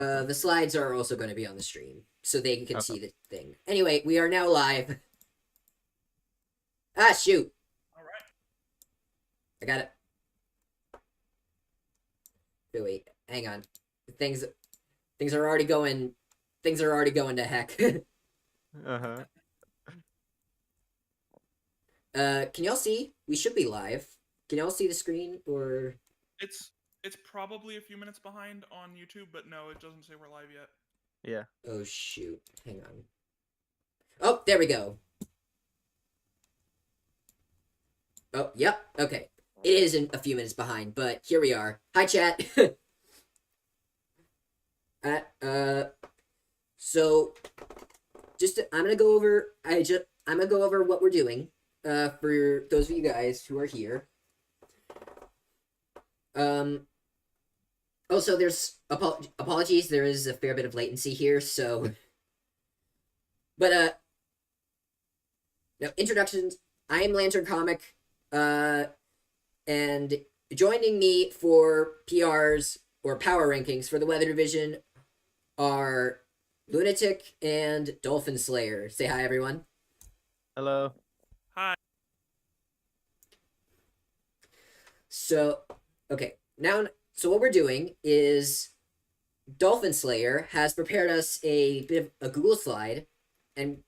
The slides are also going to be on the stream, so they can Okay. see the thing. Anyway, we are now live. Ah, shoot! All right. I got it. Oh, wait, hang on. Things, things are already going. Things are already going to heck. Uh-huh. Can y'all see? We should be live. Can y'all see the screen or? It's probably a few minutes behind on YouTube, but no, it doesn't say we're live yet. Yeah. Oh shoot! Hang on. Oh, there we go. Oh, yep. Okay. It is a few minutes behind, but here we are. Hi, chat. uh, so I'm gonna go over. I'm gonna go over what we're doing. For those of you guys who are here. Also, there's apologies. There is a fair bit of latency here, so. But no introductions. I am Lantern Comic. And joining me for PRs or power rankings for the Weather Division are Lunatic and Dolphin Slayer. Say hi, everyone. Hello. Hi. So, okay, so what we're doing is Dolphin Slayer has prepared us a bit of a Google slide, and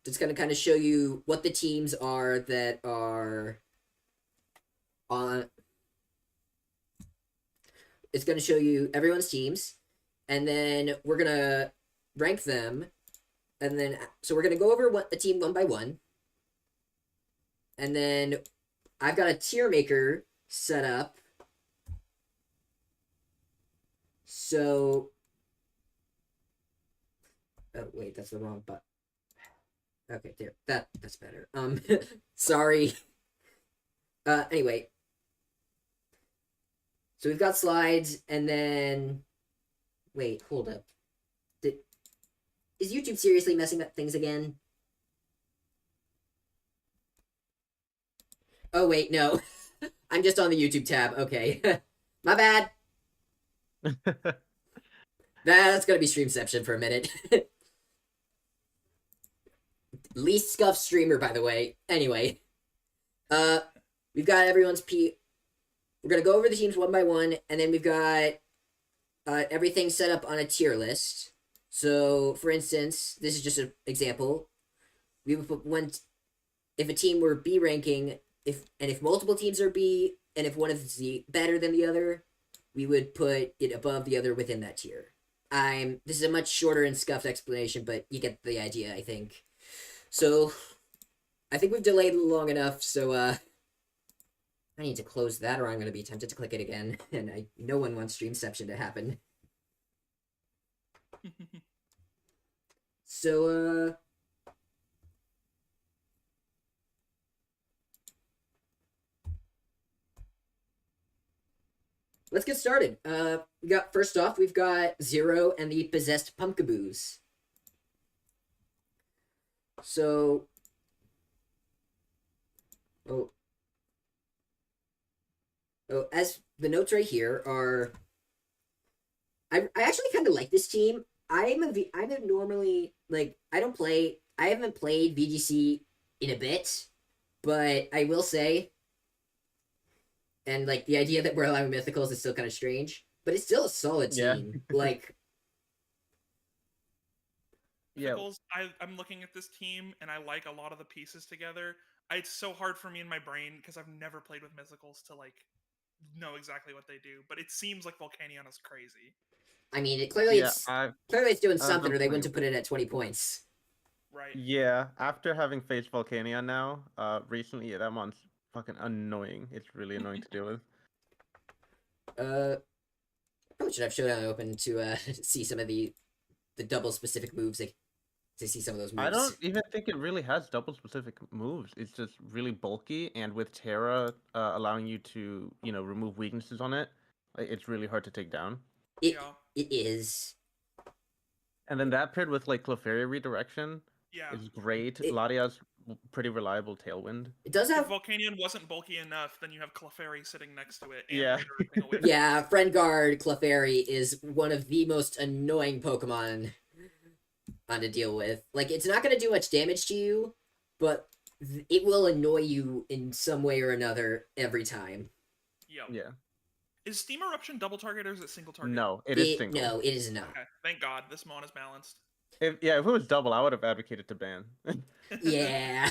it's going to kind of show you what the teams are that are on. It's going to show you everyone's teams, and then we're going to rank them, and then so we're going to go over a team one by one, and then I've got a tier maker set up. So, oh wait, that's the wrong button. Okay, there. That's better. Sorry. Anyway. So we've got slides, and then wait, hold up. Is YouTube seriously messing up things again? Oh wait, no. I'm just on the YouTube tab. Okay. My bad. That's gonna be Streamception for a minute. Least scuffed streamer, by the way. Anyway. We've got everyone's We're gonna go over the teams one by one, and then we've got everything set up on a tier list. So, for instance, this is just an example. We would put if a team were B ranking, if multiple teams are B, and if one is better than the other, we would put it above the other within that tier. This is a much shorter and scuffed explanation, but you get the idea, I think. So, I think we've delayed long enough, so I need to close that or I'm going to be tempted to click it again, and no one wants Streamception to happen. So, let's get started. First off, we've got Zero and the Possessed Pumpkaboos. So, oh, as the notes right here are, I actually kind of like this team. I'm normally like I haven't played VGC in a bit, but I will say, and like the idea that we're allowing mythicals is still kind of strange, but it's still a solid team. Yeah. Like, Yeah. Mythicals, I'm looking at this team and I like a lot of the pieces together. It's so hard for me in my brain because I've never played with Mythicals to like know exactly what they do, but it seems like Volcanion is crazy. I mean, Yeah. clearly it's doing I've something, been or they wouldn't playing have put it at 20 points. Right. Yeah. After having faced Volcania now, recently, that one's fucking annoying. It's really annoying to deal with. Probably should have Showdown open to see some of the double specific moves. To see some of those moves. I don't even think it really has double specific moves. It's just really bulky, and with Terra allowing you to, remove weaknesses on it, it's really hard to take down. It is. And then that paired with like Clefairy redirection Yeah. is great. Latia's pretty reliable tailwind. It does If have Volcanion wasn't bulky enough, then you have Clefairy sitting next to it and Yeah. redirecting away. yeah, Friend Guard Clefairy is one of the most annoying Pokemon on to deal with. Like, it's not going to do much damage to you, but it will annoy you in some way or another every time. Yep. Yeah. Is Steam Eruption double target or is it single target? No, it is single. No, it is not. Okay, thank God. This mon is balanced. If it was double, I would have advocated to ban. Yeah.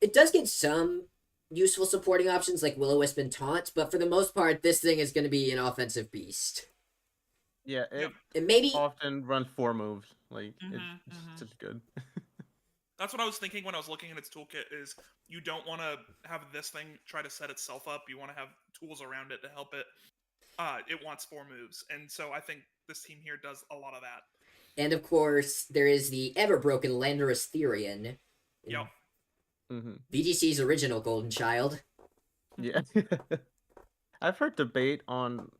It does get some useful supporting options like Will-O-Wisp and Taunt, but for the most part, this thing is going to be an offensive beast. Yeah, it Yep. And maybe often runs 4 moves. Like, it's mhm. just good. That's what I was thinking when I was looking at its toolkit, is you don't want to have this thing try to set itself up. You want to have tools around it to help it. It wants 4 moves, and so I think this team here does a lot of that. And of course, there is the ever-broken Landorus Therian. Yep. VGC's original golden child. Yeah. I've heard debate on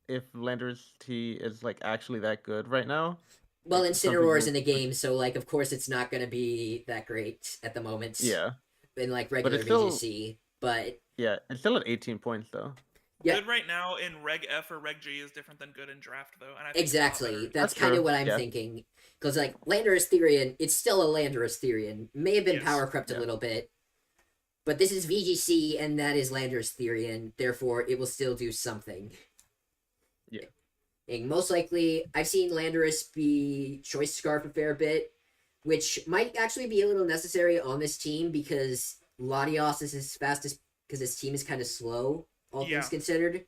if Landorus T is like actually that good right now. Well, Like, some Incineroar's people- in the game, so like, of course, it's not going to be that great at the moment. Yeah. In like regular it's still- VGC, but Yeah, it's still at 18 points though. Yeah. Good right now in Reg F or Reg G is different than good in Draft, though. And I think exactly, it's a lot that's That's kind of true, what I'm yeah. thinking. Because like Landorus Therian, it's still a Landorus Therian. May have been Yes. power crept a Yeah. little bit, but this is VGC and that is Landorus Therian. Therefore, it will still do something. Yeah. And most likely, I've seen Landorus be Choice Scarf a fair bit, which might actually be a little necessary on this team because Latios is his fastest because his team is kind of slow, all Yeah. things considered.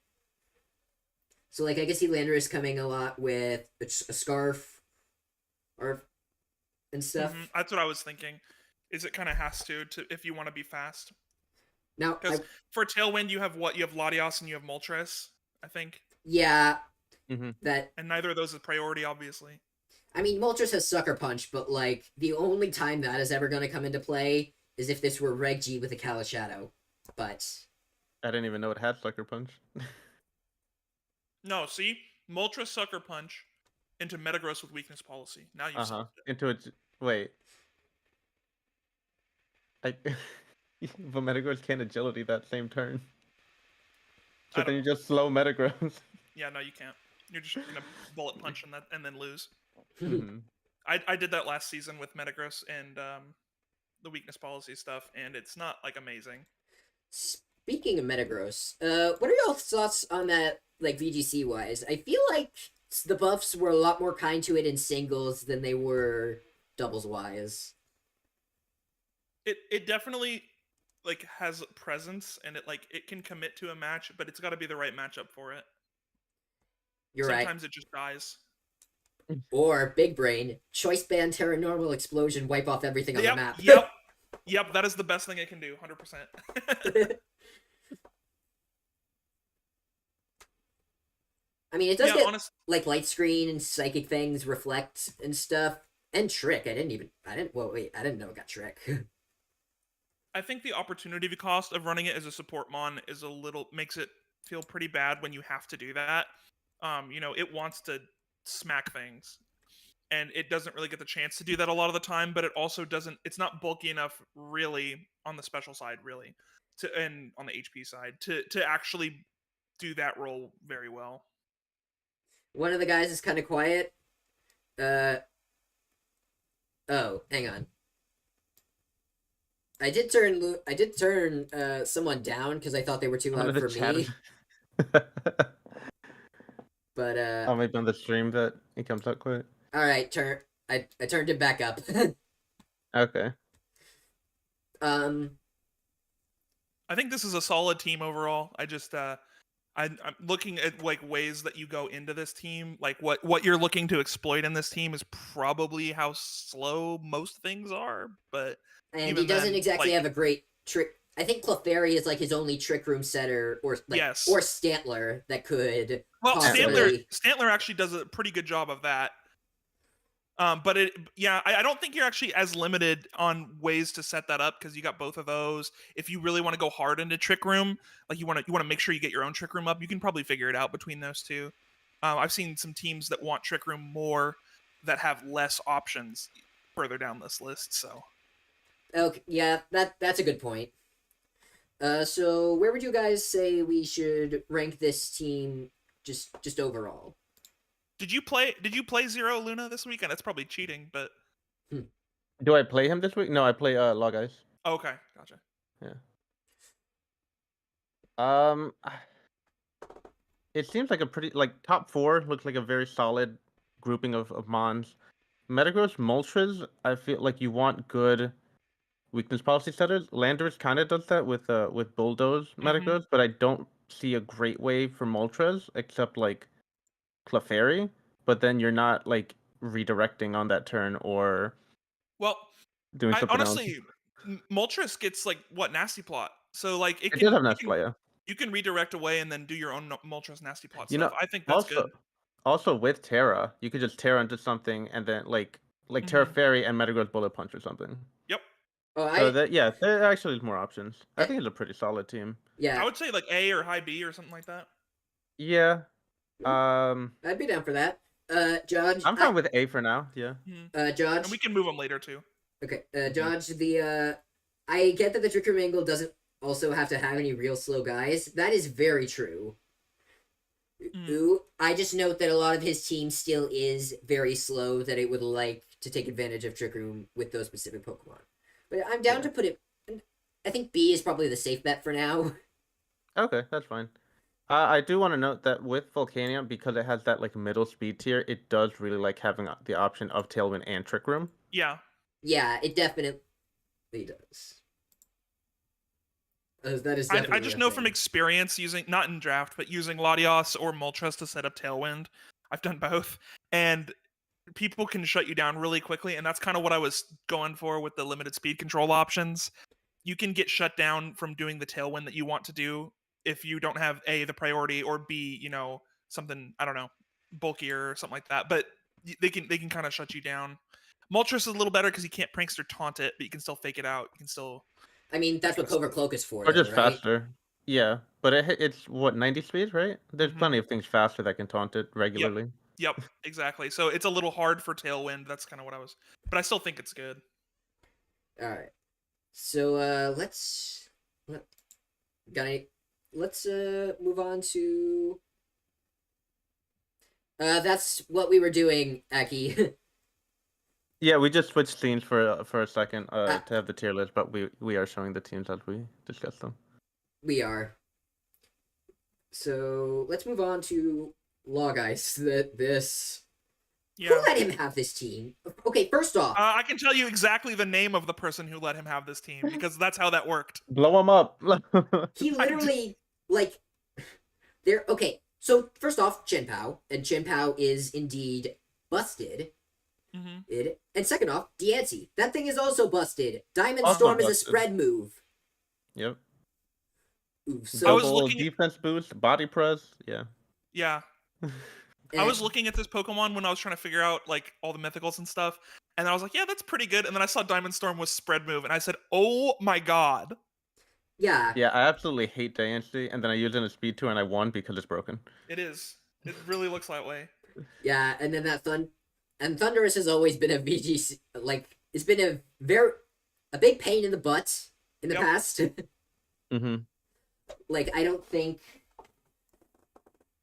So, like, I can see Landorus coming a lot with a Scarf or and stuff. Mhm, that's what I was thinking. Is it kind of has to if you want to be fast? Now, Because for Tailwind, you have Latios and you have Moltres, I think, yeah, Mhm. that and neither of those is priority, obviously. I mean, Moltres has Sucker Punch, but like the only time that is ever going to come into play is if this were Reg G with a Callous Shadow. But I didn't even know it had Sucker Punch. No, see, Moltres Sucker Punch into Metagross with Weakness Policy. Now you solved it. Into it. Wait. But Metagross can't agility that same turn. So I then don't you just slow Metagross. Yeah, no, you can't. You're just gonna bullet punch and then lose. Mhm. I did that last season with Metagross and the Weakness Policy stuff, and it's not like amazing. speaking of Metagross, what are y'all's thoughts on that, like VGC wise? I feel like the buffs were a lot more kind to it in singles than they were doubles wise. It definitely like has presence, and it can commit to a match, but it's got to be the right matchup for it. You're Sometimes it just dies. right. Or Big Brain, Choice Band, Terra Normal Explosion, wipe off everything on the map. Yep. That is the best thing it can do. 100%. I mean, it does get honest. like Light Screen and Psychic Fangs, Reflect and stuff, and Trick. I didn't know it got Trick. I think the opportunity cost of running it as a support mon is makes it feel pretty bad when you have to do that. It wants to smack things, and it doesn't really get the chance to do that a lot of the time. But it also doesn't. It's not bulky enough, really, on the special side, really, and on the HP side to actually do that role very well. One of the guys is kind of quiet. Oh, hang on. I did turn someone down because I thought they were too One loud of the for me. chat- But Oh, maybe on the stream that it comes out quick. all right, I turned it back up. Okay. I think this is a solid team overall. I'm looking at like ways that you go into this team. Like what you're looking to exploit in this team is probably how slow most things are. But And even he doesn't then, exactly like- have a great trick. I think Clefairy is like his only trick room setter, or like, Yes. or Stantler that could. Well, possibly- Stantler actually does a pretty good job of that. But I don't think you're actually as limited on ways to set that up because you got both of those. If you really want to go hard into Trick Room, like you want to make sure you get your own Trick Room up, you can probably figure it out between those two. I've seen some teams that want Trick Room more that have less options further down this list. So Okay, yeah, that's a good point. So where would you guys say we should rank this team just overall? Did you play Zero Luna this weekend? That's probably cheating, but Do I play him this week? No, I play Log Ice. okay, gotcha. Yeah. Um, it seems like a pretty top four looks like a very solid grouping of mons. Metagross, Moltres, I feel like you want good weakness policy setters. Landorus kind of does that with Bulldoze Metagross, but I don't see a great way for Moltres except like Clefairy. But then you're not like redirecting on that turn or Well, doing I something else. honestly, Moltres gets like what Nasty Plot, so like It does have Nasty Plot, yeah. you can redirect away and then do your own Moltres Nasty Plot You stuff. know, I think that's good. Also with Terra, you could just Terra into something and then like Terra Fairy and Metagross Bullet Punch or something. Yep. Oh, So there actually is more options. I think it's a pretty solid team. Yeah, I would say like A or high B or something like that. Yeah. I'd be down for that. Judge, I'm fine with A for now. Yeah. Judge. And we can move them later too. Okay, Judge. I get that the Trick Room angle doesn't also have to have any real slow guys. That is very true. Ooh, I just note that a lot of his team still is very slow. That it would like to take advantage of Trick Room with those specific Pokemon. But I'm down to put it. I think B is probably the safe bet for now. Okay, that's fine. I do want to note that with Volcanion, because it has that like middle speed tier, it does really like having the option of Tailwind and Trick Room. Yeah. Yeah, it definitely does. That is definitely I just know from experience using, not in draft, but using Latios or Moltres to set up Tailwind. I've done both, and people can shut you down really quickly, and that's kind of what I was going for with the limited speed control options. You can get shut down from doing the Tailwind that you want to do if you don't have A, the priority, or B, something, I don't know, bulkier or something like that. But they can kind of shut you down. Moltres is a little better because you can't prankster taunt it, but you can still fake it out. You can still. I mean, that's what Covert Cloak is for. Or just right? faster. Yeah, but it's what 90 speed, right? There's plenty of things faster that can taunt it regularly. Yep, exactly. So it's a little hard for Tailwind. That's kind of what I was, but I still think it's good. All right. So let's move on to. That's what we were doing, Aki. Yeah, we just switched scenes for a second to have the tier list, but we are showing the teams as we discuss them. We are. So let's move on to Log Ice. This. Yeah. Who let him have this team? Okay, first off, I can tell you exactly the name of the person who let him have this team because that's how that worked. Blow him up. he literally there. Okay, so first off, Chin Pao, and Chin Pao is indeed busted. And second off, Diancie. That thing is also busted. Diamond Also Storm busted. is a spread move. Yep. Ooh, I was Double looking defense boost, body press. Yeah. Yeah. I was looking at this Pokemon when I was trying to figure out like all the mythicals and stuff, and I was like, yeah, that's pretty good. And then I saw Diamond Storm was spread move, and I said, oh my god. Yeah. Yeah, I absolutely hate Diancie, and then I used it in a speed tour and I won because it's broken. It is. It really looks that way. Yeah, and then and Thundurus has always been a VGC, it's been a big pain in the butt in the past. I don't think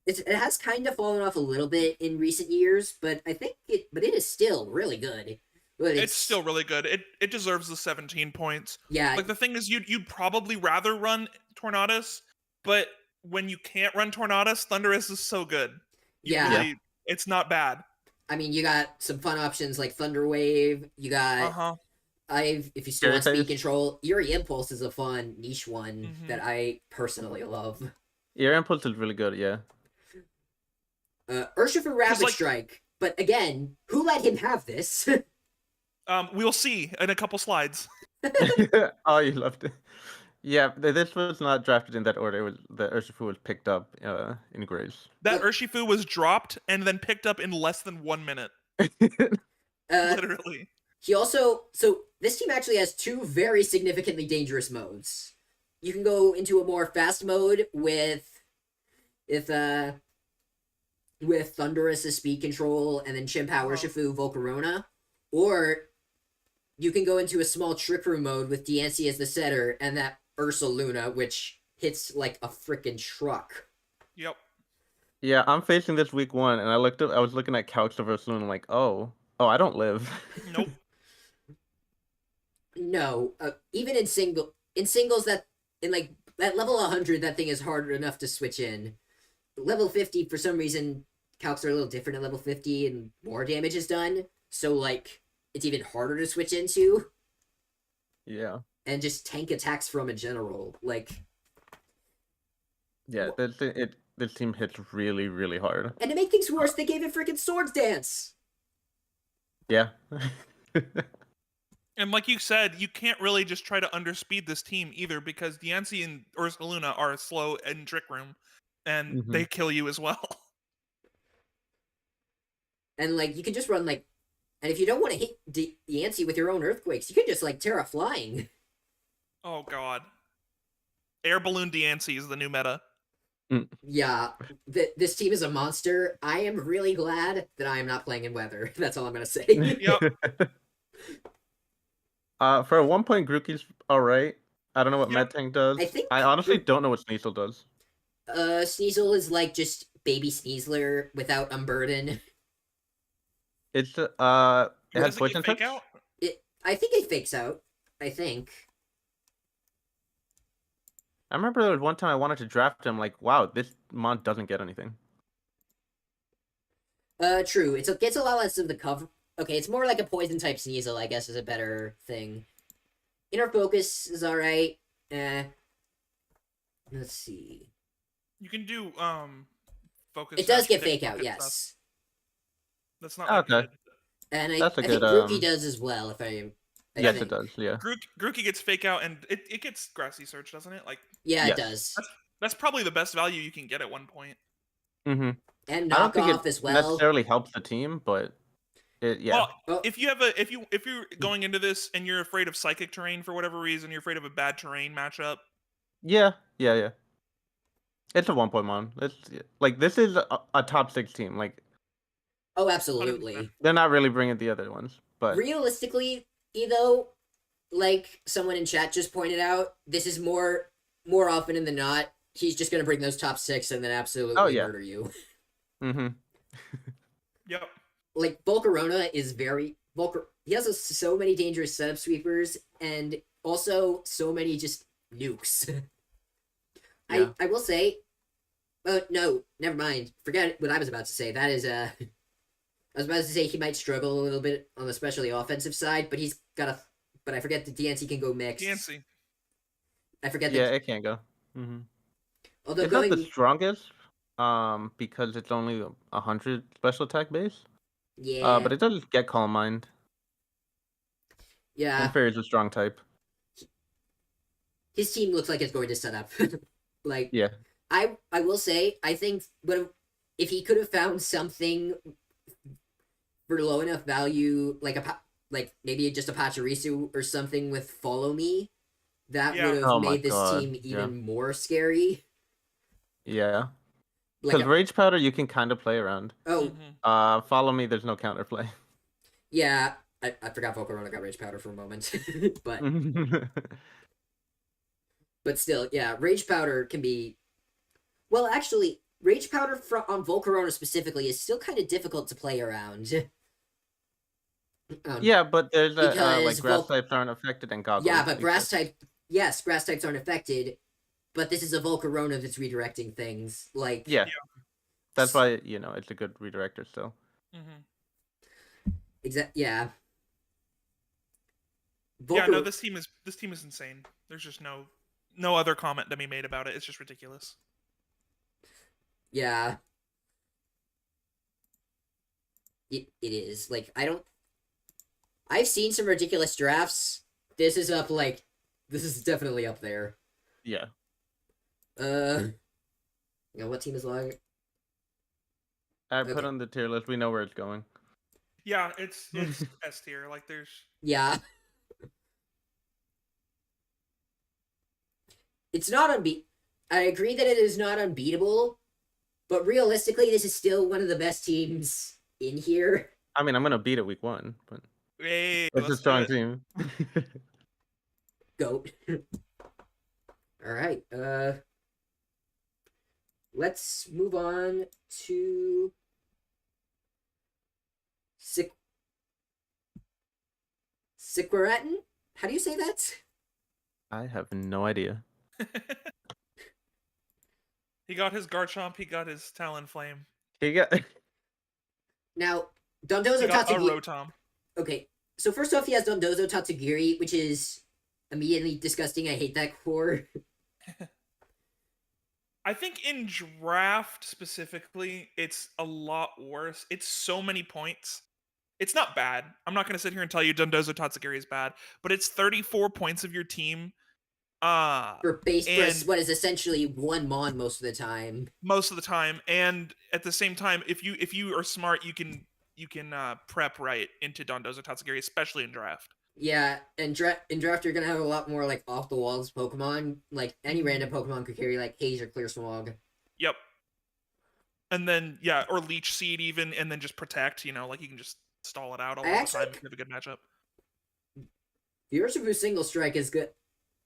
it has kind of fallen off a little bit in recent years, but it is still really good. But it's still really good. It deserves the 17 points. Yeah. Like the thing is, you'd probably rather run Tornadus, but when you can't run Tornadus, Thundurus is so good. It's not bad. I mean, you got some fun options like Thunder Wave. You got if you still want speed control, Eerie Impulse is a fun niche one that I personally love. Eerie Impulse is really good, yeah. Urshifu Rapid Strike, but again, who let him have this? We'll see in a couple slides. Oh, you loved it. Yeah, this was not drafted in that order. It was the Urshifu was picked up in Graves. That Urshifu was dropped and then picked up in less than 1 minute. Literally. This team actually has two very significantly dangerous modes. You can go into a more fast mode with Thundurus' speed control and then Chimpow, Urshifu, Volcarona, or you can go into a small trick room mode with Diancie as the setter and that Ursa Luna, which hits like a freaking truck. Yep. Yeah, I'm facing this week 1, and I was looking at Couch to versus Loon, and I'm like, oh, I don't live. Nope. No, even in singles that in like at level 100, that thing is hard enough to switch in. Level 50, for some reason, calcs are a little different at level 50, and more damage is done. So like, it's even harder to switch into. Yeah. And just tank attacks from in general, like. Yeah, this team hits really, really hard. And to make things worse, they gave it freaking Swords Dance. Yeah. And like you said, you can't really just try to underspeed this team either, because Diancie and Ursa Luna are slow in Trick Room, and they kill you as well. And like, you can just run like, and if you don't want to hit Diancie with your own Earthquakes, you can just like Terra Flying. Oh god. Air Balloon Diancie is the new meta. Yeah, this team is a monster. I am really glad that I am not playing in Weather. That's all I'm gonna say. Yep. For a 1-point Grookey's alright. I don't know what Yep. Medtank does. I think I honestly don't know what Sneasel does. Sneasel is like just baby Sneasler without Unburden. It's it Does has it poison get fake touch. out? I think it fakes out. I think. I remember there was one time I wanted to draft him, like, wow, this mon doesn't get anything. True. It gets a lot less of the cover. Okay, it's more like a poison type Sneasel, I guess, is a better thing. Inner Focus is alright. Let's see. You can do focus. It does dash, get pick, fake out, bucket yes. stuff. That's not like Okay. good. And I That's a think good, Grookey does as well, if I Yes, think. it does. Yeah. Grookey gets fake out, and it gets Grassy Search, doesn't it? Like, Yeah, Yes. it does. that's probably the best value you can get at one point. Mm-hmm. And I don't think Knockoff it as well. necessarily helps the team, but yeah. Well, if you're going into this and you're afraid of psychic terrain for whatever reason, you're afraid of a bad terrain matchup. Yeah. It's a 1-point mon. It's like this is a top 6 team. Like Oh, absolutely. 100%. they're not really bringing the other ones, but Realistically, though, like someone in chat just pointed out, this is more often than not, he's just gonna bring those top 6 and then absolutely murder you. Mm-hmm. Yep. Like Volcarona is very he has so many dangerous setup sweepers and also so many just nukes. Yeah. I will say, no, never mind. Forget what I was about to say. That is I was about to say he might struggle a little bit on the especially offensive side, but he's got but I forget the DNC can go mixed. Diancie. I forget Yeah, that. it can go. Mm-hmm. Although It's going not the strongest, because it's only 100 special attack base. yeah, But it does get Calm Mind. yeah, And Fairy is a strong type. his team looks like it's going to set up. Like, Yeah. I will say, I think, but if he could have found something for low enough value, like maybe just a Pachirisu or something with Follow Me, that Yeah. would have Oh my made this God, team yeah. even more scary. Yeah. Like, Because Rage Powder you can kind of play around. oh, Mhm. Follow Me, there's no counterplay. yeah, I forgot Volcarona got Rage Powder for a moment, but still, yeah, Rage Powder can be. Well, actually, Rage Powder on Volcarona specifically is still kind of difficult to play around. Yeah, but there's like Because grass types aren't affected and goggles. Yeah, but grass exist. grass types aren't affected, but this is a Volcarona that's redirecting things. Like, Yeah. That's why, it's a good redirector still. Mhm. Yeah. Yeah, no, this team is insane. There's just no other comment to be made about it. It's just ridiculous. Yeah. It is. Like, I've seen some ridiculous drafts. This is definitely up there. Yeah. What team is log? I put Okay. on the tier list. We know where it's going. Yeah, it's S tier. Like, there's Yeah. It's not I agree that it is not unbeatable, but realistically, this is still one of the best teams in here. I mean, I'm gonna beat it week 1, but Hey, It's a let's do strong it. team. Goat. All right. Let's move on to Siquaretin? How do you say that? I have no idea. He got his Garchomp. He got his Talonflame. He got Now, He Dondozo got a Tatsugiri. Rotom. Okay, so first off, he has Dondozo Tatsugiri, which is immediately disgusting. I hate that core. I think in draft specifically, it's a lot worse. It's so many points. It's not bad. I'm not going to sit here and tell you Dondozo Tatsugiri is bad, but it's 34 points of your team. For base press, And what is essentially one Mon most of the time. most of the time, and at the same time, if you are smart, you can prep right into Dondozo Tatsugiri, especially in draft. Yeah, and in draft you're gonna have a lot more like off the walls Pokemon. Like any random Pokemon could carry like Haze or Clear Smog. Yep. And then yeah, or Leech Seed even, and then just protect. Like you can just stall it out all the time if you have a good matchup. Urshifu Single Strike is good.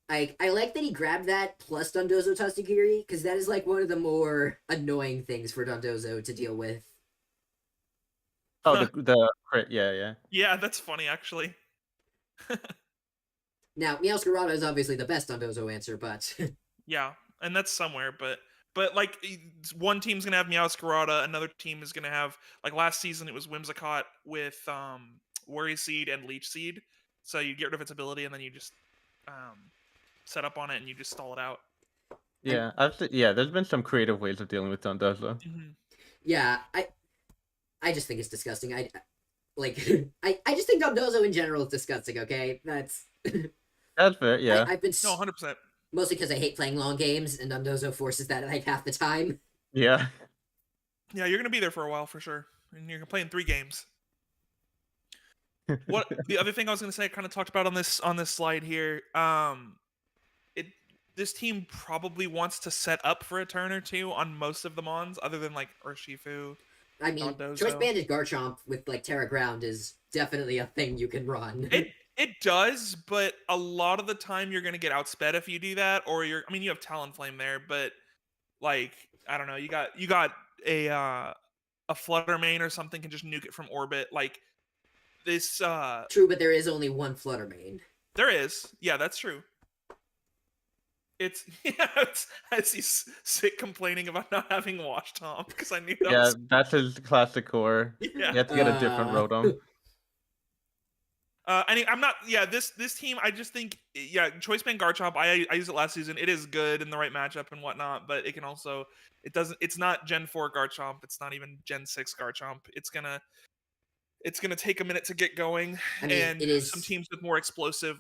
I like that he grabbed that plus Dondozo Tatsugiri, because that is like one of the more annoying things for Dondozo to deal with. oh the crit, yeah. Yeah, that's funny actually. Now, Meowscarada is obviously the best Dondozo answer, but Yeah, and that's somewhere, but like one team's gonna have Meowscarada, another team is gonna have, like last season it was Whimsicott with Worry Seed and Leech Seed. So you get rid of its ability and then you just set up on it and you just stall it out. Yeah, there's been some creative ways of dealing with Dondozo. Mm-hmm. yeah, I just think it's disgusting. I just think Dondozo in general is disgusting. Okay, that's fair. Yeah. I've been No, 100%. mostly because I hate playing long games, and Dondozo forces that like half the time. Yeah. Yeah, you're gonna be there for a while for sure, and you're playing 3 games. What the other thing I was gonna say, I kind of talked about on this slide here. This team probably wants to set up for a turn or two on most of the Mons, other than like Urshifu. I mean, Dondozo. Choice Banded Garchomp with like Terra Ground is definitely a thing you can run. It does, but a lot of the time you're gonna get outsped if you do that, or you have Talonflame there, but like I don't know, you got a Flutter Mane or something can just nuke it from orbit. Like this True, but there is only one Flutter Mane. there is. Yeah, that's true. It's I see Sick complaining about not having Wash Tom because I knew that Yeah, was that's his classic core. yeah. You have to get a different Rotom. I'm not. Yeah, this team. I just think. Yeah, Choice Band Garchomp. I used it last season. It is good in the right matchup and whatnot. But it can also. It doesn't. It's not Gen 4 Garchomp. It's not even Gen 6 Garchomp. It's gonna take a minute to get going. I mean, and it is some teams with more explosive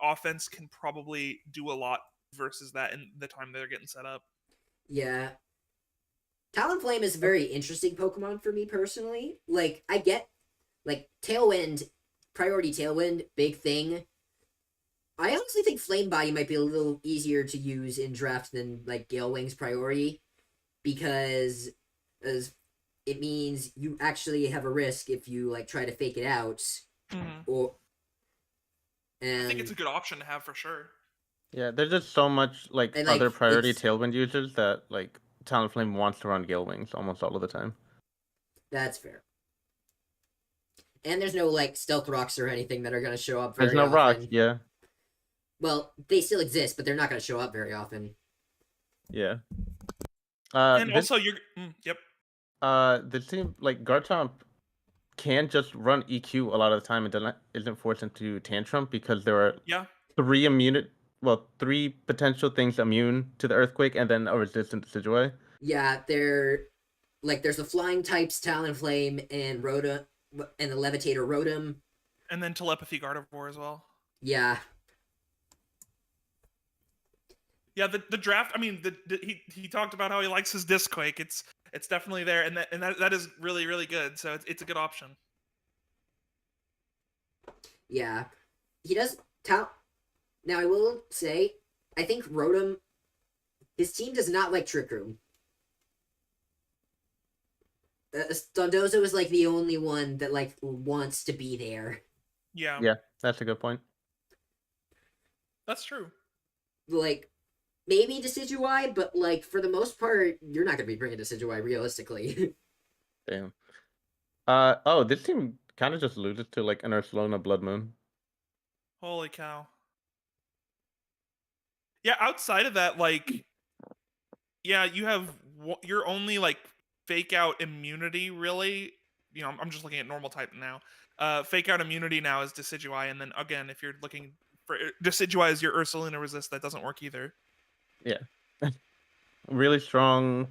offense can probably do a lot versus that in the time they're getting set up. Yeah. Talonflame is a very interesting Pokemon for me personally. Like, I get, like, Tailwind, Priority Tailwind, big thing. I honestly think Flame Body might be a little easier to use in draft than, like, Gale Wing's Priority, because as it means you actually have a risk if you, like, try to fake it out. Mm-hmm. I think it's a good option to have for sure. Yeah, there's just so much like And, other like, priority it's- Tailwind users that like Talonflame wants to run Gale Wings almost all of the time. That's fair. And there's no, like, Stealth Rocks or anything that are going to show up very There's no often. rock, yeah. Well, they still exist, but they're not going to show up very often. Yeah. And also, you're yep. The team like Garchomp can just run EQ a lot of the time and isn't forced into Tantrum because there are Yeah. 3 potential things immune to the Earthquake and then a resistant to Decidueye. Yeah, there's the Flying types, Talonflame, and Rotom, and the Levitator Rotom. And then Telepathy Gardevoir as well. Yeah. Yeah, the draft. I mean, he talked about how he likes his Disquake. It's definitely there, and that is really really good. So it's a good option. Yeah. He does Now I will say, I think Rotom, his team does not like Trick Room. Dondozo is like the only one that like wants to be there. Yeah, Yeah, that's a good point. that's true. Like, maybe Decidueye, but like for the most part, you're not gonna be bringing Decidueye realistically. Damn. This team kind of just loses to like an Ursaluna Blood Moon. Holy cow. Yeah, outside of that, like, yeah, you have your only like fake out immunity really. You know, I'm just looking at normal type now. Fake out immunity now is Decidueye, and then again, if you're looking for Decidueye is your Ursaluna resist, that doesn't work either. Yeah. Really strong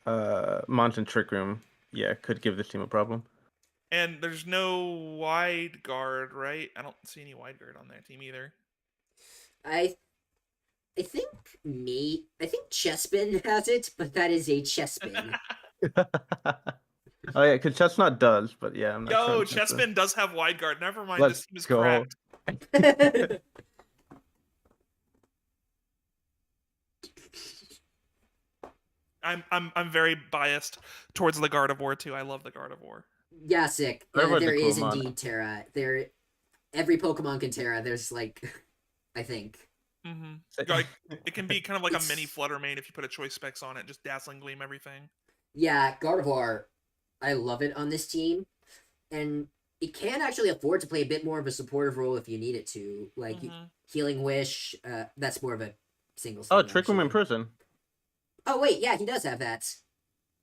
Monson Trick Room. Yeah, could give this team a problem. And there's no wide guard, right? I don't see any wide guard on their team either. I think I think Chespin has it, but that is a Chespin. Oh yeah, because Chestnut does, but yeah, I'm not sure. Yo, on Chestnut. Chespin does have wide guard. Never mind, Let's this team is go. cracked. I'm very biased towards the Gardevoir too. I love the Gardevoir. Yeah, sick. Gardevoir's a There cool is mod. indeed Terra. Every Pokemon can Terra. There's like, I think. Mm-hmm. Like, it can be kind of like a mini Fluttermane if you put a choice specs on it, just Dazzling Gleam everything. Yeah, Gardevoir, I love it on this team, and it can actually afford to play a bit more of a supportive role if you need it to, like Healing Wish. That's more of a single. Oh, Trick Room in person. Oh wait, yeah, he does have that,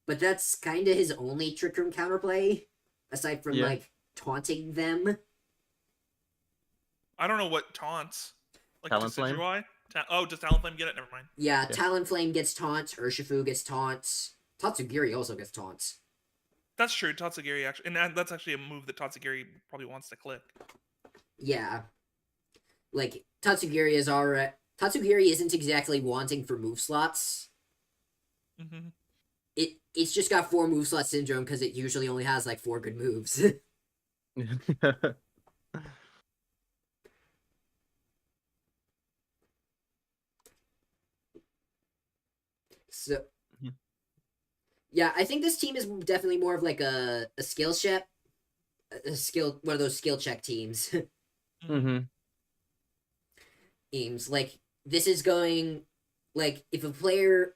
but that's kind of his only Trick Room counterplay, aside from like taunting them. I don't know what taunts. Like Talonflame? Does Talonflame get it? Never mind. Yeah, Talonflame gets taunts, Urshifu gets taunts, Tatsugiri also gets taunts. That's true, Tatsugiri actually, and that's actually a move that Tatsugiri probably wants to click. Yeah. Like, Tatsugiri isn't exactly wanting for move slots. Mm-hmm. It's just got 4 move slot syndrome because it usually only has like 4 good moves. So, yeah, I think this team is definitely more of like a skill check, one of those skill check teams. Mm-hmm. Teams like this is going like if a player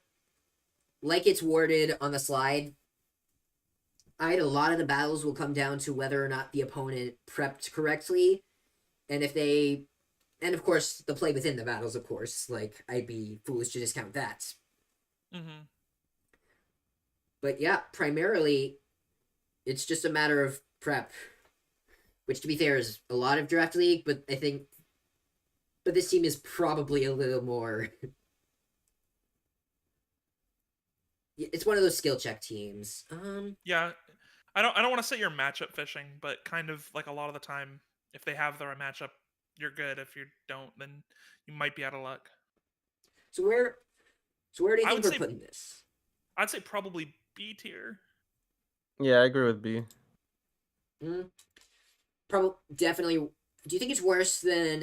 like it's warded on the slide. A lot of the battles will come down to whether or not the opponent prepped correctly, and and of course the play within the battles. Of course, like I'd be foolish to discount that. Mm-hmm. But yeah, primarily, it's just a matter of prep, which to be fair is a lot of Draft League, but this team is probably a little more. It's one of those skill check teams. Yeah, I don't want to say you're matchup fishing, but kind of like a lot of the time, if they have the right matchup, you're good. If you don't, then you might be out of luck. So where do you think we're putting this? I'd say probably B tier. Yeah, I agree with B. Probably definitely. Do you think it's worse than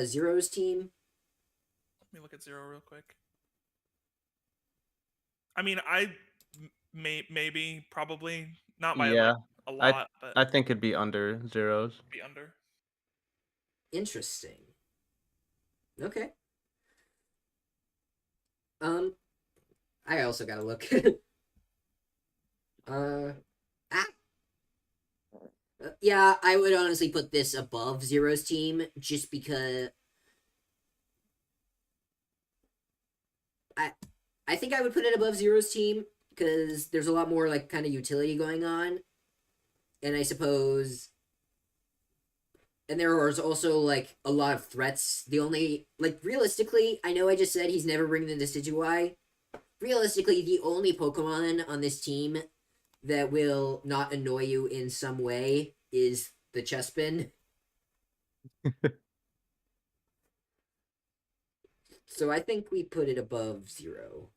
Zero's team? Let me look at Zero real quick. I mean, maybe probably not by like, a lot, but I think it'd be under Zero's. Be under. Interesting. Okay. I also gotta look. Yeah, I would honestly put this above Zero's team just because I think I would put it above Zero's team because there's a lot more like kind of utility going on, and I suppose, and there is also like a lot of threats. The only like realistically, I know I just said he's never bringing the Decidueye. Realistically, the only Pokemon on this team that will not annoy you in some way is the Chespin. So I think we put it above Zero.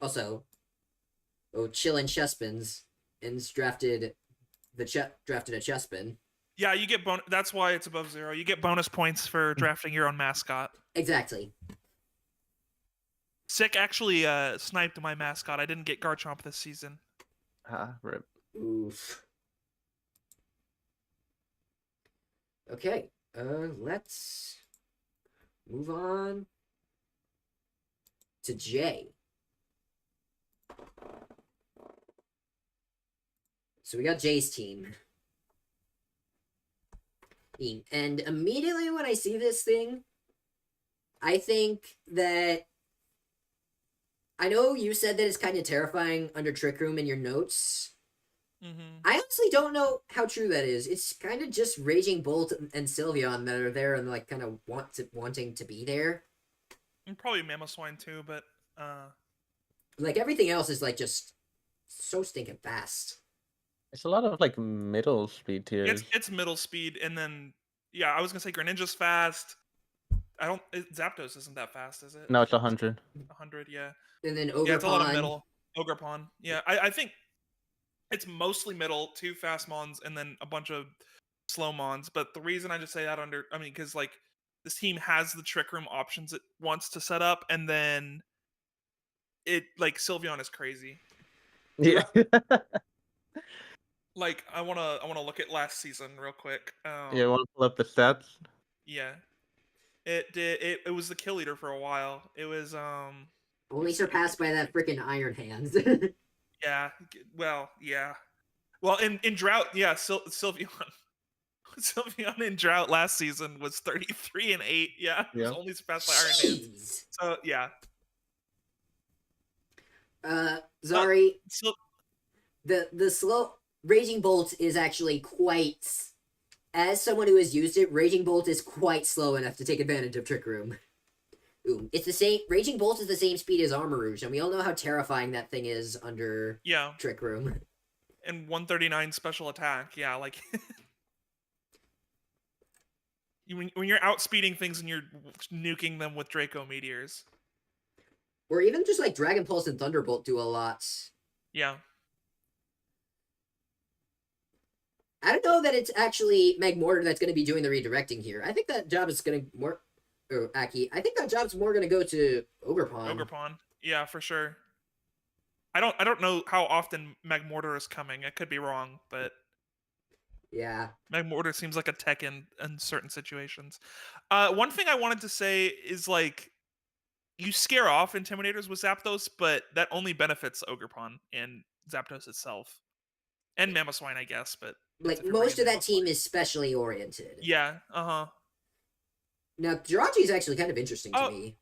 Also, chillin' Chespins and drafted a Chespin. Yeah, you get that's why it's above Zero. You get bonus points for drafting your own mascot. Exactly. Sick actually sniped my mascot. I didn't get Garchomp this season. Rip. Oof. Okay, let's move on to J. So we got Jay's team. And immediately when I see this thing, I think that... I know you said that it's kind of terrifying under Trick Room in your notes. Mm-hmm. I honestly don't know how true that is. It's kind of just Raging Bolt and Sylveon that are there and like kind of wanting to be there. And probably Mamoswine too, but Like everything else is like just so stinking fast. It's a lot of like middle speed tiers. it's middle speed, and then yeah, I was gonna say Greninja's fast. Zapdos isn't that fast, is it? No, it's 100. 100, yeah. And then Yeah, it's a lot of Ogerpon. middle. Ogerpon. Yeah, I think it's mostly middle, 2 fast mons, and then a bunch of slow mons. But the reason I just say that because like this team has the Trick Room options it wants to set up, and then it like Sylveon is crazy. Yeah. Like I wanna look at last season real quick. Yeah, want to pull up the stats? Yeah, it was the kill leader for a while. It was Only surpassed by that freaking Iron Hands. yeah, well, yeah. Well, in Drought, yeah, Sylveon Sylveon in Drought last season was 33-8. Yeah, it was only surpassed by Iron Hands. So yeah. Zari, So the slow Raging Bolt is actually quite... As someone who has used it, Raging Bolt is quite slow enough to take advantage of Trick Room. Ooh, it's the same... Raging Bolt is the same speed as Armarouge, and we all know how terrifying that thing is under Trick Room. And 139 special attack, yeah, like... when you're outspeeding things and you're nuking them with Draco Meteors. Or even just like Dragon Pulse and Thunderbolt do a lot. Yeah. I don't know that it's actually Magmortar that's going to be doing the redirecting here. I think that job is going to more... Or Aki, I think that job's more going to go to Ogerpon. Ogerpon, yeah, for sure. I don't know how often Magmortar is coming. I could be wrong, but yeah, Magmortar seems like a tech in certain situations. One thing I wanted to say is like you scare off Intimidators with Zapdos, but that only benefits Ogerpon and Zapdos itself, and Mamoswine, I guess. But like most of that team is specially oriented. Yeah. Now Jirachi is actually kind of interesting to me.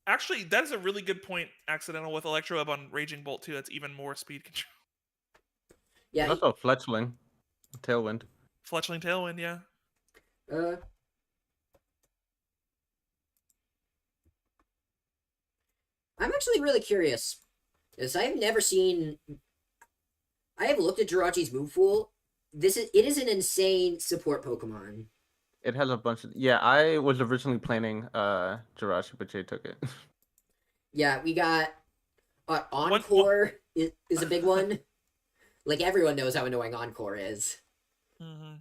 Actually, that is a really good point. Accidental with Electro Web on Raging Bolt too. That's even more speed control. Yeah. Also Fletchling, Tailwind. Fletchling Tailwind, yeah. I'm actually really curious, because I have never seen... I have looked at Jirachi's move pool. It is an insane support Pokemon. It has a bunch of... Yeah, I was originally planning Jirachi, but Jay took it. Yeah, we got... Encore is a big one. Like, everyone knows how annoying Encore is. Mm-hmm.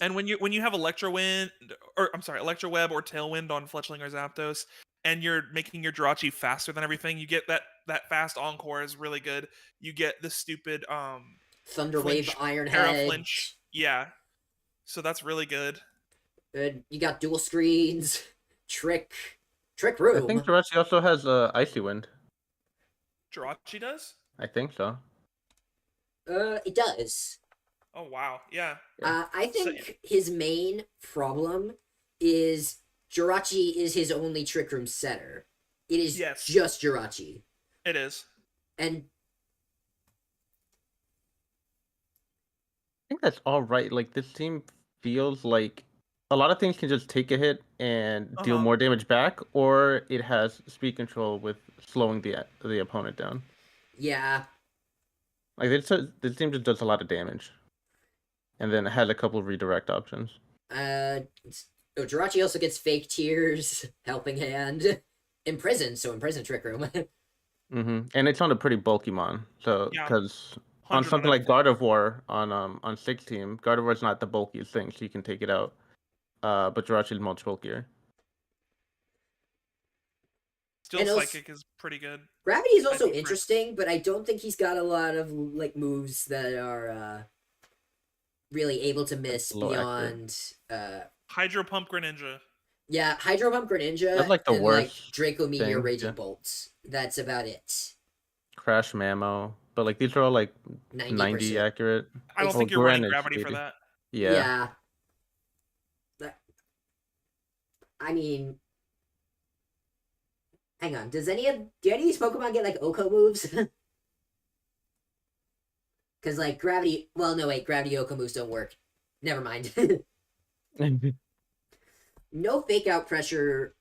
And when you have Electro Web or Tailwind on Fletchling or Zapdos, and you're making your Jirachi faster than everything, you get that fast Encore is really good. You get the stupid Thunderwave Iron Head. Flinch. Yeah. So that's really good. You got dual screens, Trick Room. I think Jirachi also has Icy Wind. Jirachi does? I think so. It does. Oh wow, yeah. I think his main problem is Jirachi is his only Trick Room setter. It is just Jirachi. It is. And I think that's all right. Like, this team feels like a lot of things can just take a hit and deal more damage back, or it has speed control with slowing the opponent down. Yeah. Like, this team just does a lot of damage. And then it has a couple of redirect options. Jirachi also gets Fake Tears, Helping Hand, Imprison Trick Room. And it's on a pretty bulky mon. So, because on something like Gardevoir on 6 team, Gardevoir's not the bulkiest thing, so you can take it out. But Jirachi is much bulkier. Still, Psychic is pretty good. Gravity is also interesting, but I don't think he's got a lot of like moves that are really able to miss a little accurate. beyond Hydro Pump Greninja. yeah, Hydro Pump Greninja That's like the and like worst Draco Meteor thing, Raging yeah. Bolts. That's about it. Crash Mammo. But like these are all like 90 90%. accurate. I don't It's- think you're running Granite gravity for speedy. that. Yeah. I mean, hang on. Do any of these Pokemon get like Oko moves? Because like gravity. Well, no wait, gravity Oko moves don't work. Never mind. No fake out pressure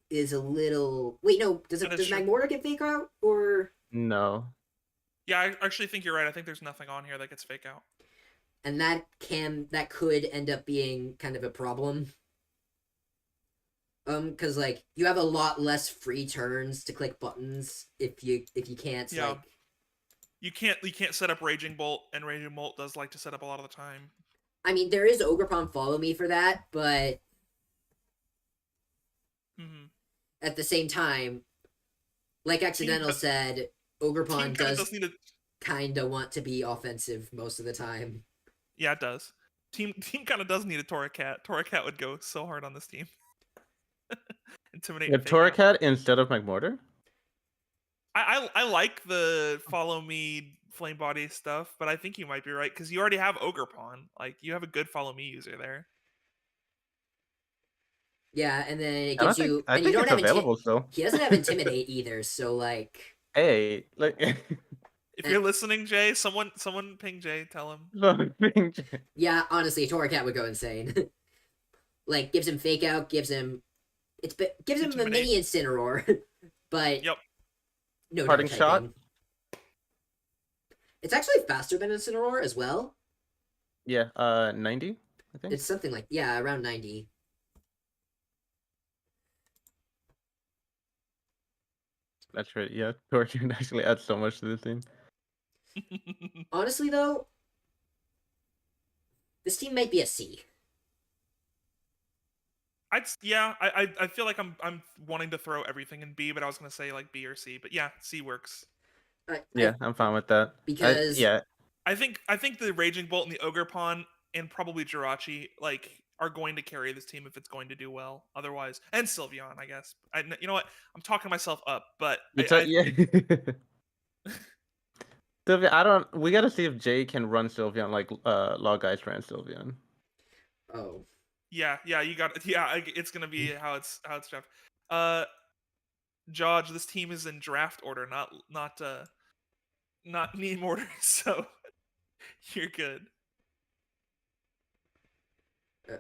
is a little. Wait, no. Does That is does true. Magmortar get fake out or? No. Yeah, I actually think you're right. I think there's nothing on here that gets fake out. And that could end up being kind of a problem. Because like you have a lot less free turns to click buttons if you can't Yeah. like. You can't set up Raging Bolt, and Raging Bolt does like to set up a lot of the time. I mean, there is Ogerpon Follow Me for that, but Mm-hmm. at the same time, like Accidental said, Ogerpon does need a kind of want to be offensive most of the time. Yeah, it does. Team kind of does need a Torracat. Torracat would go so hard on this team. Intimidate. Yeah, and fake out. Torracat instead of Magmortar? I like the follow me flame body stuff, but I think you might be right because you already have Ogerpon. Like you have a good follow me user there. Yeah, and then it I gives think, you. I And think you don't it's have available still. He doesn't have Intimidate either, so like. Hey, like If you're listening, Jay, someone ping Jay, tell him. Yeah, honestly, Torracat would go insane. Like gives him fake out, gives him gives him a Intimidate. mini Incineroar, but Yep. no Parting dark shot? typing. It's actually faster than Incineroar as well. Yeah, 90, I think. It's something like around 90. That's right. Yeah, Torracat actually adds so much to this team. Honestly, though, this team might be a C. I feel like I'm wanting to throw everything in B, but I was gonna say like B or C, but yeah, C works. I'm fine with that. Because I think the Raging Bolt and the Ogerpon and probably Jirachi like are going to carry this team if it's going to do well. Otherwise, and Sylveon, I guess. You know what? I'm talking myself up, but yeah. Sylveon, I don't. We gotta see if Jay can run Sylveon like Log Eyes ran Sylveon. oh yeah, you got it. Yeah, it's gonna be how it's draft. Judge, this team is in draft order, not meme order, so you're good. all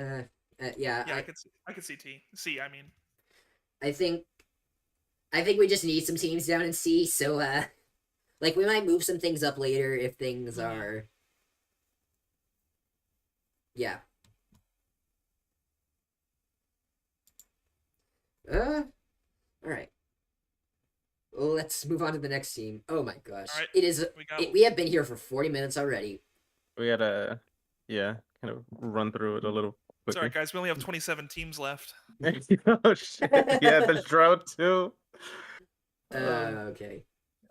right. Yeah, I could see T. C, I mean. I think we just need some teams down in C. So like we might move some things up later if things are. Yeah. All right. Well, let's move on to the next team. Oh my gosh, All right, it is. We have been here for 40 minutes already. We gotta, kind of run through it a little quickly. Sorry, guys, we only have 27 teams left. Oh shit! Yeah, there's Drought too. Okay.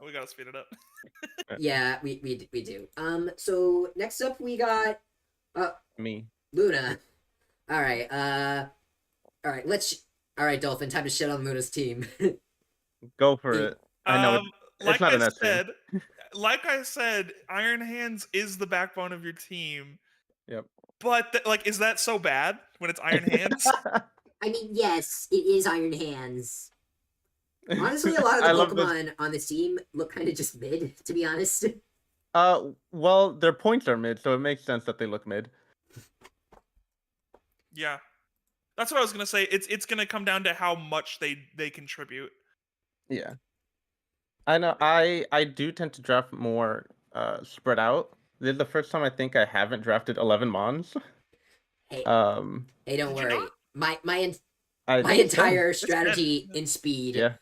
We gotta speed it up. Yeah, we do. So next up we got Me. Luna. All right. All right, Dolphin. Time to shit on Luna's team. Go for it. I know it's not an essay. Like I said, Iron Hands is the backbone of your team. Yep. But is that so bad when it's Iron Hands? I mean, yes, it is Iron Hands. Honestly, a lot of the Pokemon on this team look kind of just mid, to be honest. Well, their points are mid, so it makes sense that they look mid. Yeah. That's what I was gonna say. It's gonna come down to how much they contribute. Yeah. I know. I do tend to draft more spread out. This is the first time I think I haven't drafted 11 Mons. Hey, Did don't you worry. not? My entire strategy in speed, Yeah.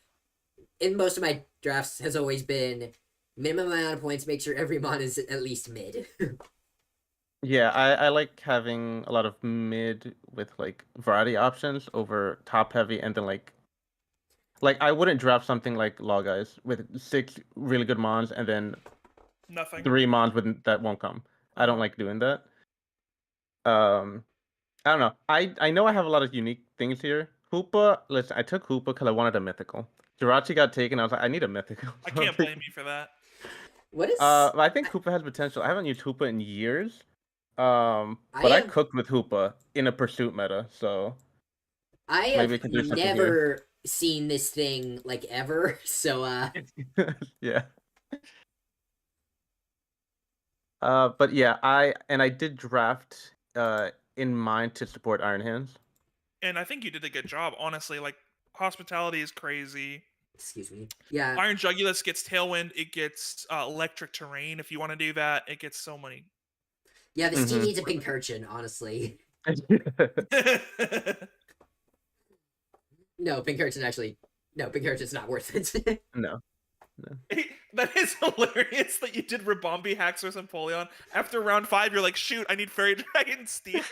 in most of my drafts, has always been minimum amount of points. Make sure every mon is at least mid. Yeah, I like having a lot of mid with like variety options over top heavy, and then like I wouldn't draft something like Log Eyes with 6 really good mons and then Nothing. 3 mons that won't come. I don't like doing that. I don't know. I know I have a lot of unique things here. Hoopa, listen, I took Hoopa because I wanted a mythical. Jirachi got taken. I was like, I need a mythical. I can't blame you for that. What is? I think Hoopa has potential. I haven't used Hoopa in years. But I have- cooked with Hoopa in a pursuit meta, so I maybe we have can do something here. never seen this thing like ever. So yeah. But yeah, I did draft in mind to support Iron Hands. And I think you did a good job, honestly. Like, hospitality is crazy. excuse me. Yeah. Iron Jugulus gets Tailwind. It gets electric terrain. If you want to do that, it gets so many. Yeah, this team Mhm. needs a Pincurchin, honestly. No, Pincurchin's not worth it. No. That is hilarious that you did Rabombi, Haxorus, and Polion. After round 5, you're like, shoot, I need Fairy Dragon Steel.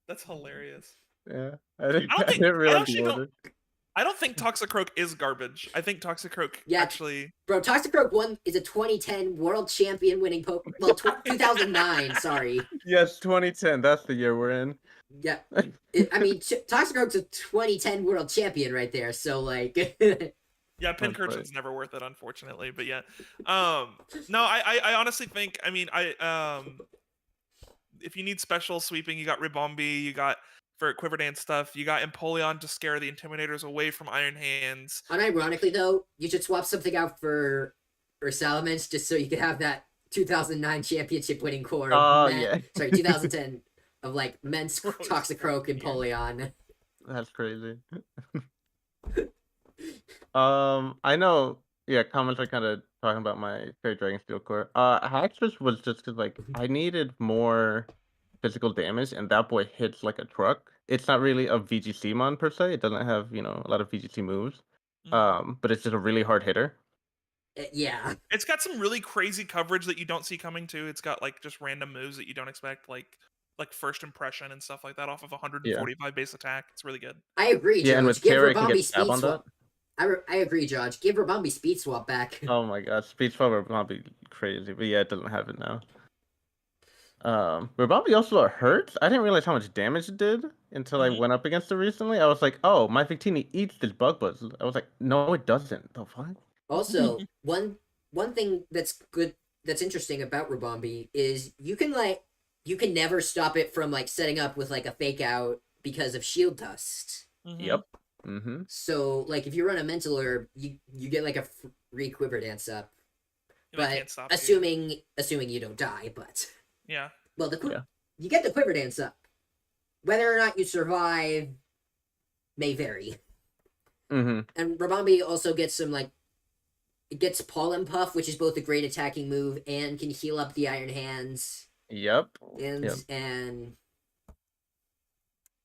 That's hilarious. Yeah. I don't think- didn't I realize actually the don't- order. I don't think Toxicroak is garbage. I think Toxicroak Yeah. actually... Bro, Toxicroak 1 is a 2010 world champion winning well, 2009, sorry. Yes, 2010. That's the year we're in. Yeah. I mean, Toxicroak's a 2010 world champion right there, so, like... Yeah, That's Pincurchin's right. never worth it, unfortunately. But yeah, no, I honestly think. I mean, if you need special sweeping, you got Ribombi, you got for Quiver Dance stuff, you got Empoleon to scare the Intimidators away from Iron Hands. Unironically, though, you should swap something out for Salamence just so you could have that 2009 championship winning core. Oh, of yeah. Sorry, 2010 of, like, Mence, Gross. Toxicroak, and Weird. Polion. That's crazy. I know. Yeah, comments are kind of talking about my Fairy Dragon Steel core. Haxorus was just because like I needed more physical damage, and that boy hits like a truck. It's not really a VGC mon per se. It doesn't have a lot of VGC moves. But it's just a really hard hitter. Yeah. It's got some really crazy coverage that you don't see coming too. It's got like just random moves that you don't expect, like first impression and stuff like that off of 145 base attack. It's really good. I agree, Yeah, and George. with Give Terra, it can Rabombi get stab speed on that. swap. I agree, George. Give Rabombi speed swap back. Oh my god, speed swap would be crazy, but yeah, it doesn't have it now. Rabombi also hurts. I didn't realize how much damage it did until I went up against it recently. I was like, oh, my Victini eats this bug buzz. I was like, no, it doesn't. The fuck? Also, one thing that's good, that's interesting about Rabombi is you can never stop it from like setting up with like a fake out because of shield dust. Yep. Mm-hmm. So like if you run a mental herb, you get like a free quiver dance up. They can't stop assuming you don't die, but yeah. well you get the quiver dance up. Whether or not you survive may vary. Mm-hmm. And Rabombi also gets some like it gets Pollen Puff, which is both a great attacking move and can heal up the Iron Hands. Yep. And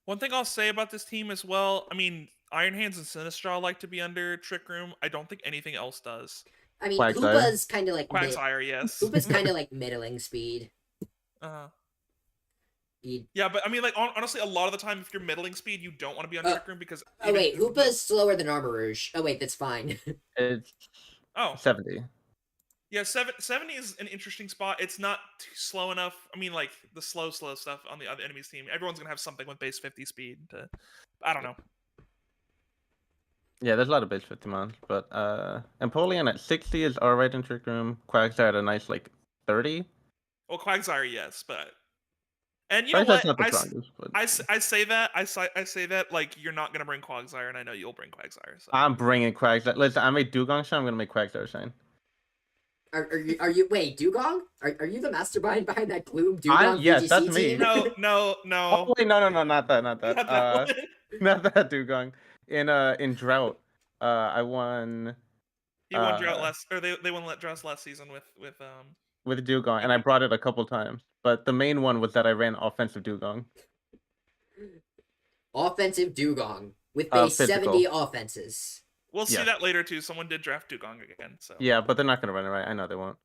one thing I'll say about this team as well, I mean, Iron Hands and Sinistral like to be under Trick Room. I don't think anything else does. I mean, Quagsire. Hoopa's kind of like Quagsire, yes. Hoopa's kind of like middling speed. Yeah, but I mean, like honestly, a lot of the time, if you're middling speed, you don't want to be on Trick Room because. Oh wait, Hoopa's slower than Armor Rouge. Oh wait, that's fine. It's 70. Yeah, 70 is an interesting spot. It's not too slow enough. I mean, like the slow stuff on the other enemy's team. Everyone's gonna have something with base 50 speed. I don't know. Yeah, there's a lot of base 50 mons, but Empoleon at 60 is alright in Trick Room. Quagsire at a nice like 30. Well, Quagsire, yes, but and you know what? I say that like you're not gonna bring Quagsire, and I know you'll bring Quagsire. So. I'm bringing Quagsire. Listen, I made Dugong shine. I'm gonna make Quagsire shine. Are you wait, Dugong? Are you the mastermind behind that Gloom Dugong yes, VGC that's team? me. No. Oh wait, no, not that. Not that one. Not that Dugong. In Drought, I won. He won Drought last, or they won Drought last season with Dugong, and I brought it a couple times. But the main one was that I ran offensive Dugong. Offensive Dugong with base 70 offenses. We'll see that later too. Someone did draft Dugong again, so yeah, but they're not gonna run it right. I know they won't.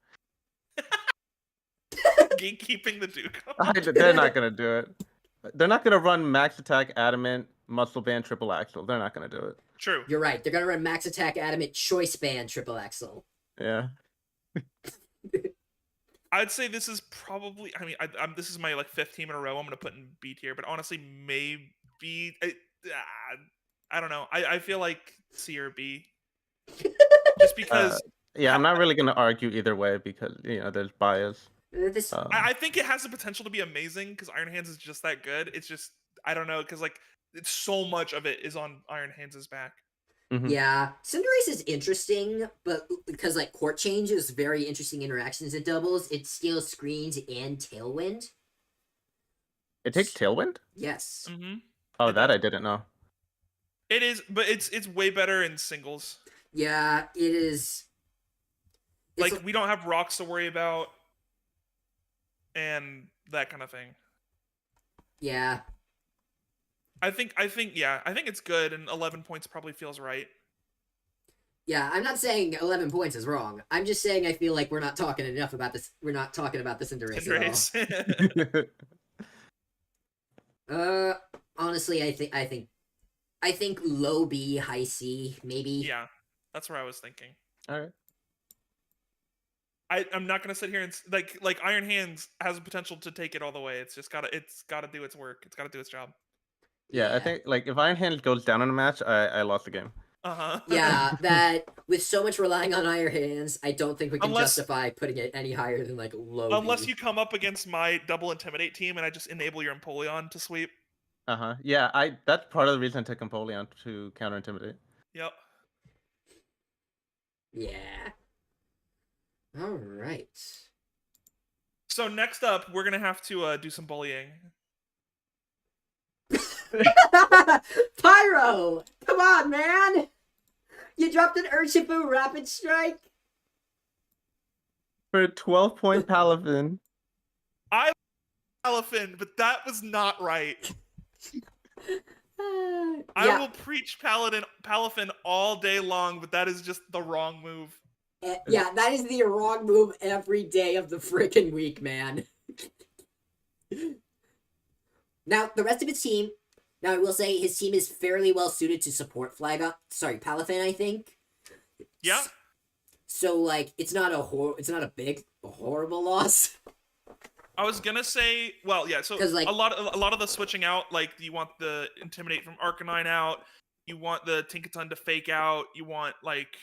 Gatekeeping the Dugong. They're not gonna do it. They're not gonna run max attack adamant muscle band triple axle. They're not gonna do it. True. You're right. They're gonna run Max Attack Adamant Choice Band Triple Axle. Yeah. I'd say this is probably. I mean, this is my like 5th team in a row. I'm gonna put in B tier, but honestly, maybe I don't know. I feel like C or B, just because. Yeah, I'm not really gonna argue either way because there's bias. This I think it has the potential to be amazing because Iron Hands is just that good. It's just I don't know because like it's so much of it is on Iron Hands' back. Yeah, Cinderace is interesting, but because like Court Change is very interesting interactions it doubles. It steals screens and Tailwind. It takes Tailwind? Yes. Mm-hmm. Oh, that I didn't know. It is, but it's way better in singles. Yeah, it is. Like we don't have rocks to worry about, and that kind of thing. Yeah. I think it's good, and 11 points probably feels right. Yeah, I'm not saying 11 points is wrong. I'm just saying I feel like we're not talking enough about this. We're not talking about the Cinderace at all. Honestly, I think low B, high C, maybe. Yeah, that's where I was thinking. All right. I'm not gonna sit here and like Iron Hands has the potential to take it all the way. It's gotta do its work. It's gotta do its job. Yeah, I think like if Iron Hand goes down in a match, I lost the game. Yeah, that with so much relying on Iron Hands, I don't think we can Unless- justify putting it any higher than like low. Unless B. you come up against my double intimidate team and I just enable your Empoleon to sweep. Yeah, that's part of the reason I took Empoleon to counter intimidate. Yep. Yeah. All right. So next up, we're gonna have to do some bullying. Pyro! Come on, man! You dropped an Urshifu Rapid Strike? For a 12-point Palafin. Elephant, but that was not right. Yeah. I will preach Palafin all day long, but that is just the wrong move. Yeah, that is the wrong move every day of the freaking week, man. Now, the rest of his team. Now, I will say his team is fairly well suited to support Palafin, I think. Yeah. So, like, it's not a horrible loss. I was gonna say, well, yeah. So 'Cause, like- a lot of the switching out, like you want the Intimidate from Arcanine out, you want the Tinkaton to fake out, you want like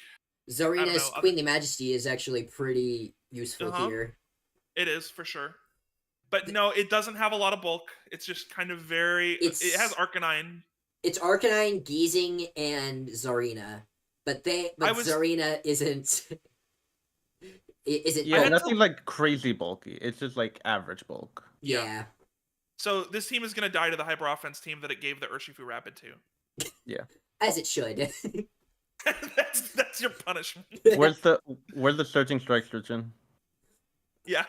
Zarina's know, Queenly Majesty is actually pretty useful here. it is for sure. But no, it doesn't have a lot of bulk. It's just kind of it has Arcanine. It's Arcanine, Geezing, and Zarina. But Zarina isn't Yeah, nothing like crazy bulky. It's just like average bulk. Yeah. So this team is gonna die to the Hyper Offense team that it gave the Urshifu Rapid to. Yeah. As it should. that's your punishment. Where's the Surging Strike Surgeon? Yeah,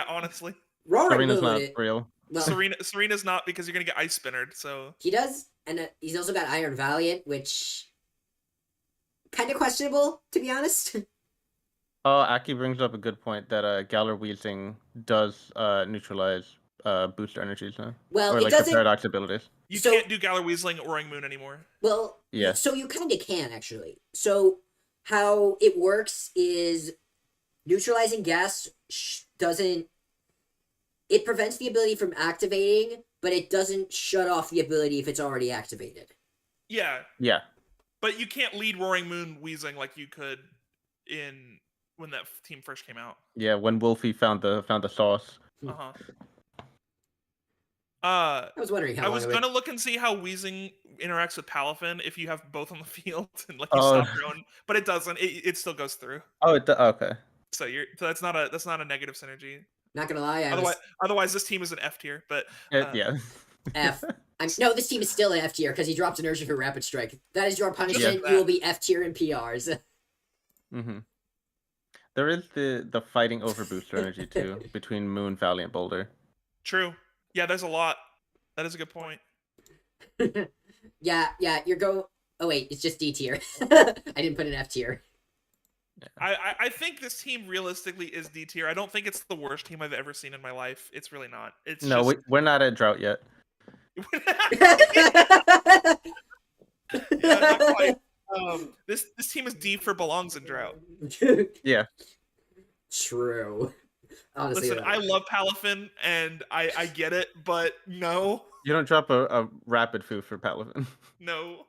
honestly. Serena's not real. Well, Serena's not because you're gonna get Ice Spinnered, so he does, and he's also got Iron Valiant, which kind of questionable, to be honest. Oh, Aki brings up a good point that Galar Weezing does neutralize booster energies now. Well, or it like doesn't. the paradox abilities. you can't do Galar Weasling or Ring Moon anymore. Well, Yeah. So you kind of can actually. So how it works is neutralizing gas doesn't. It prevents the ability from activating, but it doesn't shut off the ability if it's already activated. Yeah. Yeah. But you can't lead Roaring Moon Weezing like you could when that team first came out. Yeah, when Wolfie found the sauce. Uh-huh. I was wondering how. I was gonna look and see how Weezing interacts with Palafin if you have both on the field and like you Oh. stop your own, but it doesn't. It still goes through. Oh, okay. So that's not a negative synergy. Not gonna lie, Otherwise, this team is an F tier. But Yeah. F. No, this team is still an F tier because he dropped an Urshifu Rapid Strike. That is your punishment. Yeah. You will be F tier in PRs. Mm-hmm. There is the fighting over booster energy too between Moon, Valiant, Boulder. True. Yeah, there's a lot. That is a good point. Yeah, Oh wait, it's just D tier. I didn't put an F tier. I think this team realistically is D tier. I don't think it's the worst team I've ever seen in my life. It's really not. It's No, just, we're not at Drought yet. Yeah, not quite. This team is D for belongs in Drought. Yeah. True. Honestly, Listen, I love Palafin, and I get it, but no. You don't drop a rapid food for Palafin. No.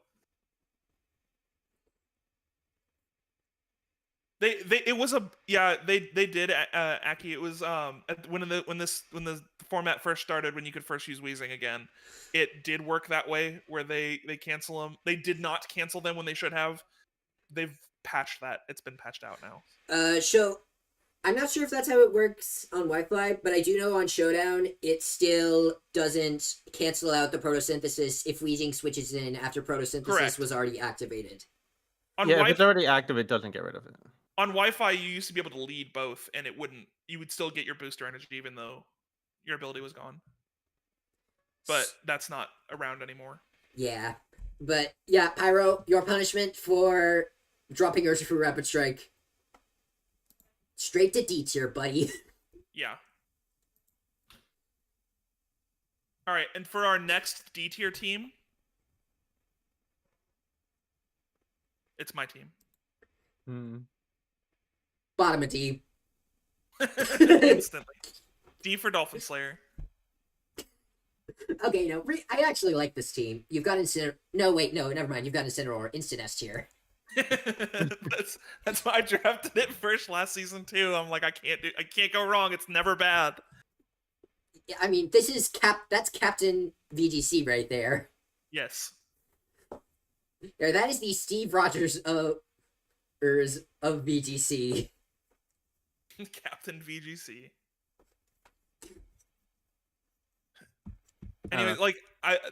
They it was a they did Aki. It was when the format first started, when you could first use Weezing again, it did work that way where they cancel them. They did not cancel them when they should have. They've patched that. It's been patched out now. So I'm not sure if that's how it works on Wi-Fi, but I do know on Showdown it still doesn't cancel out the photosynthesis if Weezing switches in after photosynthesis Correct. was already activated. On Yeah, if Wi-Fi, it's already active, it doesn't get rid of it. on Wi-Fi, you used to be able to lead both, and it wouldn't. You would still get your booster energy even though your ability was gone. But that's not around anymore. Yeah. But yeah, Pyro, your punishment for dropping Urshifu Rapid Strike. Straight to D tier, buddy. Yeah. All right, and for our next D tier team, it's my team. Bottom of D. Instantly. D for Dolphin Slayer. Okay, no, I actually like this team. You've got Incineroar. No, wait, no, never mind. You've got Incineroar. Instant S tier. That's why I drafted it first last season too. I'm like, I can't go wrong. It's never bad. Yeah, I mean, this is that's Captain VGC right there. Yes. Yeah, that is the Steve Rogers of VGC. Captain VGC. Anyway, like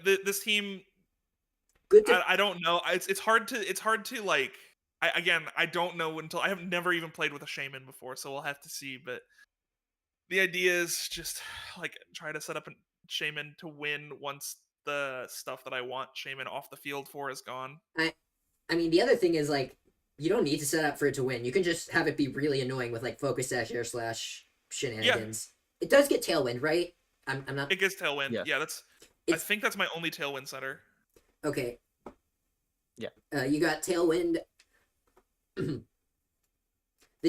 this team, Good. To... I don't know. It's hard to like. I don't know until I have never even played with a shaman before, so we'll have to see. But the idea is just like try to set up a shaman to win once the stuff that I want shaman off the field for is gone. I mean, the other thing is like you don't need to set up for it to win. You can just have it be really annoying with like focus dash air slash shenanigans. Yeah. It does get tailwind, right? I'm not. It gets tailwind. Yeah, It's... I think that's my only tailwind setter. Okay. Yeah. You got tailwind. The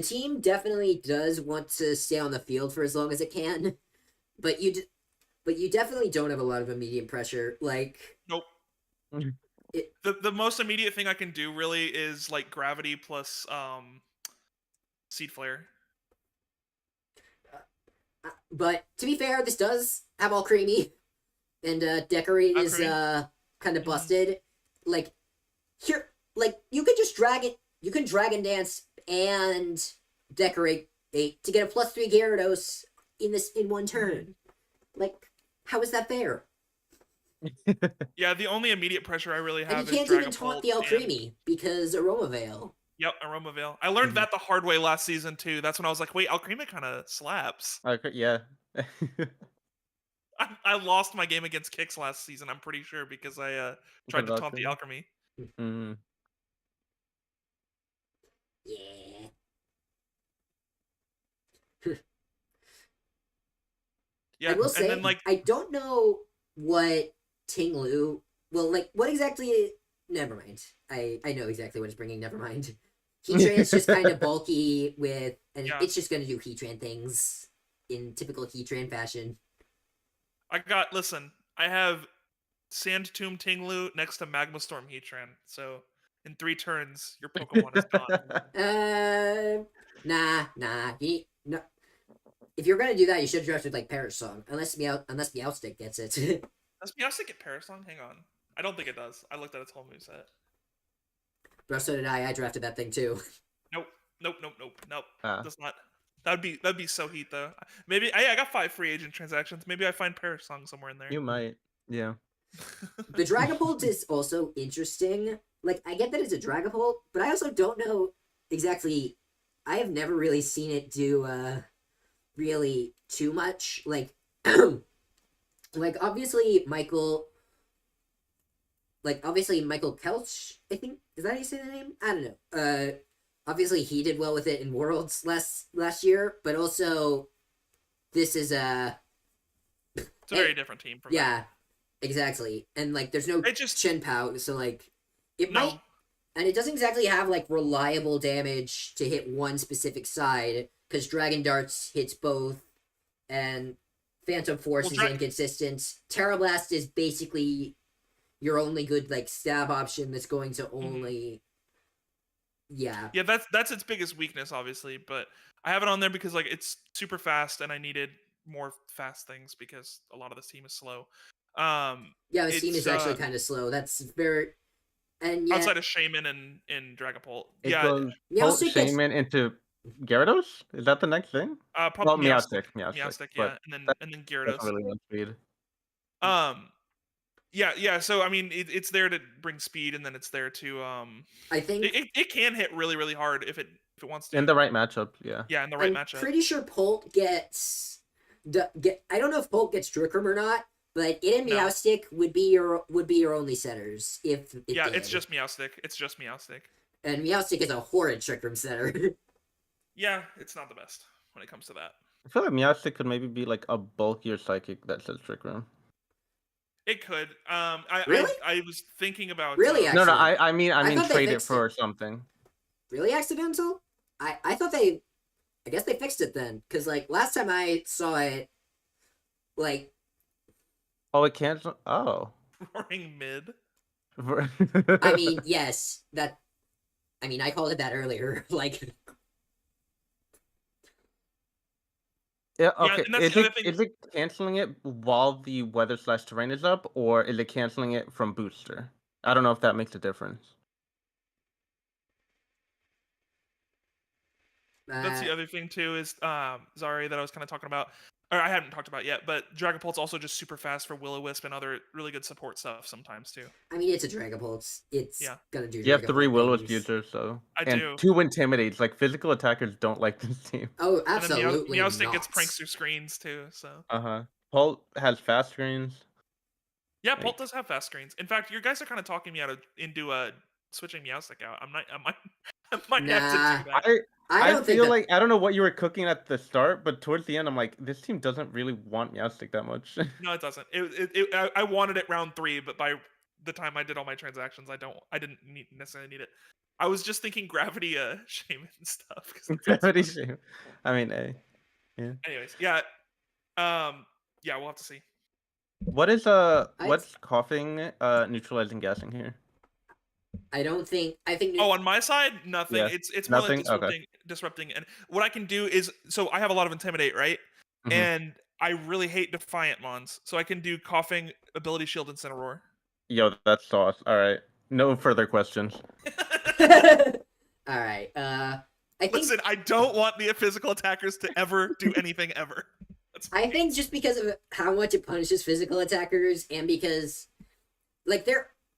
team definitely does want to stay on the field for as long as it can, but you definitely don't have a lot of immediate pressure. Like, nope. The most immediate thing I can do really is like gravity plus seed flare. But to be fair, this does have all creamy, and decorate is kind of busted. Like here, like you could just drag it. You can Dragon Dance and decorate to get a +3 Gyarados in one turn. Like, how is that fair? Yeah, the only immediate pressure I really have and you can't even taunt the Alcremie because Aroma Veil. Yep, Aroma Veil. I learned that the hard way last season too. That's when I was like, wait, Alcremie kind of slaps. Okay, yeah. I lost my game against Kicks last season, I'm pretty sure, because I tried to taunt the Alcremie. Mm-hmm. Yeah. Yeah, I will say, then, like, I don't know what Ting-Lu... Well, like, what exactly... Never mind. I know exactly what it's bringing, never mind. Heatran is just kind of bulky with... And it's just going to do Heatran things in typical Heatran fashion. Listen, I have Sand Tomb Ting-Lu next to Magma Storm Heatran, so in 3 turns, your Pokemon is gone. Nah. No. If you're gonna do that, you should have drafted like Parrot Song, unless Meowstic gets it. Does Meowstic get Parrot Song? Hang on, I don't think it does. I looked at its whole moveset. Bro, so did I. I drafted that thing too. Nope. Does not. That'd be so heat though. Maybe I got 5 free agent transactions. Maybe I find Parrot Song somewhere in there. You might. Yeah. The Dragapult is also interesting. Like, I get that it's a Dragapult, but I also don't know exactly. I have never really seen it do really too much. Like, like obviously Michael Kelch, I think, is that how you say the name? I don't know. Obviously he did well with it in Worlds last year, but also this is it's a very different team from yeah. Exactly. And like there's no It just Chen Pao, so like it no. might, and it doesn't exactly have like reliable damage to hit one specific side because Dragon Darts hits both, and Phantom Force Well, is inconsistent. Terra Blast is basically your only good like stab option that's going to only yeah. Yeah, that's its biggest weakness, obviously. But I have it on there because like it's super fast, and I needed more fast things because a lot of this team is slow. Yeah, the team It's is actually kind of slow. That's very, and yet outside of Shaman and Dragapult. It Yeah, goes Bolt Meowstic gets Shaman into Gyarados? Is that the next thing? Well, probably Meowstic. Meowstic, Meowstic, but yeah, that and then doesn't Gyarados. really run speed. Yeah. So I mean, it's there to bring speed, and then it's there to I think it can hit really hard if it wants to. In the right matchup, yeah. Yeah, in the right I'm matchup. pretty sure Polt gets I don't know if Polt gets Trick Room or not, but it and No. Meowstic would be your only setters if it Yeah, did. it's just Meowstic. It's just Meowstic. And Meowstic is a horrid Trick Room setter. Yeah, it's not the best when it comes to that. I feel like Meowstic could maybe be like a bulkier psychic that says Trick Room. It could. Really? I was thinking about. Really, No, Actually, I mean thought they trade it fixed for something. Really accidental? I thought I guess they fixed it then, because like last time I saw it, like Oh, it can't. Oh. roaring mid. I mean, yes, that. I mean, I called it that earlier. Like, Yeah, Yeah, okay. and that's the other thing. Is it canceling it while the weather/terrain is up, or is it canceling it from booster? I don't know if that makes a difference. That's the other thing too. Is Zari that I was kind of talking about, or I haven't talked about yet. But Dragapult's also just super fast for Will-O-Wisp and other really good support stuff sometimes too. I mean, it's a Dragapult. It's Yeah. gonna do. You have 3 Dragapult Will-O-Wisp things. users, so I and do. 2 Intimidates. Like physical attackers don't like this team. Oh, And then absolutely Meowstic not. gets pranks through screens too. So Pult has fast screens. yeah, Like- Pult does have fast screens. In fact, you guys are kind of talking me into switching Meowstic out. I might have to do that. I don't think feel that, like I don't know what you were cooking at the start, but towards the end, I'm like, this team doesn't really want Meowstic that much. No, it doesn't. I wanted it round 3, but by the time I did all my transactions, I didn't necessarily need it. I was just thinking gravity shaman stuff. Gravity Shaman. I mean, yeah. Anyways, yeah. Yeah, we'll have to see. What is what's coughing neutralizing gassing here? I don't think. I think. Oh, on my side, nothing. Yeah, It's more like nothing? disrupting. And what I can do is, so I have a lot of intimidate, right? Mhm. And I really hate defiant mons, so I can do coughing, ability shield, and Incineroar. Yo, that's sauce. All right, no further questions. All right. I think. Listen, I don't want the physical attackers to ever do anything ever. I think just because of how much it punishes physical attackers, and because, like,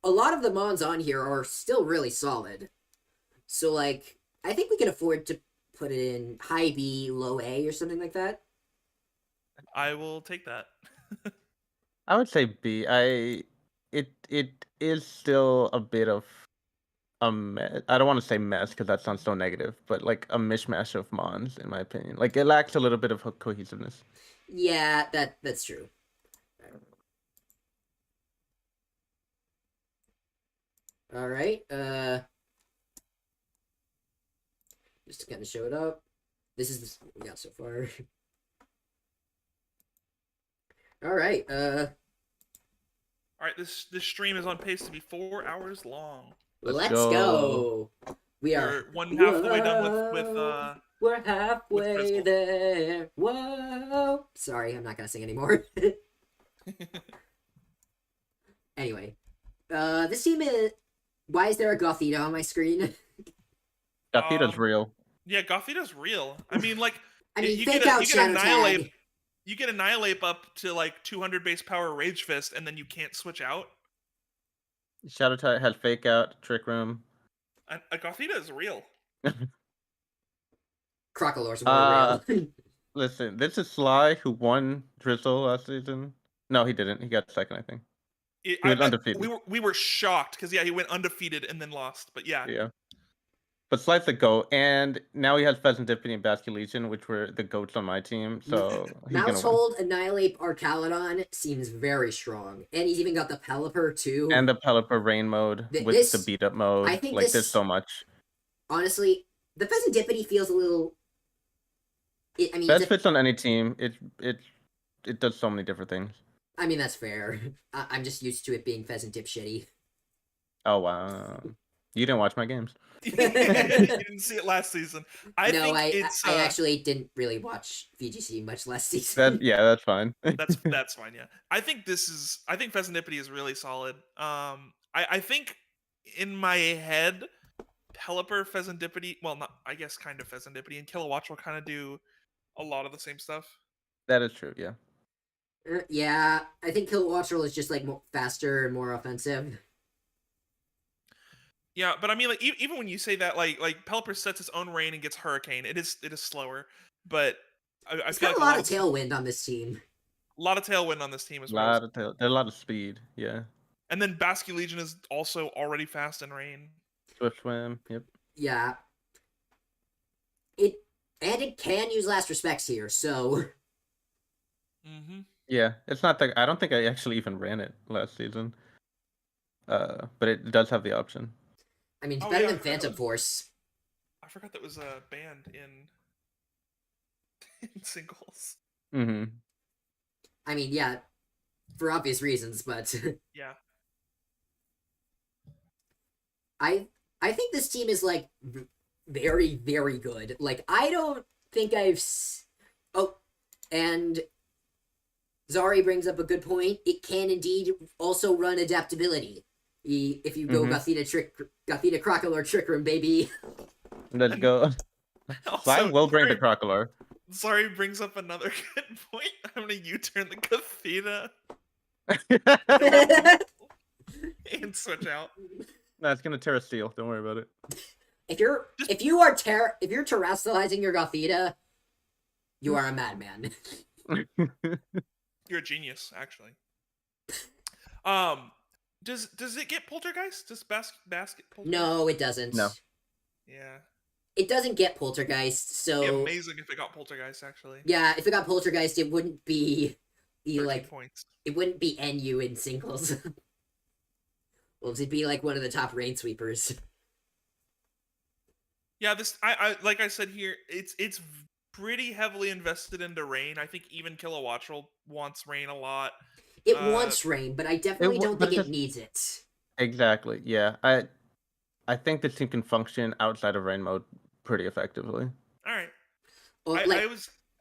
a lot of the mons on here are still really solid. So, like, I think we can afford to put it in high B, low A, or something like that. I will take that. I would say B. It is still a bit of a mess. I don't want to say mess because that sounds so negative, but like a mishmash of mons, in my opinion. Like it lacks a little bit of cohesiveness. Yeah, that's true. All right. Just to kind of show it up. This is what we got so far. All right. All right, this stream is on pace to be 4 hours long. Let's go. We are We're half the way done with We're halfway Drizzle. there. Whoa. Sorry, I'm not gonna sing anymore. Anyway, this team is. Why is there a Gothita on my screen? Gothita's real. Yeah, Gothita's real. I mean, like, I mean, you fake get out Shadow Annihilate. Tag. You get Annihilate up to like 200 base power Rage Fist, and then you can't switch out. Shadow Tide has Fake Out, Trick Room. A Gothita is real. Crocolore's more real. Listen, this is Sly who won Drizzle last season. No, he didn't. He got second, I think. He was undefeated. We were shocked because he went undefeated and then lost. But yeah. But Slide's the GOAT, and now he has Pheasant Dippity and Basque Legion, which were the GOATs on my team, so he's gonna win. Mousehold, Annihilate, Arcalodon seems very strong. And he's even got the Pelipper, too. And the Pelipper Rain mode with the beat up mode. I think there's so much. Honestly, the Pheasant Dippity feels a little... Best fits on any team. It does so many different things. I mean, that's fair. I'm just used to it being Pheasant Dip shitty. Oh, wow. You didn't watch my games. You didn't see it last season. I actually didn't really watch VGC much last season. That's fine. that's fine. Yeah, I think Pheasant Dippity is really solid. I think in my head, Pelipper, Pheasant Dippity, well, not I guess kind of Pheasant Dippity, and Kilowatch will kind of do a lot of the same stuff. That is true. Yeah. Yeah, I think Kilowattrel is just like faster and more offensive. Yeah, but I mean, like even when you say that, like Pelipper sets its own rain and gets Hurricane, it is slower, but I feel got like a lot of tailwind on this team. A lot of tailwind on this team as well. There's a lot of speed. Yeah. And then Basque Legion is also already fast in rain. Swift swim. Yep. Yeah. It can use Last Respects here, so. Yeah, it's not that I don't think I actually even ran it last season. But it does have the option. I mean, it's better than Phantom Force. I forgot that was banned in singles. Mm-hmm. I mean, yeah, for obvious reasons, but yeah. I think this team is like very, very good. Like, I don't think and Zari brings up a good point. It can indeed also run adaptability. If you go Gothita Crocolor Trick Room, baby. Let's go. Slime will bring the Crocolor. Sorry, brings up another good point. I'm gonna U-turn the Gothita and switch out. No, it's gonna Terra Steel. Don't worry about it. If you're terrestrializing your Gothita, you are a madman. You're a genius, actually. Does it get Poltergeist? Does basket Poltergeist? No, it doesn't. No. Yeah. It doesn't get Poltergeist, so... It'd be amazing if it got Poltergeist, actually. Yeah, if it got Poltergeist, it wouldn't be... points. It wouldn't be NU in singles. Well, it'd be like one of the top rain sweepers. Yeah, I like I said here, it's pretty heavily invested into rain. I think even Kilowattrel wants rain a lot. It wants rain, but I definitely don't think it needs it. Exactly. Yeah, I think this team can function outside of rain mode pretty effectively. All right. Well,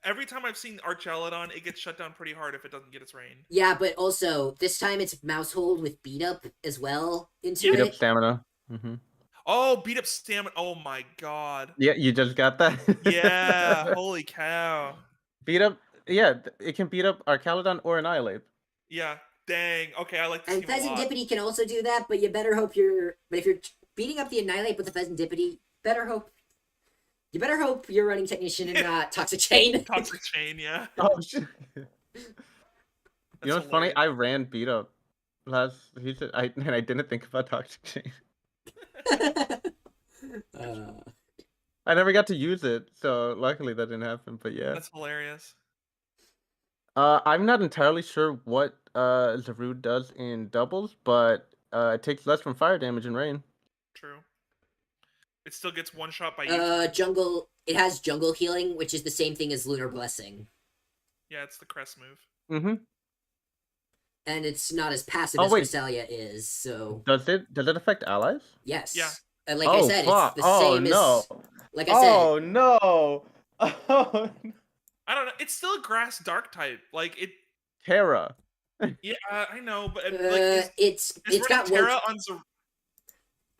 every time I've seen Archalodon, it gets shut down pretty hard if it doesn't get its rain. Yeah, but also this time it's Mousehold with beat up as well into it. Beat up stamina. Mm-hmm. Oh, beat up stamina! Oh my god. Yeah, you just got that. Yeah, holy cow. Beat up. Yeah, it can beat up Archalodon or Annihilate. Yeah, dang. Okay, I like this team a lot. And Pheasant Dippity can also do that, but you better hope But if you're beating up the Annihilate with the Pheasant Dippity, you better hope you're running Technician and not Toxic Chain. Toxic Chain, yeah. Oh shit. You know what's funny? I ran beat up last season, and I didn't think about Toxic Chain. I never got to use it, so luckily that didn't happen. But yeah, that's hilarious. I'm not entirely sure what Zarude does in doubles, but it takes less from fire damage in rain. True. It still gets one shot by you. Jungle. It has jungle healing, which is the same thing as Lunar Blessing. Yeah, it's the crest move. Mm-hmm. And it's not as passive as Cresselia is. So does it affect allies? Yes. Yeah. And like I said, fuck. It's the same as. Like I said. Oh no. Oh. I don't know. It's still a grass dark type. Like it. Terra. Yeah, I know, but it's got Terra on Zarude.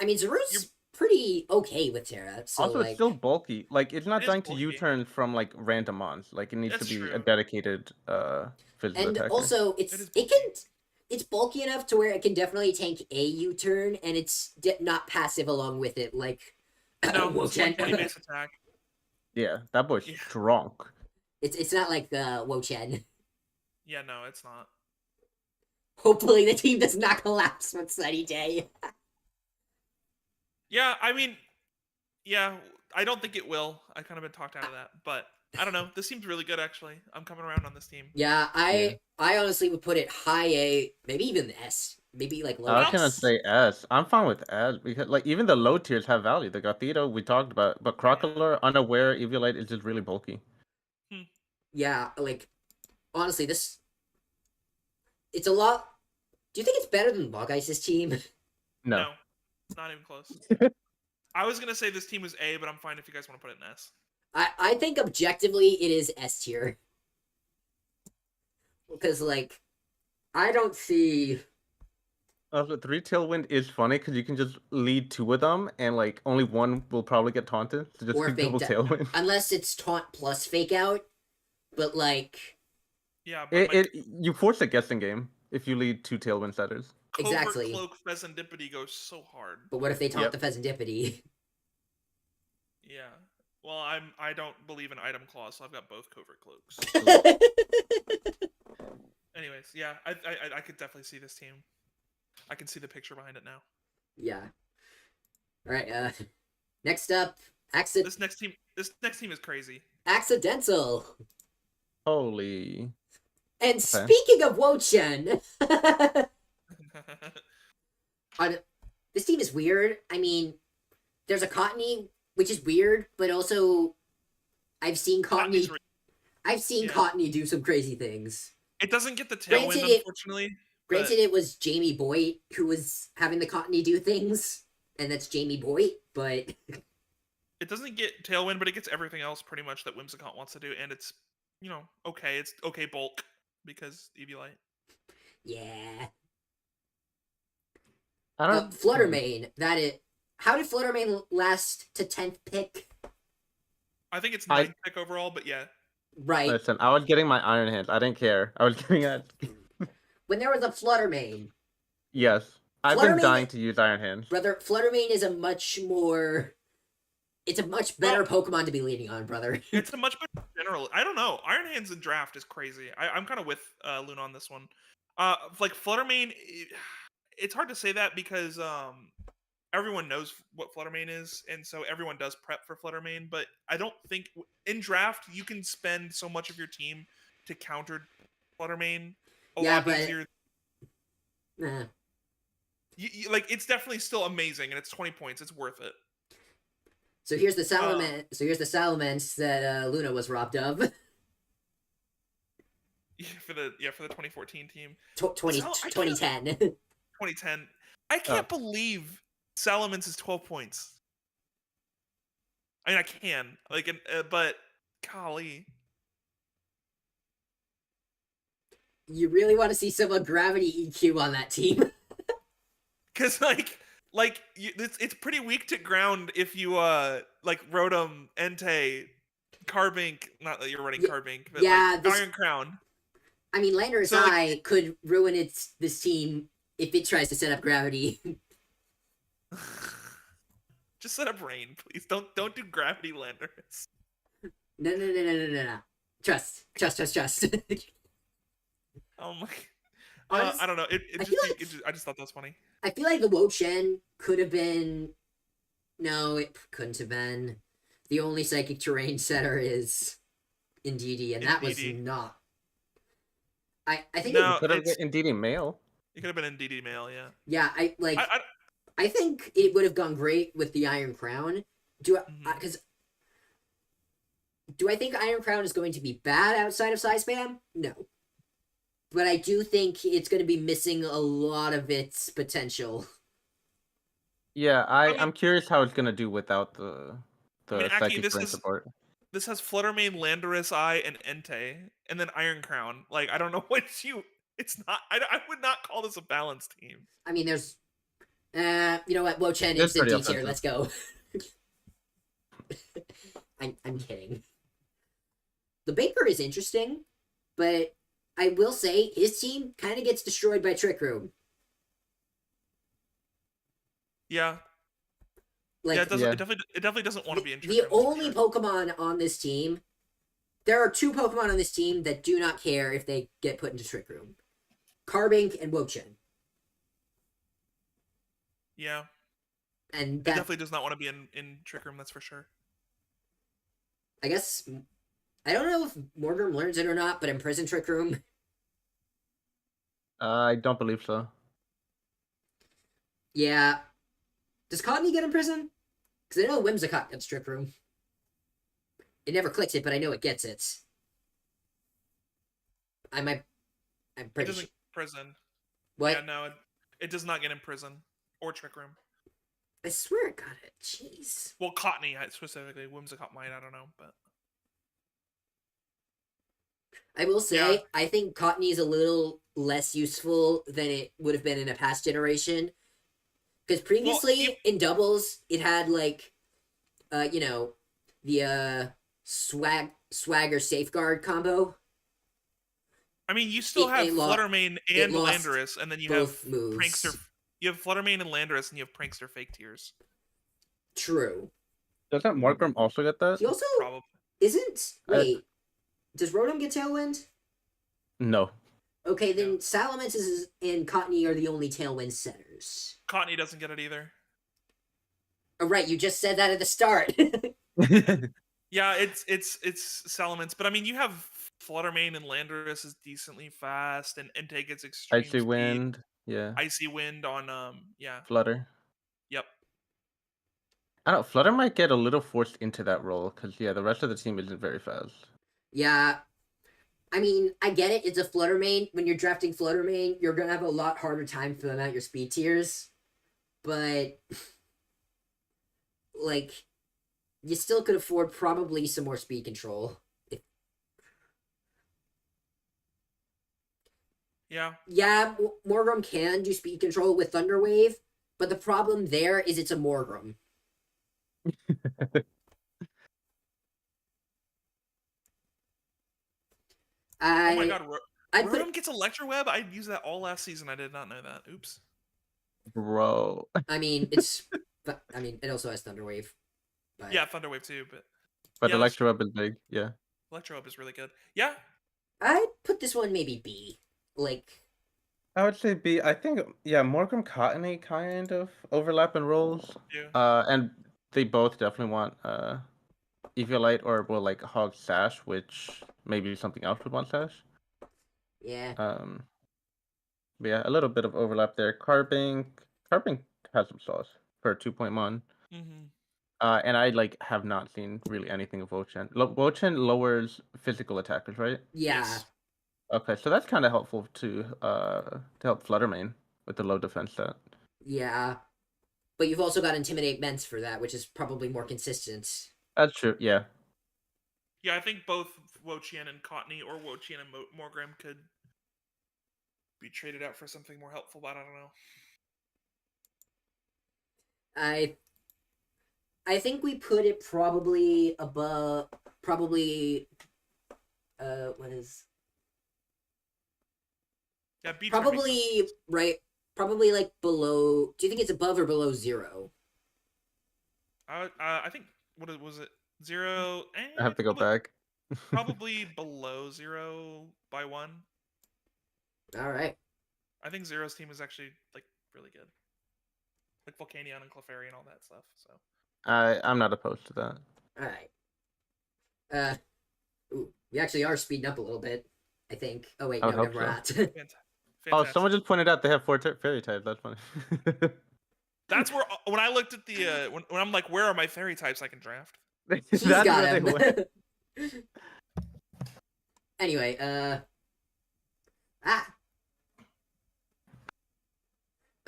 I mean, Zarude's pretty okay with Terra. So also, it's still bulky. Like, it's not trying to U-turn from like random mons. Like, it needs to be a dedicated physical attacker. And also, it's bulky enough to where it can definitely tank a U-turn, and it's not passive along with it. Like, it's one base attack. Yeah, that boy's drunk. It's not like Wo-Chen. Yeah, no, it's not. Hopefully, the team does not collapse one sunny day. Yeah, I mean, Yeah, I don't think it will. I kind of been talked out of that, but I don't know. This seems really good, actually. I'm coming around on this team. Yeah, Yeah. I honestly would put it high A, maybe even S, maybe like low I was I'll gonna S. say S. I'm fine with S because like even the low tiers have value. The Gothito we talked about, but Crocolar, Unaware, Eviolite is just really bulky. Hmm. Yeah, like honestly, it's a lot. Do you think it's better than Log Ice's team? No. No, it's not even close. I was gonna say this team was A, but I'm fine if you guys want to put it in S. I think objectively it is S tier. Because like I don't see The 3 Tailwind is funny because you can just lead 2 of them, and like only one will probably get taunted. So just or do double fake Tailwind. unless it's taunt plus fake out. But like Yeah, but You force a guessing game if you lead 2 Tailwind setters. Covert exactly. Cloak Pheasantipity goes so hard. But what if they taunt Yep. the Pheasantipity? Yeah. Well, I don't believe in item clause, so I've got both Covert Cloaks. Anyways, yeah, I could definitely see this team. I can see the picture behind it now. Yeah. All right. Next up, This next team is crazy. Accidental. Holy. And speaking of Wochen, this team is weird. I mean, there's a Cottony, which is weird, but also I've seen Cottony. Cottony do some crazy things. It doesn't get the tailwind, unfortunately. Granted, it was Jamie Boyd who was having the Cottony do things, and that's Jamie Boyd, but it doesn't get tailwind, but it gets everything else pretty much that Whimsicott wants to do, and it's okay. It's okay bulk because Eviolite. Yeah. I don't. Fluttermane. How did Fluttermane last to 10th pick? I think it's 9th pick overall, but yeah. Right. Listen, I was getting my Iron Hands. I didn't care. I was getting it. When there was a Fluttermane. Yes. I've been dying to use Iron Hands. Brother, Fluttermane is a much better Pokemon to be leaning on, brother. It's a much better general. I don't know. Iron Hands in Draft is crazy. I'm kind of with Luna on this one. Like Fluttermane, it's hard to say that because everyone knows what Fluttermane is, and so everyone does prep for Fluttermane. But I don't think in Draft you can spend so much of your team to counter Fluttermane a lot easier. Nah. Like it's definitely still amazing, and it's 20 points. It's worth it. So here's the Salamence that Luna was robbed of. For the 2014 team. 2010. 2010. I can't believe Salamence is 12 points. I mean, I can but golly. You really want to see someone gravity EQ on that team? Because it's pretty weak to ground if you Rotom, Entei, Carbink. Not that you're running Carbink, but Iron Crown. I mean, Landorus Eye could ruin this team if it tries to set up gravity. Just set up Rain, please. Don't do gravity, Landorus. No. Trust. Oh my. I don't know. I just thought that was funny. I feel like the Wochen could have been. No, it couldn't have been. The only psychic terrain setter is Indeedee, and that was not. I think it could have been Indeedee male. It could have been Indeedee male, yeah. Yeah, I think it would have gone great with the Iron Crown. Do I think Iron Crown is going to be bad outside of Size Spam? No. But I do think it's going to be missing a lot of its potential. Yeah, I'm curious how it's going to do without the psychic terrain support. This has Fluttermane, Landorus Eye, and Entei, and then Iron Crown. I don't know what it's not. I would not call this a balanced team. I mean, there's, you know what? Wochen instant D tier. Let's go. I'm kidding. The Baker is interesting, but I will say his team kind of gets destroyed by Trick Room. Yeah. It definitely doesn't want to be interesting. The only Pokemon on this team, there are 2 Pokemon on this team that do not care if they get put into Trick Room. Carbink and Wochen. Yeah. And It that, definitely does not want to be in Trick Room, that's for sure. I guess, I don't know if Morgrim learns it or not, but in Prison Trick Room, I don't believe so. yeah. Does Cottony get in prison? Because I know Whimsicott gets Trick Room. It never clicks it, but I know it gets it. I'm It pretty doesn't sure. prison. What? Yeah, no, it does not get in prison or Trick Room. I swear it got it. Jeez. Well, Cottony specifically. Whimsicott might, I don't know, but I will say, Yeah. I think Cottony is a little less useful than it would have been in a past generation. Because previously, in doubles, it had, like, the, swagger safeguard combo. I mean, you still have Fluttermane it and lost Landorus, and then you both have moves. Prankster. You have Fluttermane and Landorus, and you have Prankster Fake Tears. True. Doesn't Morgrim also get that? He also Probably. isn't. Wait, does Rotom get Tailwind? No. Okay, then Salamence and Cottony are the only Tailwind setters. Cottony doesn't get it either. Oh, right, you just said that at the start. Yeah, it's Salamence, but I mean, you have Fluttermane and Landorus is decently fast, and Entei gets extreme Icy speed. Wind. Yeah. Icy Wind on Flutter. Yep. I don't know. Flutter might get a little forced into that role because the rest of the team isn't very fast. Yeah. I mean, I get it. It's a Fluttermane. When you're drafting Fluttermane, you're going to have a lot harder time filling out your speed tiers. But, like, you still could afford probably some more speed control. Yeah. Yeah, Morgrim can do speed control with Thunder Wave, but the problem there is it's a Morgrim. Oh my god, Rotom gets Electro Web? I used that all last season. I did not know that. Oops. Bro. I mean, it also has Thunder Wave. But... Yeah, Thunder Wave too, But Electro Web is big, yeah. Electro Web is really good. Yeah. I'd put this one maybe B. Like, I would say B. I think, Morgrim Cottony kind of overlap in roles. Yeah. And they both definitely want Eviolite or like Hog Sash, which maybe something else would want Sash. Yeah. But yeah, a little bit of overlap there. Carping has some sauce for 2.1. Mm-hmm. And I have not seen really anything of Wochen. Wochen lowers physical attackers, right? Yeah. Yes. Okay, so that's kind of helpful to help Fluttermane with the low defense stat. Yeah. But you've also got Intimidate Ments for that, which is probably more consistent. That's true, yeah. Yeah, I think both Wochian and Cottony or Wochian and Morgrim could be traded out for something more helpful, but I don't know. I think we put it probably above, what is... Yeah, B probably, right, probably like below, do you think it's above or below 0? I think, what was it? 0? I have to go back. Probably below 0 by 1. Alright. I think Zero's team is actually, really good. Like Volcanion and Clefairy and all that stuff, so. I'm not opposed to that. Alright. We actually are speeding up a little bit, I think. Oh wait, I no, hope never at. Fantastic. Oh, someone just pointed out they have 4 fairy types. That's funny. That's where, when I looked at the, when I'm like, where are my fairy types I can draft? He's got him. Anyway,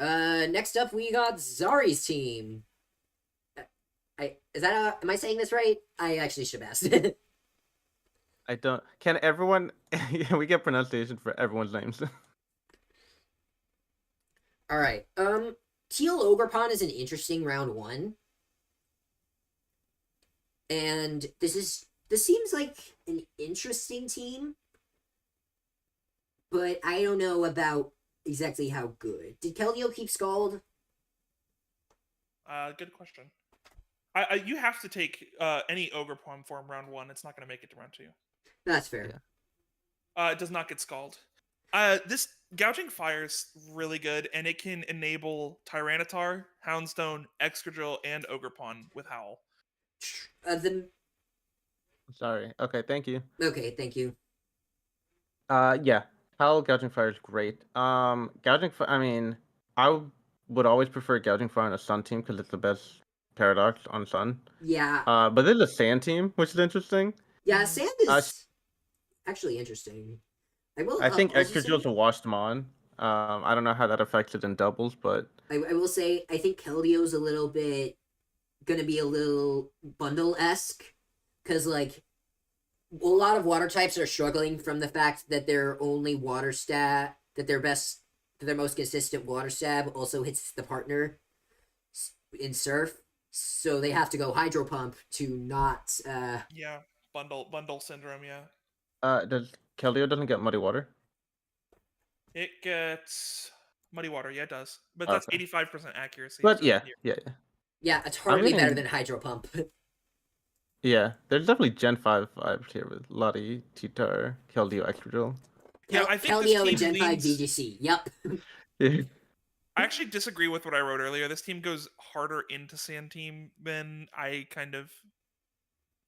next up we got Zari's team. Am I saying this right? I actually should have asked. I don't. Can everyone? Yeah, we get pronunciation for everyone's names. All right. Teal Ogerpon is an interesting round 1, and this seems like an interesting team, but I don't know about exactly how good. Did Keldeo keep Scald? Good question. You have to take any Ogerpon form round 1. It's not going to make it to round 2. That's fair. It does not get Scald. Gouging Fire is really good, and it can enable Tyranitar, Houndstone, Excadrill, and Ogerpon with Howl. Sorry. Okay, thank you. Okay, thank you. Yeah. Howl Gouging Fire is great. Gouging Fire. I mean, would always prefer Gouging Fire on a Sun team because it's the best Paradox on Sun. Yeah. But there's a Sand team, which is interesting. Yeah, Sand Uh, is actually interesting. I think also Excadrill's say, a washed Mon. I don't know how that affects it in doubles, but I will say I think Keldio's a little bit gonna be a little bundle-esque because like a lot of water types are struggling from the fact that their only water stat that their most consistent water stab also hits the partner in Surf, so they have to go Hydro Pump to not. Yeah, bundle syndrome. Yeah, does Keldeo doesn't get Muddy Water? it gets Muddy Water. Yeah, it does, but Okay. that's 85% accuracy. But so yeah. Yeah, it's hardly better getting- than Hydro Pump. Yeah, there's definitely Gen 5 vibes here with Lottie, Titar, Keldeo, Excadrill. Yeah, I think this Keldeo team and Gen 5 leans- VGC. Yep. I actually disagree with what I wrote earlier. This team goes harder into Sand Team than I kind of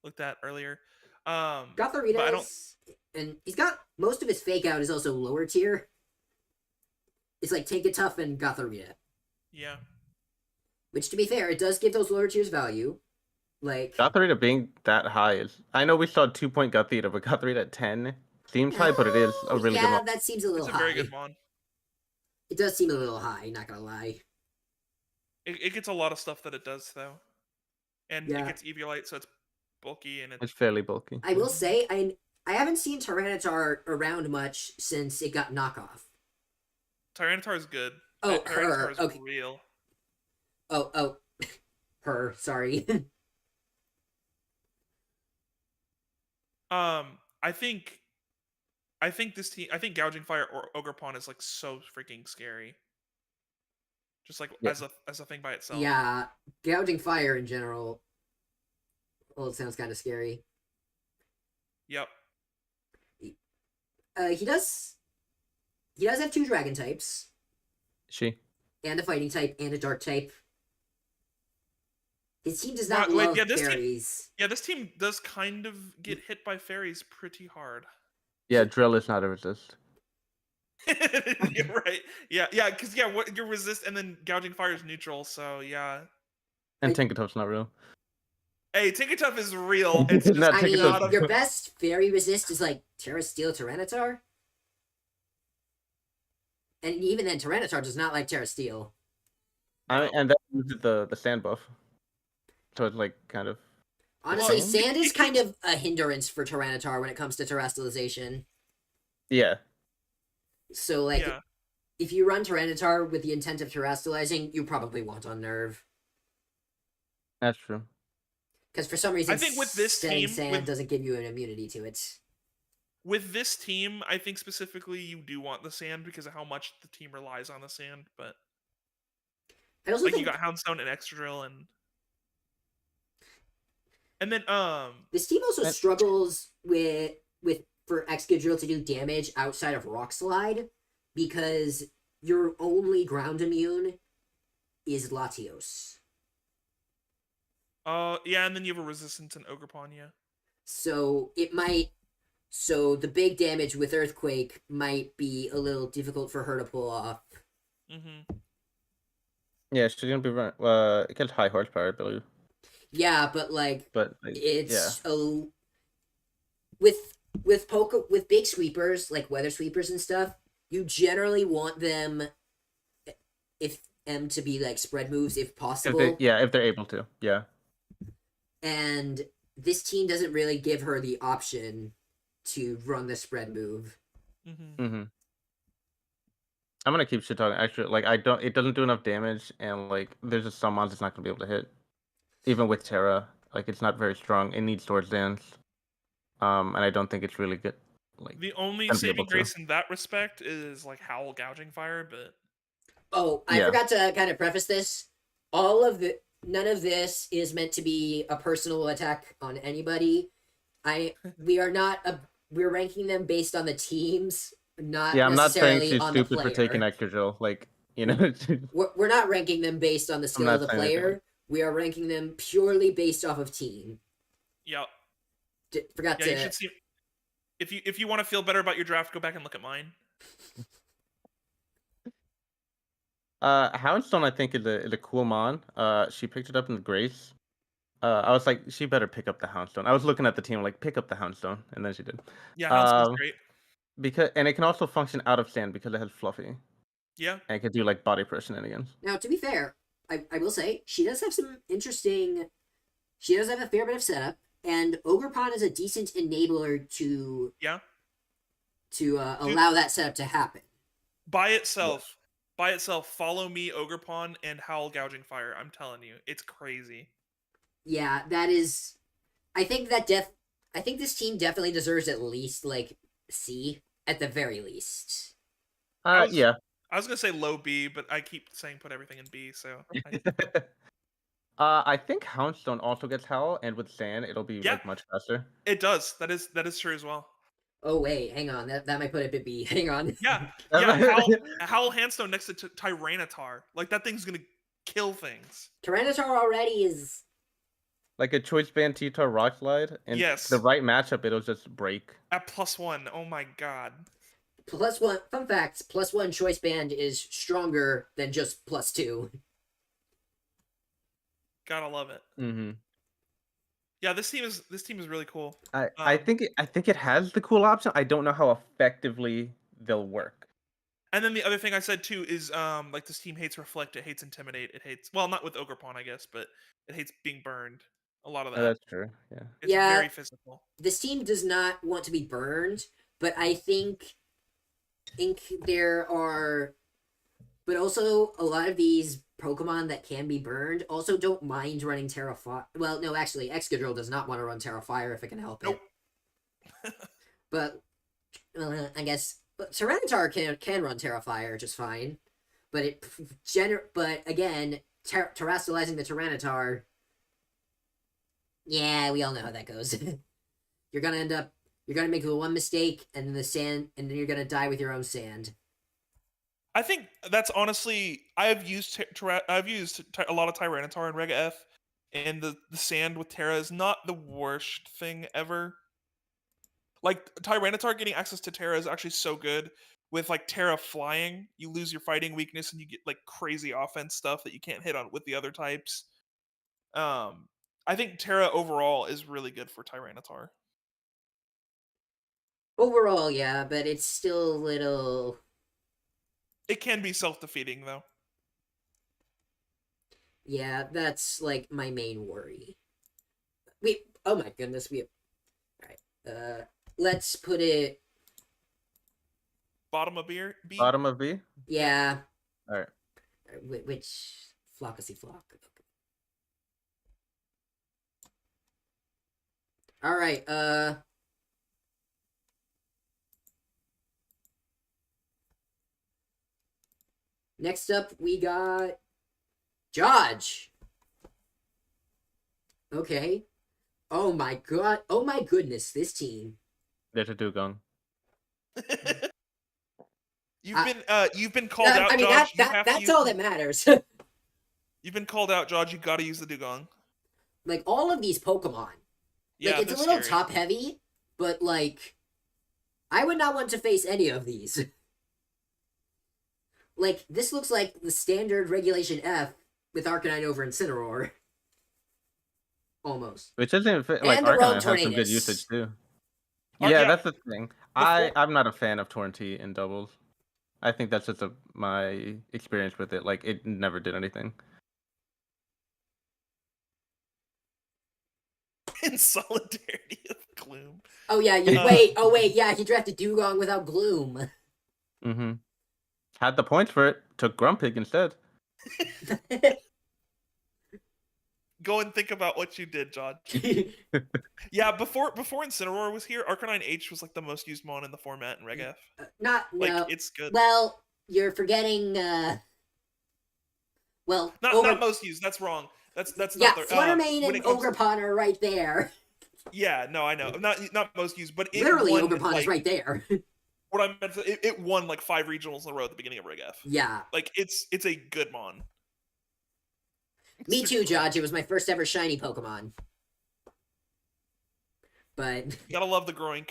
looked at earlier. Gothorita but I don't. is, and he's got most of his fake out is also lower tier. It's like Take It Tough and Gothorita. Yeah. Which, to be fair, it does give those lower tiers value. Like Gothorita being that high is. I know we saw 2-point Gothorita, but Gothorita at 10 seems high, but it is a really good yeah, one. that seems a little It's a high. very good mon. It does seem a little high, not gonna lie. It gets a lot of stuff that it does, though. And Yeah. it gets Eviolite, so it's bulky and It's fairly bulky. I will say, I haven't seen Tyranitar around much since it got knockoff. Tyranitar is good. Oh, Tyranitar her. is Okay. real. Oh, her. Sorry. I think this team. I think Gouging Fire or Ogerpon is like so freaking scary. Just like Yeah. as a thing by itself. Yeah, gouging fire in general. Well, it sounds kind of scary. Yep. He does have 2 dragon types, She. and a fighting type, and a dark type. His team does not Wait, love yeah, this team- fairies. Yeah, this team does kind of get hit by fairies pretty hard. Yeah, Drill is not a resist. You're right. Yeah, because what your resist and then Gouging Fire is neutral, so yeah. And Tinkertuff's not real. Hey, Tinkertuff is real. It's just Not I mean, Tinkertuff. your best fairy resist is like Terra Steel Tyranitar. And even then, Tyranitar does not like Terra Steel. And that uses the sand buff. So it's like kind of. Honestly, Well, sand is it kind of a hindrance for Tyranitar when it comes to terrestrialization. Yeah. So, like, yeah. if you run Tyranitar with the intent of terrestrializing, you probably won't on Nerve. That's true. Because for some reason, I think with this setting team, sand with- doesn't give you an immunity to it. With this team, I think specifically you do want the sand because of how much the team relies on the sand, but I also like think you got Houndstone and Excadrill and then this team also And- struggles with for Excadrill to do damage outside of Rock Slide because your only ground immune is Latios. yeah, and then you have a resistance in Ogerpon, yeah. So the big damage with Earthquake might be a little difficult for her to pull off. Mm-hmm. Yeah, she's gonna be run. It gets high horsepower, I believe. Yeah, but like But like, it's yeah. with big sweepers like weather sweepers and stuff, you generally want them to be like spread moves if possible. If they're able to, yeah. And this team doesn't really give her the option to run the spread move. Mm-hmm. I'm gonna keep shit talking. Actually, like it doesn't do enough damage, and like there's just some mons it's not gonna be able to hit. Even with Terra, like it's not very strong. It needs Swords Dance, and I don't think it's really good. Like The only gonna be able saving to. grace in that respect is like Howl Gouging Fire, but Oh, I Yeah. forgot to kind of preface this. None of this is meant to be a personal attack on anybody. We're ranking them based on the teams not Yeah, I'm not saying necessarily she's on the stupid for player. taking extra drill. Like, you know, We're not ranking them based on the skill of not the saying anything like player. We are ranking them purely based off of team. Yeah. Forgot Yeah, to. you should see. If you want to feel better about your draft, go back and look at mine. Houndstone I think is a cool mon. She picked it up in the Grace. I was like, she better pick up the Houndstone. I was looking at the team like, pick up the Houndstone, and then she did. Yeah, Houndstone's Um, great. and it can also function out of stand because it has Fluffy, Yeah. and it can do like body press shenanigans. Now, to be fair, I will say she does have some interesting. She does have a fair bit of setup, and Ogerpon is a decent enabler to Yeah. allow that setup to happen. By itself, follow me, Ogerpon, and Howl Gouging Fire. I'm telling you, it's crazy. Yeah, that is. I think this team definitely deserves at least like C at the very least. Yeah. I was gonna say low B, but I keep saying put everything in B. So I think Houndstone also gets Howl, and with Sand, it'll be Yeah. like much faster. it does. That is true as well. Oh wait, hang on. That might put it at B. Hang on. Yeah, Howl Handstone next to Tyranitar. Like that thing's gonna kill things. Tyranitar already is. Like a choice band T-Tar Rock Slide, and Yes. the right matchup, it'll just break. At +1. Oh my god. +1. Fun facts: +1 choice band is stronger than just +2. Gotta love it. Mm-hmm. Yeah, this team is really cool. I think it has the cool option. I don't know how effectively they'll work. And then the other thing I said too is like this team hates Reflect, it hates Intimidate, it hates, well, not with Ogerpon, I guess, but it hates being burned. A lot of that. That's true. Yeah. It's very physical. This team does not want to be burned, but I think there are, but also a lot of these Pokemon that can be burned also don't mind running Terra Fire. Well, no, actually, Excadrill does not want to run Terra Fire if it can help Nope. it. But I guess Tyranitar can run Terra Fire just fine. But but again, terrestrializing the Tyranitar. Yeah, we all know how that goes. You're gonna make the one mistake, and then and then you're gonna die with your own sand. I think that's honestly, I've used a lot of Tyranitar in Rega F, and the sand with Terra is not the worst thing ever. Like Tyranitar getting access to Terra is actually so good. With like Terra flying, you lose your fighting weakness and you get like crazy offense stuff that you can't hit on with the other types. I think Terra overall is really good for Tyranitar. Overall, yeah, but it's still a little. It can be self-defeating though. Yeah, that's like my main worry. Oh my goodness, alright. Let's put it Bottom of B? Bottom of B. Yeah. Alright. Which Flockasy Flock. Okay. Alright, next up, we got Judge. Okay. Oh my god. Oh my goodness, this team. There's a Dugong. You've been called out, I mean, Josh. that's all that matters. You've been called out, Josh. You got to use the Dugong. Like all of these Pokemon. Yeah, like it's a little scary. top heavy, but like I would not want to face any of these. Like this looks like the standard Regulation F with Arcanine over Incineroar. Almost. Which isn't like And the Arcanine Rogue has some good Tornadus. usage too. Yeah. Yeah, that's the thing. Before- I'm not a fan of Torrentee in doubles. I think that's just my experience with it. Like it never did anything. In solidarity with Gloom. Oh yeah, wait, yeah, he drafted Dugong without Gloom. Mm-hmm. Had the points for it. Took Grumpig instead. Go and think about what you did, John. Yeah, before Incineroar was here, Arcanine H was like the most used mon in the format in Reg F. Not It's good. Well, you're forgetting. Well, Not most used. That's wrong. That's yeah. not the Fluttermane and Ogerpon are right there. Yeah, no, I know. Not most used, but in Literally, one, Ogerpon is right there. What I meant, it won like 5 regionals in a row at the beginning of Rig F. Yeah. Like it's a good mon. Me Super too, cool. Judge. It was my first ever shiny Pokemon. But You gotta love the Groink.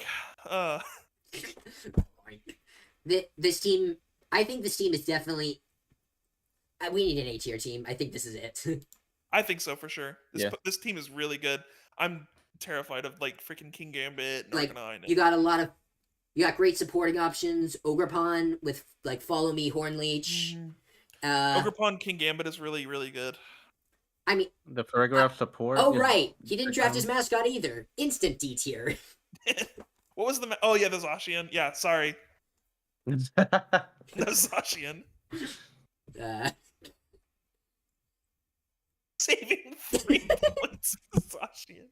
this team, I think this team is definitely. We need an A tier team. I think this is it. I think so for sure. Yeah. This team is really good. I'm terrified of like freaking King Gambit, Like, Narcanine. you got great supporting options. Ogerpon with like Follow Me, Hornleech. Ogerpon King Gambit is really, really good. I mean, The Paragraph support. oh is- right, he didn't draft his mascot either. Instant D tier. What was the? Oh yeah, the Zacian. Yeah, sorry, the Zacian. Saving 3 points. Zacian.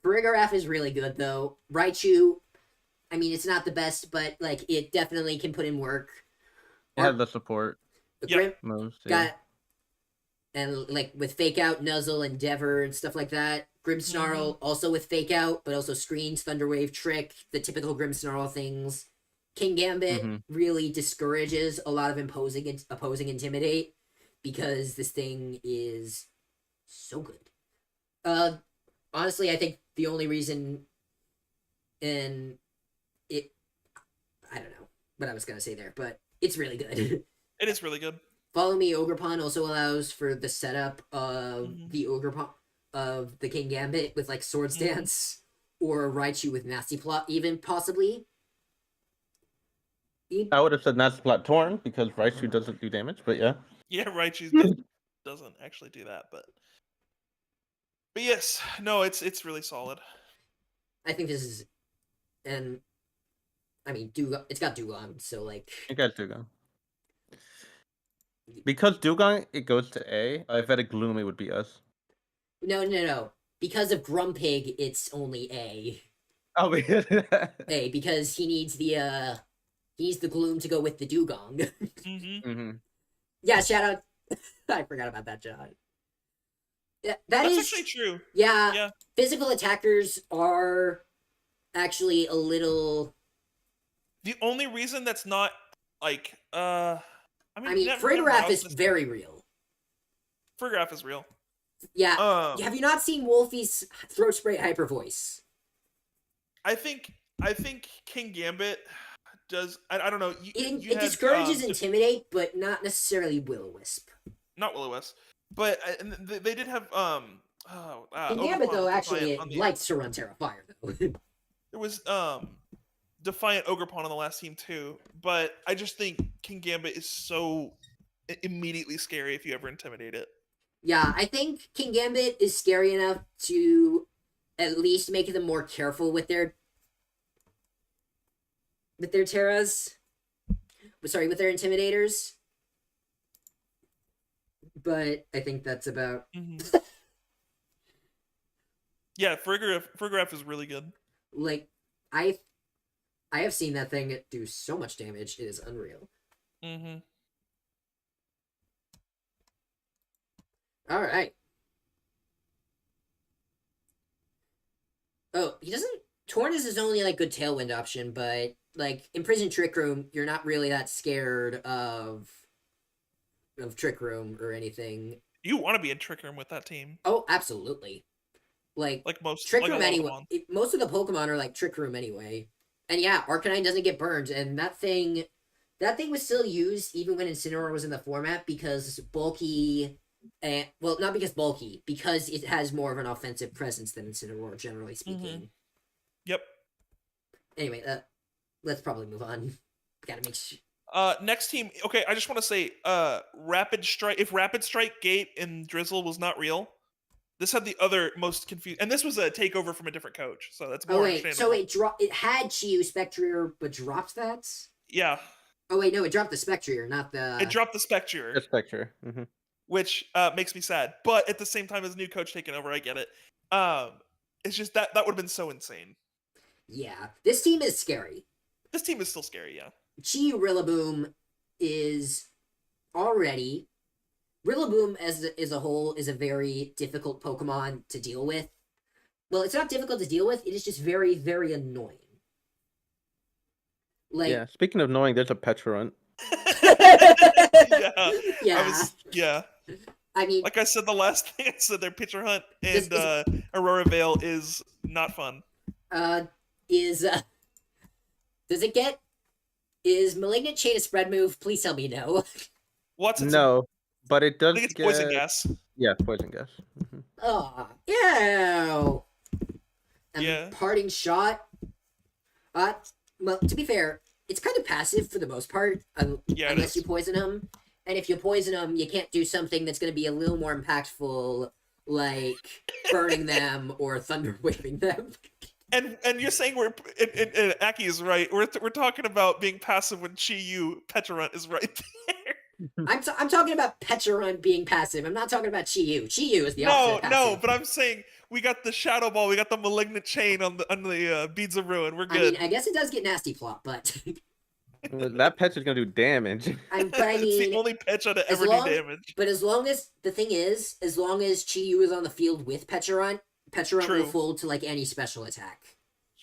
Farigiraf is really good though. Raichu, I mean, it's not the best, but like it definitely can put in work. It had the support The Yeah. Grim moves. Yeah. got, and like with Fake Out, Nuzzle, Endeavor, and stuff like that. Grimmsnarl also with Fake Out, but also Screens, Thunderwave, Trick, the typical Grimmsnarl things. King Gambit really discourages a lot of opposing Intimidate because this thing is so good. Honestly, I think the only reason I don't know what I was gonna say there, but it's really good. It is really good. Follow Me Ogerpon also allows for the setup of the Ogerpon of the King Gambit with like Swords Dance or Raichu with Nasty Plot, even possibly. I would have said Nasty Plot Torn because Raichu doesn't do damage, but yeah. Yeah, Raichu doesn't actually do that, but yes, no, it's really solid. I think this is, and I mean, it's got Dugong, so like. You guys Dugong. Because Dugong, it goes to A. I bet a Gloomy would be us. No. Because of Grumpig, it's only A. Oh, A, because he needs the Gloom to go with the Dugong. Yeah, shout out. I forgot about that, John. Yeah, That's is actually true. Yeah, physical attackers are actually a little. The only reason that's not like I I mean, Farigiraf is very real. Farigiraf is real. Yeah. Have you not seen Wolfie's throat spray hyper voice? I think King Gambit does. I don't know. It discourages Intimidate, but not necessarily Will-O-Wisp. Not Will-O-Wisp, but they did have King Gambit though actually likes to run Terra Fire though. There was Defiant Ogerpon on the last team too, but I just think King Gambit is so immediately scary if you ever intimidate it. Yeah, I think King Gambit is scary enough to at least make them more careful with their Terras. Sorry, with their Intimidators. But I think that's about. Yeah, Farigiraf is really good. Like, I have seen that thing do so much damage. It is unreal. All right. Oh, he doesn't. Tornus is only like good Tailwind option, but like Imprisoned Trick Room, you're not really that scared of Trick Room or anything. You want to be in Trick Room with that team? Oh, absolutely. Like most Trick like Room anyway. Most of the Pokemon are like Trick Room anyway. And yeah, Arcanine doesn't get burned, and that thing was still used even when Incineroar was in the format because bulky. Well, not because bulky, because it has more of an offensive presence than Incineroar, generally speaking. Yep. Anyway, let's probably move on. Gotta make sure. Next team. Okay, I just want to say, Rapid Strike. If Rapid Strike Gate and Drizzle was not real, this had the other most confused, and this was a takeover from a different coach, so that's more understandable. So it had Chiyu Spectrier, but dropped that. Yeah. Oh wait, no, it dropped the Spectrier, not the. It dropped the Spectrier. The Spectre. Which makes me sad, but at the same time, as new coach taking over, I get it. It's just that would have been so insane. Yeah, this team is scary. This team is still scary, yeah. Chi Rillaboom is already. Rillaboom as a whole is a very difficult Pokemon to deal with. Well, it's not difficult to deal with, it is just very, very annoying. Like, Yeah. Speaking of knowing, there's a Petrarant. Yeah. yeah. Yeah. I mean, Like I said, the last thing I said there, Pitcher Hunt This and Aurora Vale is not fun. is does it get is Malignant Chain a spread move? Please tell me no. What's it? No, but it I does think it's get poison gas. Yeah, poison gas. Oh, ew. And Yeah. Parting Shot. Well, to be fair, it's kind of passive for the most part, Yeah, it unless you is. poison them. And if you poison them, you can't do something that's going to be a little more impactful, like burning them or thunder waving them. And you're saying and Aki is right. We're talking about being passive when Chi-Yu Petrarant is right there. I'm talking about Petrarant being passive. I'm not talking about Chi-Yu. Chi-Yu is the opposite of passive. No, but I'm saying we got the Shadow Ball, we got the Malignant Chain on the Beads of Ruin. We're good. I mean, I guess it does get nasty plot, but That Petra's gonna do damage. I It's mean, the only Petra to as ever long- do damage. but as long as the thing is, as long as Chi-Yu is on the field with Petrarant will True. fold to like any special attack.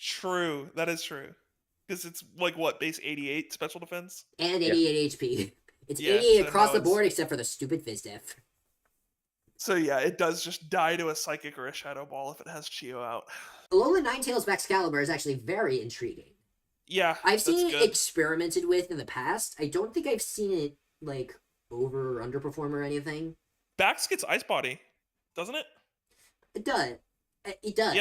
True, that is true. Because it's like what, base 88 special defense? And Yeah. 88 HP. It's Yeah, 88 so across no, the it's- board except for the stupid Fizdef. So yeah, it does just die to a Psychic or a Shadow Ball if it has Chio out. Alola Ninetales Excalibur is actually very intriguing. Yeah, I've seen that's it experimented with in the past. I don't think I've seen it like over or underperform or anything. Bax gets Ice Body, doesn't it? It does. It does.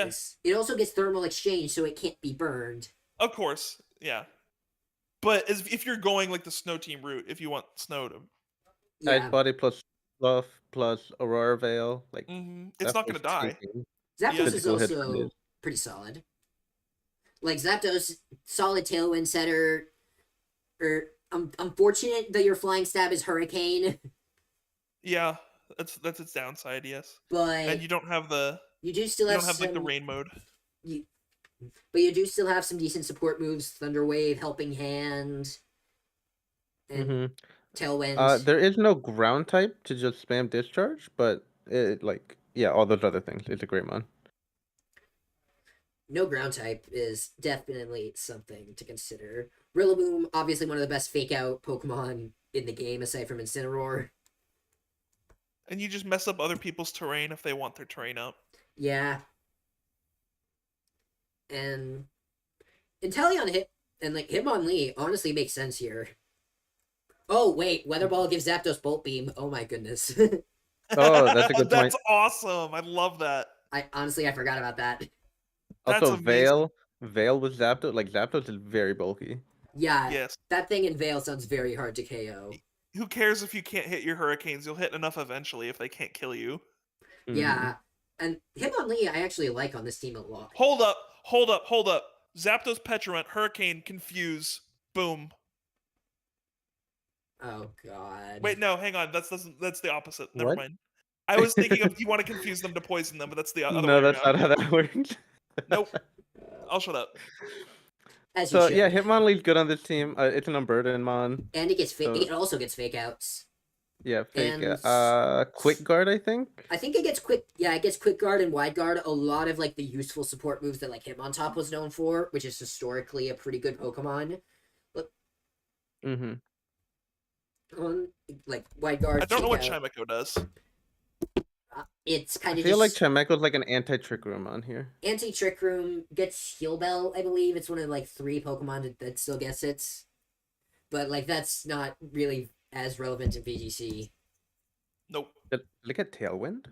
Yeah. It also gets thermal exchange, so it can't be burned. Of course, yeah. But if you're going like the Snow Team route, if you want Snow to, Yeah. Ice Body plus Fluff plus Aurora Veil. Like it's not gonna Zapdos die. tanking. Zapdos Yeah. is Physical hit also is- pretty solid. Like Zapdos, solid tailwind setter. I'm fortunate that your flying stab is Hurricane, Yeah, that's its downside, yes. but And you don't have the you do still you have don't have like the some- rain mode. But you do still have some decent support moves: Thunder Wave, Helping Hand, and Mhm. Tailwind. There is no ground type to just spam discharge, but it all those other things. It's a great mon. No ground type is definitely something to consider. Rillaboom, obviously one of the best fake out Pokemon in the game, aside from Incineroar. And you just mess up other people's terrain if they want their terrain up. Yeah. And Inteleon hit and like Hitmonlee honestly makes sense here. Oh wait, Weather Ball gives Zapdos Bolt Beam. Oh my goodness. Oh, that's a good point. That's awesome. I love that. I forgot about that. That's Also, amazing. Veil with Zapdos. Like Zapdos is very bulky. Yeah, Yes. that thing in Veil sounds very hard to KO. Who cares if you can't hit your Hurricanes? You'll hit enough eventually if they can't kill you. Yeah. And Hitmonlee I actually like on this team a lot. Hold up. Zapdos, Petrarant, Hurricane, Confuse, boom. Oh god. Wait, no, hang on. That's the opposite. Never What? mind. I was thinking of you want to confuse them to poison them, but that's the other way No, that's around. not how that works. Nope. I'll shut up. As you So should. yeah, Hitmonlee's good on this team. It's an unburden mon. And it gets so- it also gets fake outs. Yeah, fake. And- Quick guard, I think. I think it gets quick guard and wide guard, a lot of like the useful support moves that like Hitmontop was known for, which is historically a pretty good Pokemon. Mm-hmm. On like wide guard. I don't know what fake out. Chimico does. It's I kind of feel like just Chimeco's like an anti-trick room on here. anti-trick room, gets Heal Bell, I believe. It's one of like 3 Pokemon that still gets it. But like that's not really as relevant in VGC. Nope. Look at Tailwind.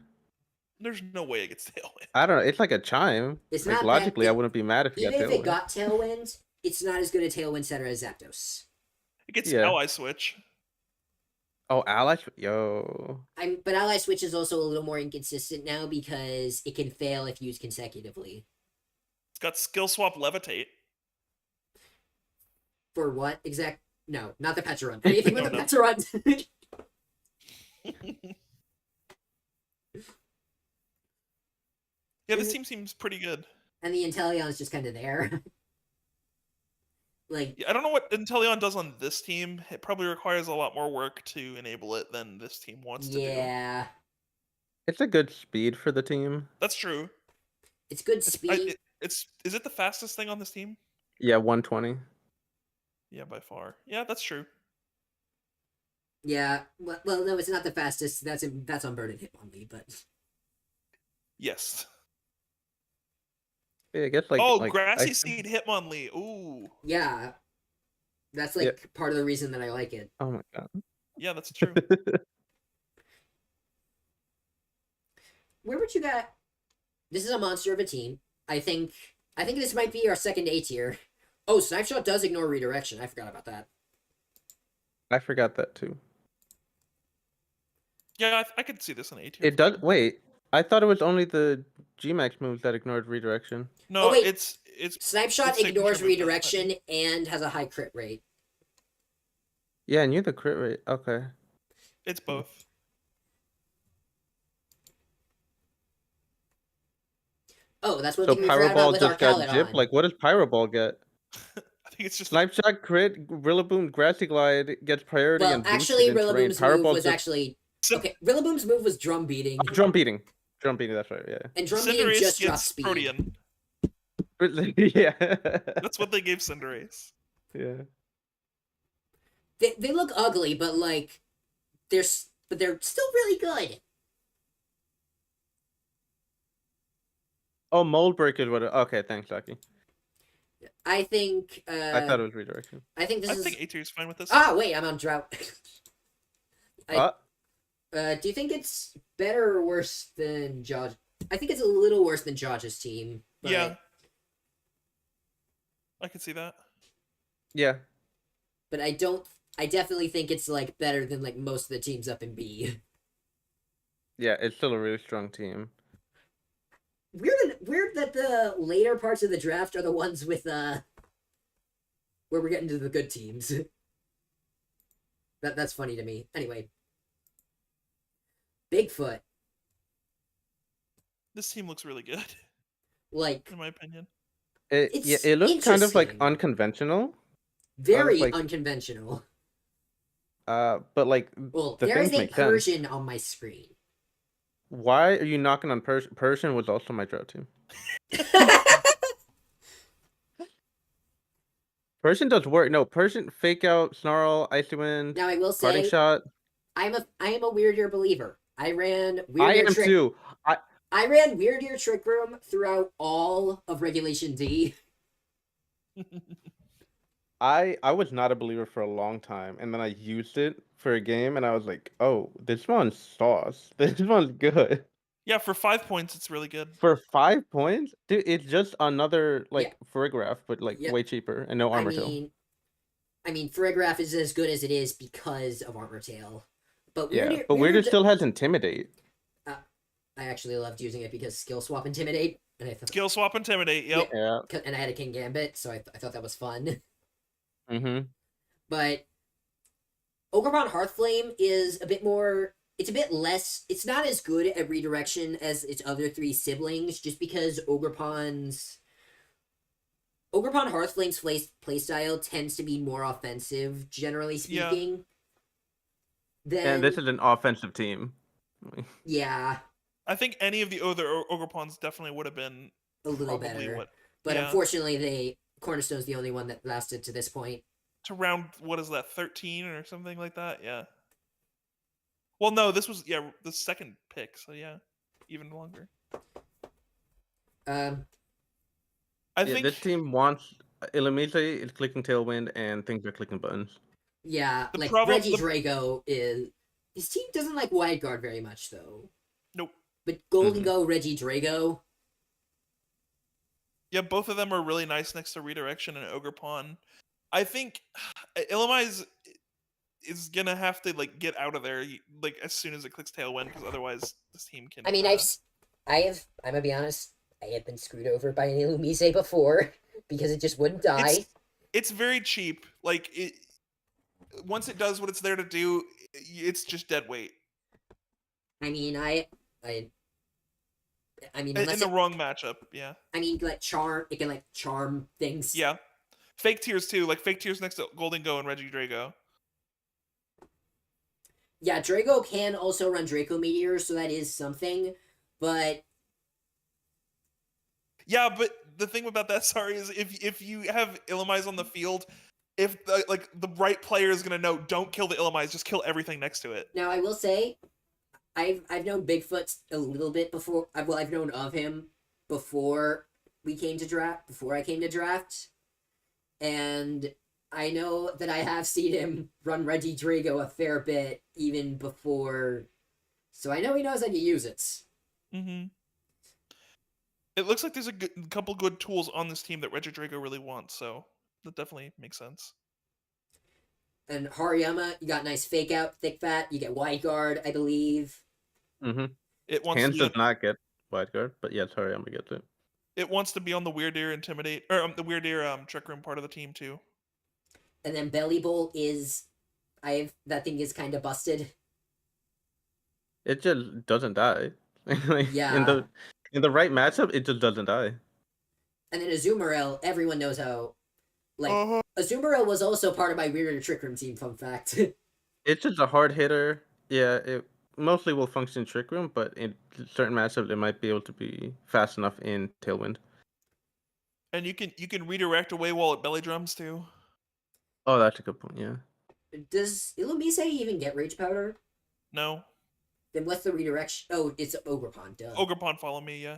There's no way it gets Tailwind. I don't know. It's like a chime. It's Like not logically, that, I wouldn't be mad if you got even if Tailwind. it got Tailwind, it's not as good a Tailwind setter as Zapdos. It gets Yeah. Ally Switch. Oh, Ally. Yo. But Ally Switch is also a little more inconsistent now because it can fail if used consecutively. It's got Skill Swap Levitate. For what exact? No, not the Petrarun. Anything with No, the no. Petrarun. Yeah, this team seems pretty good. And the Inteleon is just kind of there. Like, Yeah, I don't know what Inteleon does on this team. It probably requires a lot more work to enable it than this team wants to do. yeah, It's a good speed for the team. That's true. it's good It's, speed. is it the fastest thing on this team? Yeah, 120. Yeah, by far. Yeah, that's true. Yeah, well, no, it's not the fastest. That's Unburdened Hitmonlee, but Yes. Yeah, I guess Oh, like Grassy Seed Hitmonlee. Ooh. yeah, that's Yeah. like part of the reason that I like it. Oh my god. Yeah, that's true. Where would you got? This is a monster of a team. I think this might be our second A tier. Oh, Snipe Shot does ignore redirection. I forgot about that. I forgot that too. Yeah, I could see this in A tier. It does. Wait, I thought it was only the Gmax moves that ignored redirection. No, wait. it's Snipe Shot it's signature ignores move does that. redirection and has a high crit rate. Yeah, I knew the crit rate. Okay. It's both. Oh, that's one So thing we forgot about Pyro with Ball our just got Caledon. gypped. Like, what does Pyro Ball get? I think it's just Snipe Shot, crit, Rillaboom, Grassy Glide gets priority Well, and boosted actually, in terrain. Rillaboom's Pyro move Ball was just... actually okay. Rillaboom's move was drum beating, drum beating. Drum beating. That's right. Yeah. and drum beating Cinderace just drops gets speed. Protean. Yeah. That's what they gave Cinderace. Yeah. They look ugly, but like they're still really good. Oh, Mold Break is what. Okay, thanks, Saki. I think. I thought it was redirection. I think this I is. think A tier is fine with this. Ah, wait, I'm on Drought. Uh, Do you think it's better or worse than Josh? I think it's a little worse than Josh's team. But, Yeah. I can see that. yeah. But I don't. I definitely think it's like better than like most of the teams up in B. Yeah, it's still a really strong team. Weird that the later parts of the draft are the ones with where we're getting to the good teams. That's funny to me. Anyway, Bigfoot, This team looks really good, like in my opinion. It looks kind of like interesting. unconventional. Very like- unconventional. But like Well, the there is things a make sense. Persian on my screen. Why are you knocking on Persian? Persian was also my drought team. Persian does work. No, Persian fake out, snarl, icy wind, Now I will parting say, shot. I am a Weird Ear believer. I ran Weird I Ear am Trick. too. I ran Weird Ear Trick Room throughout all of Regulation D. I was not a believer for a long time, and then I used it for a game, and I was like, "Oh, this one's sauce. This one's good." Yeah, for 5 points, it's really good. For 5 points, dude, it's just another like Yeah. Farigiraf, but like Yep. way cheaper and no armor tail. I mean, Farigiraf is as good as it is because of Armor Tail. But Yeah, but Weirder still has Intimidate. I actually loved using it because Skill Swap Intimidate, and I thought, Skill swap, intimidate. Yep. Yeah. and I had a King Gambit, so I thought that was fun. Mm-hmm. But Ogerpon Hearthflame is a bit more. It's a bit less. It's not as good at redirection as its other three siblings, just because Ogerpon Hearthflame's playstyle tends to be more offensive, generally Yeah. speaking. And this is an offensive team. Yeah, I think any of the other Ogrepons definitely would have been a little probably better. what But yeah. Unfortunately, Cornerstone's the only one that lasted to this point. to round, what is that, 13 or something like that? Yeah. Well, no, this was the second pick, so yeah, even longer. Um, I Yeah, think this team wants Illumise is clicking Tailwind and things are clicking buttons. yeah, The like problem- Reggie Drago is his team doesn't like Wide Guard very much though. Nope. But Golden Mhm. Go, Reggie Drago, Yeah, both of them are really nice next to Redirection and Ogerpon. I think Illumise is gonna have to like get out of there like as soon as it clicks Tailwind, because otherwise this team can. I mean, I'm gonna be honest, I have been screwed over by an Illumise before because it just wouldn't die. It's very cheap. Like it, once it does what it's there to do, it's just dead weight. I mean, I mean, In unless the wrong matchup, yeah. I mean, like it can like charm things. Yeah. Fake Tears too, like Fake Tears next to Golden Go and Reggie Drago. Yeah, Drago can also run Draco Meteor, so that is something. But Yeah, but the thing about that, sorry, is if you have Illumise on the field, if like the right player is gonna know, don't kill the Illimize, just kill everything next to it. Now I will say, I've known Bigfoot a little bit before. I've known of him before we came to draft. Before I came to draft, and I know that I have seen him run Reggie Drago a fair bit even before, so I know he knows how to use it. Mm-hmm. It looks like there's a couple good tools on this team that Reggie Drago really wants, so that definitely makes sense. And Hariyama, you got nice fake out, thick fat. You get wide guard, I believe. Mm-hmm. It wants Hands to be does not get wide guard, but yeah, sorry, I'm gonna get it. it wants to be on the Weird Ear Intimidate, or the Weird Ear Trick Room part of the team too. And then Belly Bolt is, that thing is kind of busted. It just doesn't die. Like, Yeah. in the right matchup, it just doesn't die. And then Azumarill, everyone knows how. Like, Uh-huh. Azumarill was also part of my Weirder Trick Room team, fun fact. It's just a hard hitter. Yeah, it mostly will function Trick Room, but in certain matchups, it might be able to be fast enough in Tailwind. And you can redirect away while it belly drums too. Oh, that's a good point. Yeah. Does Illumise even get Rage Powder? No. Then what's the redirection? Oh, it's Ogerpon, duh. Ogerpon, follow me, yeah.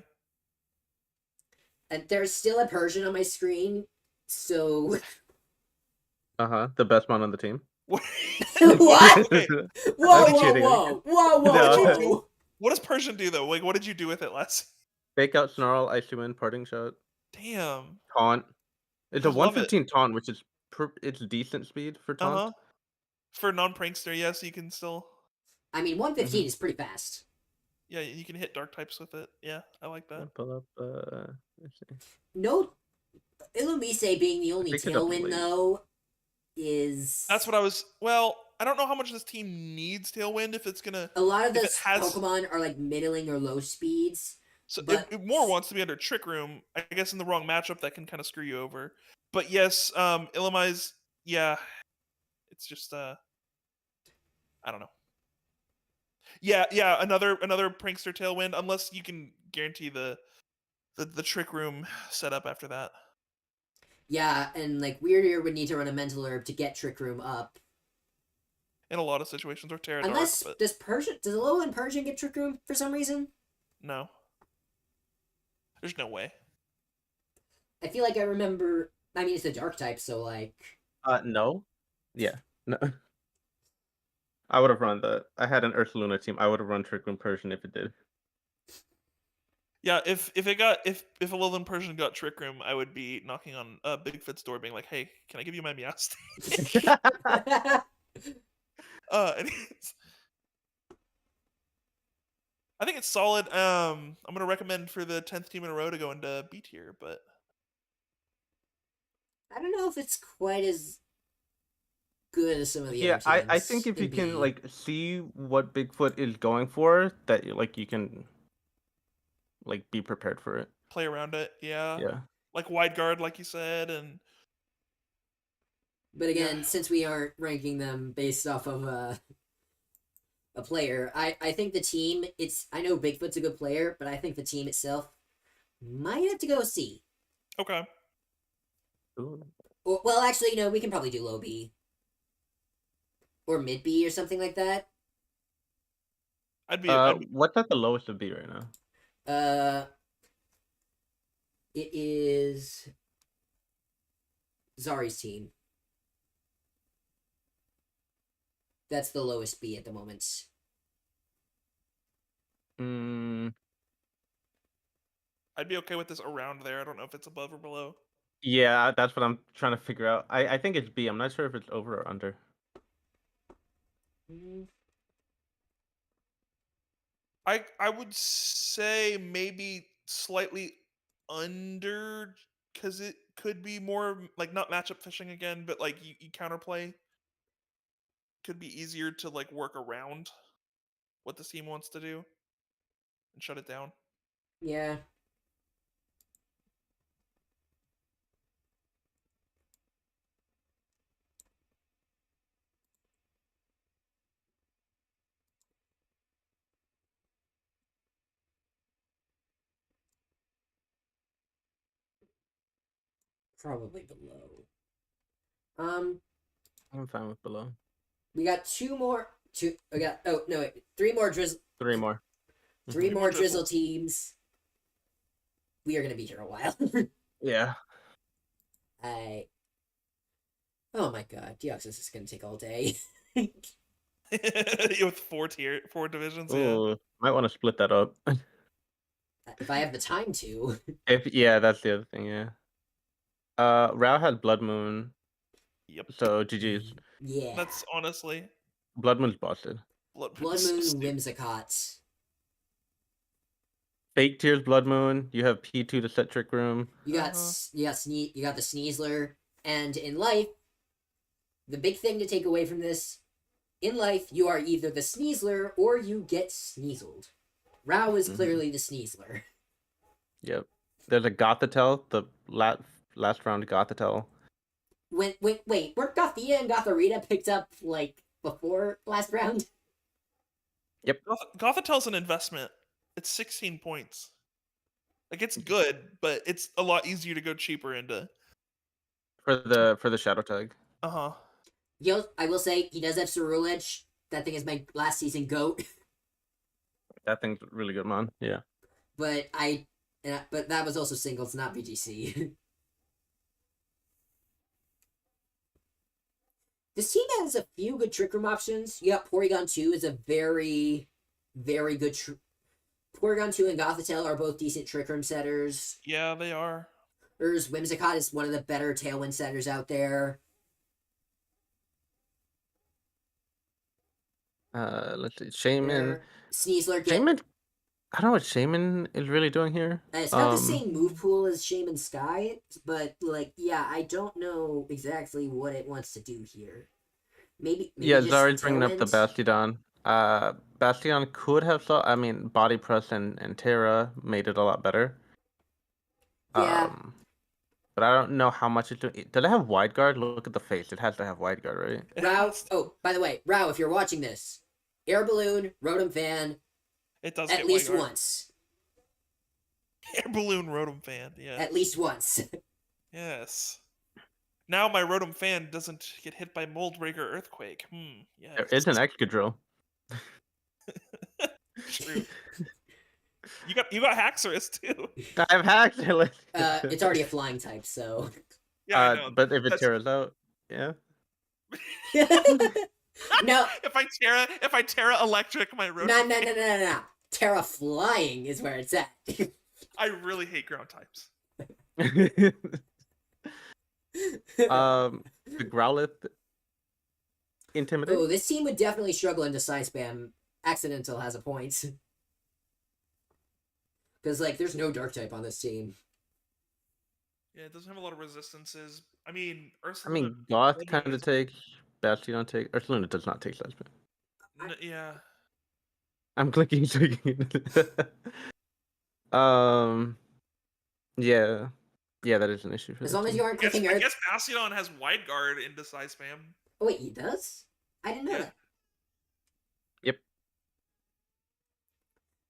And there's still a Persian on my screen, so... The best one on the team. What? Wait, Whoa, I'm whoa, kidding. whoa, whoa, whoa, No. whoa! what does Persian do though? Like, what did you do with it last? Fake out Snarl, Ice Wind, Parting Shot, Damn. Taunt. It's I a love it. 115 taunt, which is it's decent speed for taunt. Uh-huh. For non-prankster, yes, you can still... I mean, 115 is pretty fast. Yeah, you can hit dark types with it. Yeah, I like that. Pull up. Let's see. No, Illumise being the only picked it up Tailwind, late. though, is... That's what I was... Well, I don't know how much this team needs Tailwind if it's gonna... A lot of if the it has- Pokemon are like middling or low speeds. So But- it more wants to be under Trick Room. I guess in the wrong matchup, that can kind of screw you over. But yes, Illimize, yeah, it's just I don't know. Yeah, another prankster Tailwind, unless you can guarantee the Trick Room setup after that. Yeah, and like Weird would need to run a Mental Herb to get Trick Room up. In a lot of situations, or Terra Unless Dark, but does a low end Persian get Trick Room for some reason? no, there's no way. I feel like I remember. I mean, it's a Dark type, so like. No. Yeah. No. I would have run I had an Ursaluna team. I would have run Trick Room Persian if it did. Yeah, if a Lowland Persian got Trick Room, I would be knocking on Bigfoot's door, being like, "Hey, can I give you my Meowstic?" Anyways. I think it's solid. I'm gonna recommend for the 10th team in a row to go into B tier, but I don't know if it's quite as good as some of the Yeah, other teams. I think if in you can B. like see what Bigfoot is going for, that like you can like be prepared for it. play around it. Yeah. Yeah. Like wide guard, like you said, and But again, Yeah. since we aren't ranking them based off of a player, I think the team. I know Bigfoot's a good player, but I think the team itself might have to go C. okay. Ooh. Or, well, actually, we can probably do low B. Or mid B or something like that. I'd be What's at the lowest of B right now? It is Zari's team. That's the lowest B at the moment. I'd be okay with this around there. I don't know if it's above or below. Yeah, that's what I'm trying to figure out. I think it's B. I'm not sure if it's over or under. I would say maybe slightly under, because it could be more like not matchup fishing again, but like you counterplay. Could be easier to like work around what the team wants to do and shut it down. Yeah. Probably below. I'm fine with below. We got two more. We got. Oh no! Wait, three more drizzle. 3 more. Three Three more more drizzle drizzle. teams. We are gonna be here a while. Yeah. I. Oh my god, Deoxys is gonna take all day. With 4 divisions. Yeah. Oh, might want to split that up. If I have the time to. Yeah, that's the other thing. Yeah. Rao had Blood Moon, Yep. so GG's. Yeah. That's honestly Blood Moon's busted. Blood Blood so Moon stupid. Whimsicott. Fake Tears Blood Moon. You have P2 to set Trick Room. You got you got the Sneasler, and in life, the big thing to take away from this, in life, you are either the Sneasler or you get Sneasled. Rao is clearly the Sneasler. Yep. There's a Gothitelle, the last round Gothitelle. Wait, weren't Gothia and Gotharita picked up like before last round? Gothitel's an investment. It's 16 points. Like it's good, but it's a lot easier to go cheaper into. For the Shadow Tag. Uh-huh. I will say he does have Cerule Edge. That thing is my last season goat. That thing's really good, man. Yeah. but but that was also singles, not VGC. This team has a few good Trick Room options. You got Porygon 2 is a very, very good. Porygon 2 and Gothitelle are both decent Trick Room setters. Yeah, they are. Whimsicott is one of the better Tailwind setters out there. Let's see. Shaman. Sneasler Shaman. I don't know what Shaman is really doing here. It's got the same move pool as Shaman Sky, but like, yeah, I don't know exactly what it wants to do here. Maybe Yeah, just Zari's bringing up the Tailwind? Bastiodon. Bastion could have Body Press and Terra made it a lot better. Yeah. But I don't know how much it's doing. Does it have Wide Guard? Look at the face. It has to have Wide Guard, right? Rao. Oh, by the way, Rao, if you're watching this, Air Balloon, Rotom Fan, It does at get least White Guard. once. Air Balloon Rotom Fan, yeah. At least once. Yes. Now my Rotom Fan doesn't get hit by Mold Breaker Earthquake. Yes. There is an Excadrill. True. You got Haxorus too. I have hacked it. It's already a flying type, so. Yeah, I know. But if it tears out, yeah. No. If I Terra Electric my Rotom. No. Terra Flying is where it's at. I really hate ground types. The Growlithe Intimidate. Oh, this team would definitely struggle into Side Spam. Accidental has a point. Because, like, there's no Dark type on this team. Yeah, it doesn't have a lot of resistances. I mean, Ursaluna. Goth kind of takes. Bastion take. Ursaluna does not take Side Spam. Yeah. I'm clicking. Yeah. Yeah, that is an issue for As long as you aren't clicking I guess Bastion has Wide Guard into Side Spam. Oh, wait, he does? I didn't know that. Yep.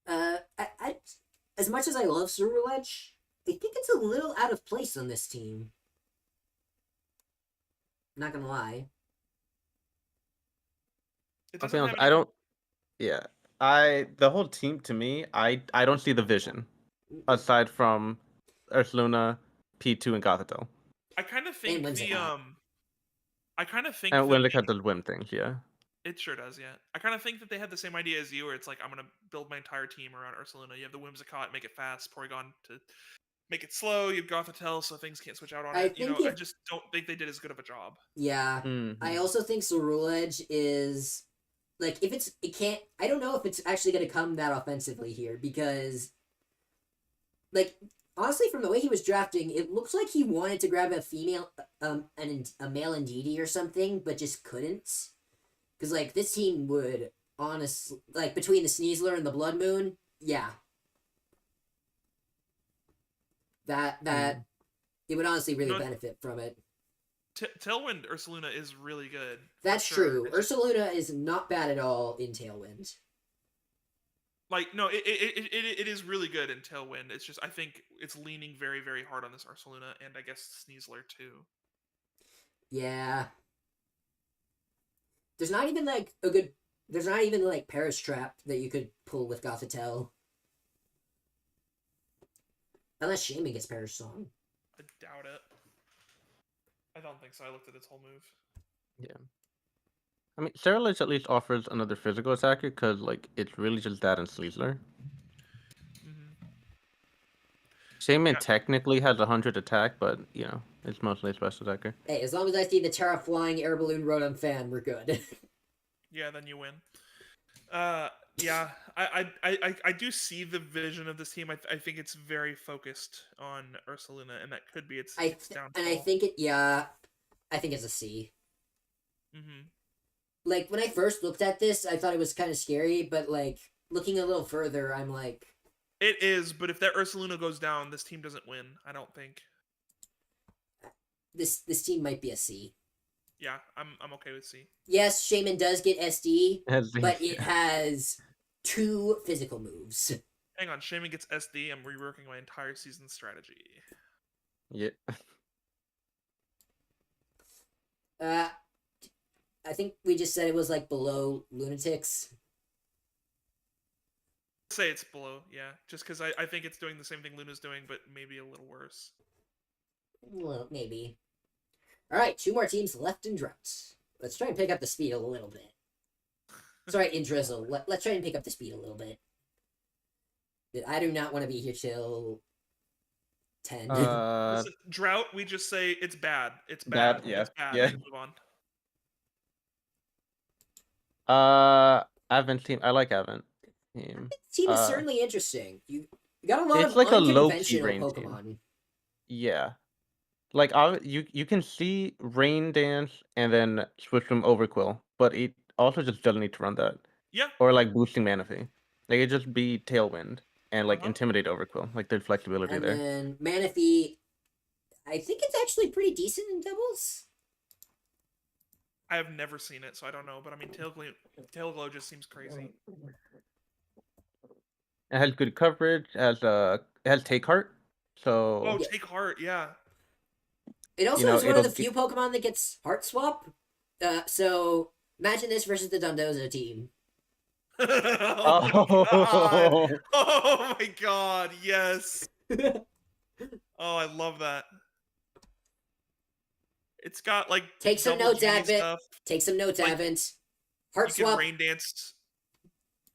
I as much as I love Cerule Edge, I think it's a little out of place on this team. Not gonna lie. I'll be honest, I don't. Yeah, the whole team to me, I don't see the vision aside from Ursaluna, P2, and Gothitelle. I kind of think And And Whimsicott does Whim things, yeah. It sure does, yeah. I kind of think that they had the same idea as you, where it's like, I'm gonna build my entire team around Ursaluna. You have the Whimsicott, make it fast, Porygon to make it slow, you have Gothitelle so things can't switch out on it. I just don't think they did as good of a job. Yeah. I also think Cerule Edge is like, I don't know if it's actually gonna come that offensively here, because like, honestly, from the way he was drafting, it looks like he wanted to grab a female, a male Indeedee or something, but just couldn't. Because, like, this team would, honestly, like, between the Sneasler and the Blood Moon, yeah. It would honestly really benefit from it. Tailwind Ursaluna is really good. That's true. Ursaluna is not bad at all in Tailwind. Like, no, it is really good in Tailwind. It's just, I think it's leaning very, very hard on this Ursaluna, and I guess Sneasler too. Yeah. There's not even like a good. There's not even like Paris Trap that you could pull with Gothitelle. Unless Shaman gets Paris Song. I doubt it. I don't think so. I looked at its whole move. Yeah. I mean, Cerulege at least offers another physical attacker because, like, it's really just that and Sleezler. Mm-hmm. Shaman Yeah. technically has 100 attack, but, you know, it's mostly a special attacker. Hey, as long as I see the Terra Flying Air Balloon Rotom fan, we're good. Yeah, then you win. Yeah, I do see the vision of this team. I think it's very focused on Ursaluna, and that could be its downfall. And I think I think it's a C. Mm-hmm. Like, when I first looked at this, I thought it was kind of scary, but, like, looking a little further, I'm like... It is, but if that Ursaluna goes down, this team doesn't win, I don't think. This team might be a C. Yeah, I'm okay with C. Yes, Shaman does get SD, SD, but it has 2 physical moves. Hang on, Shaman gets SD. I'm reworking my entire season strategy. Yeah. I think we just said it was, like, below Lunatics. Say it's below, yeah. Just because I think it's doing the same thing Luna's doing, but maybe a little worse. Well, maybe. Alright, 2 more teams left in Drought. Let's try and pick up the speed a little bit. Sorry, in Drizzle. Let's try and pick up the speed a little bit. I do not want to be here till 10. Listen, Drought, we just say it's bad. It's bad. Yeah. It's bad. Yeah. And move on. Advent team. I like Advent team. This team is certainly interesting. You got a lot It's of like a low-key unconventional rain Pokemon. team. Yeah. Like, you can see Rain Dance and then switch from Overquill, but it also just doesn't need to run that. Yeah. Or, like, boosting Manaphy. Like, it just be Tailwind and, like, Uh-huh. Intimidate Overquill. Like, there's flexibility And there. then Manaphy, I think it's actually pretty decent in doubles. I have never seen it, so I don't know. But I mean, Tailglow just seems crazy. It has good coverage. It has Take Heart. So Oh, Take Heart, yeah. It also You know, is one of it'll the few Pokemon that gets Heart Swap. So imagine this versus the Dondozo team. Oh my god! Oh my god! Yes. Oh, I love that. It's got like Take some double notes, genie Advent. stuff. Take some notes, Like, Advent. Heart You can Swap. Rain Dance.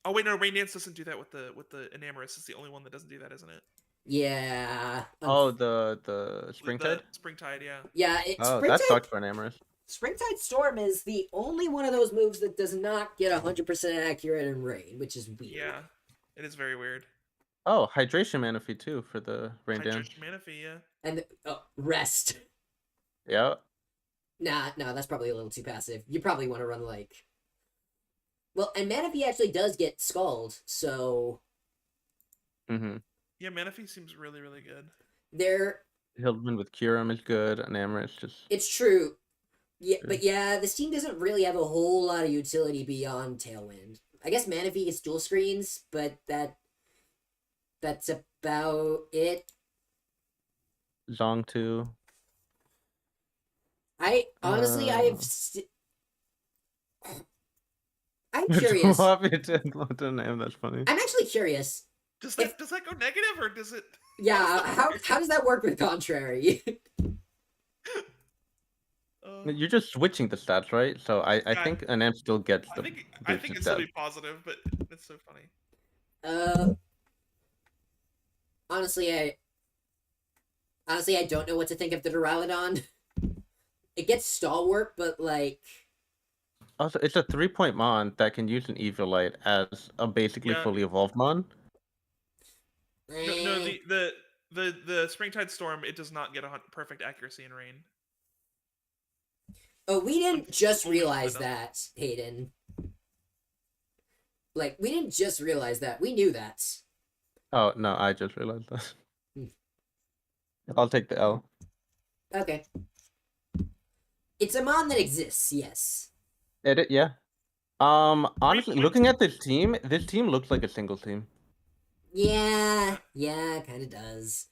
Oh wait, no, Rain Dance doesn't do that with the Enamorous. It's the only one that doesn't do that, isn't it? Yeah. Oh, the Springtide? The Springtide, yeah. Yeah, Oh, that sucks for an Amorous. Springtide Storm is the only one of those moves that does not get 100% accurate in rain, which is weird. Yeah, it is very weird. Oh, Hydration Manaphy too for the Rain Dance. Hydration Manaphy, yeah. And Rest. Yeah. Nah, that's probably a little too passive. You probably want to run like... Well, and Manaphy actually does get Scald, so... Mm-hmm. Yeah, Manaphy seems really, really good. Hildman with Kyurem is good, and Amorous just... It's true. Yeah, but yeah, this team doesn't really have a whole lot of utility beyond Tailwind. I guess Manaphy gets dual screens, but that's about it. Zong too. I'm curious. What a name, that's funny. I'm actually curious. Does that go negative or does it? Yeah, how does that work with Contrary? You're just switching the stats, right? So I think an amp still gets the. I think it's still be positive, but it's so funny. Honestly, I don't know what to think of the Duraludon. It gets Stalwart, but like. Also, it's a 3-point Mon that can use an Eviolite as a basically fully evolved Mon. No, the Springtide Storm, it does not get a perfect accuracy in rain. Oh, we didn't just realize that, Hayden. Like, we didn't just realize that. We knew that. Oh, no, I just realized that. I'll take the L. Okay. It's a Mon that exists, yes. Yeah. Honestly, looking at this team looks like a single team. Yeah, kind of does.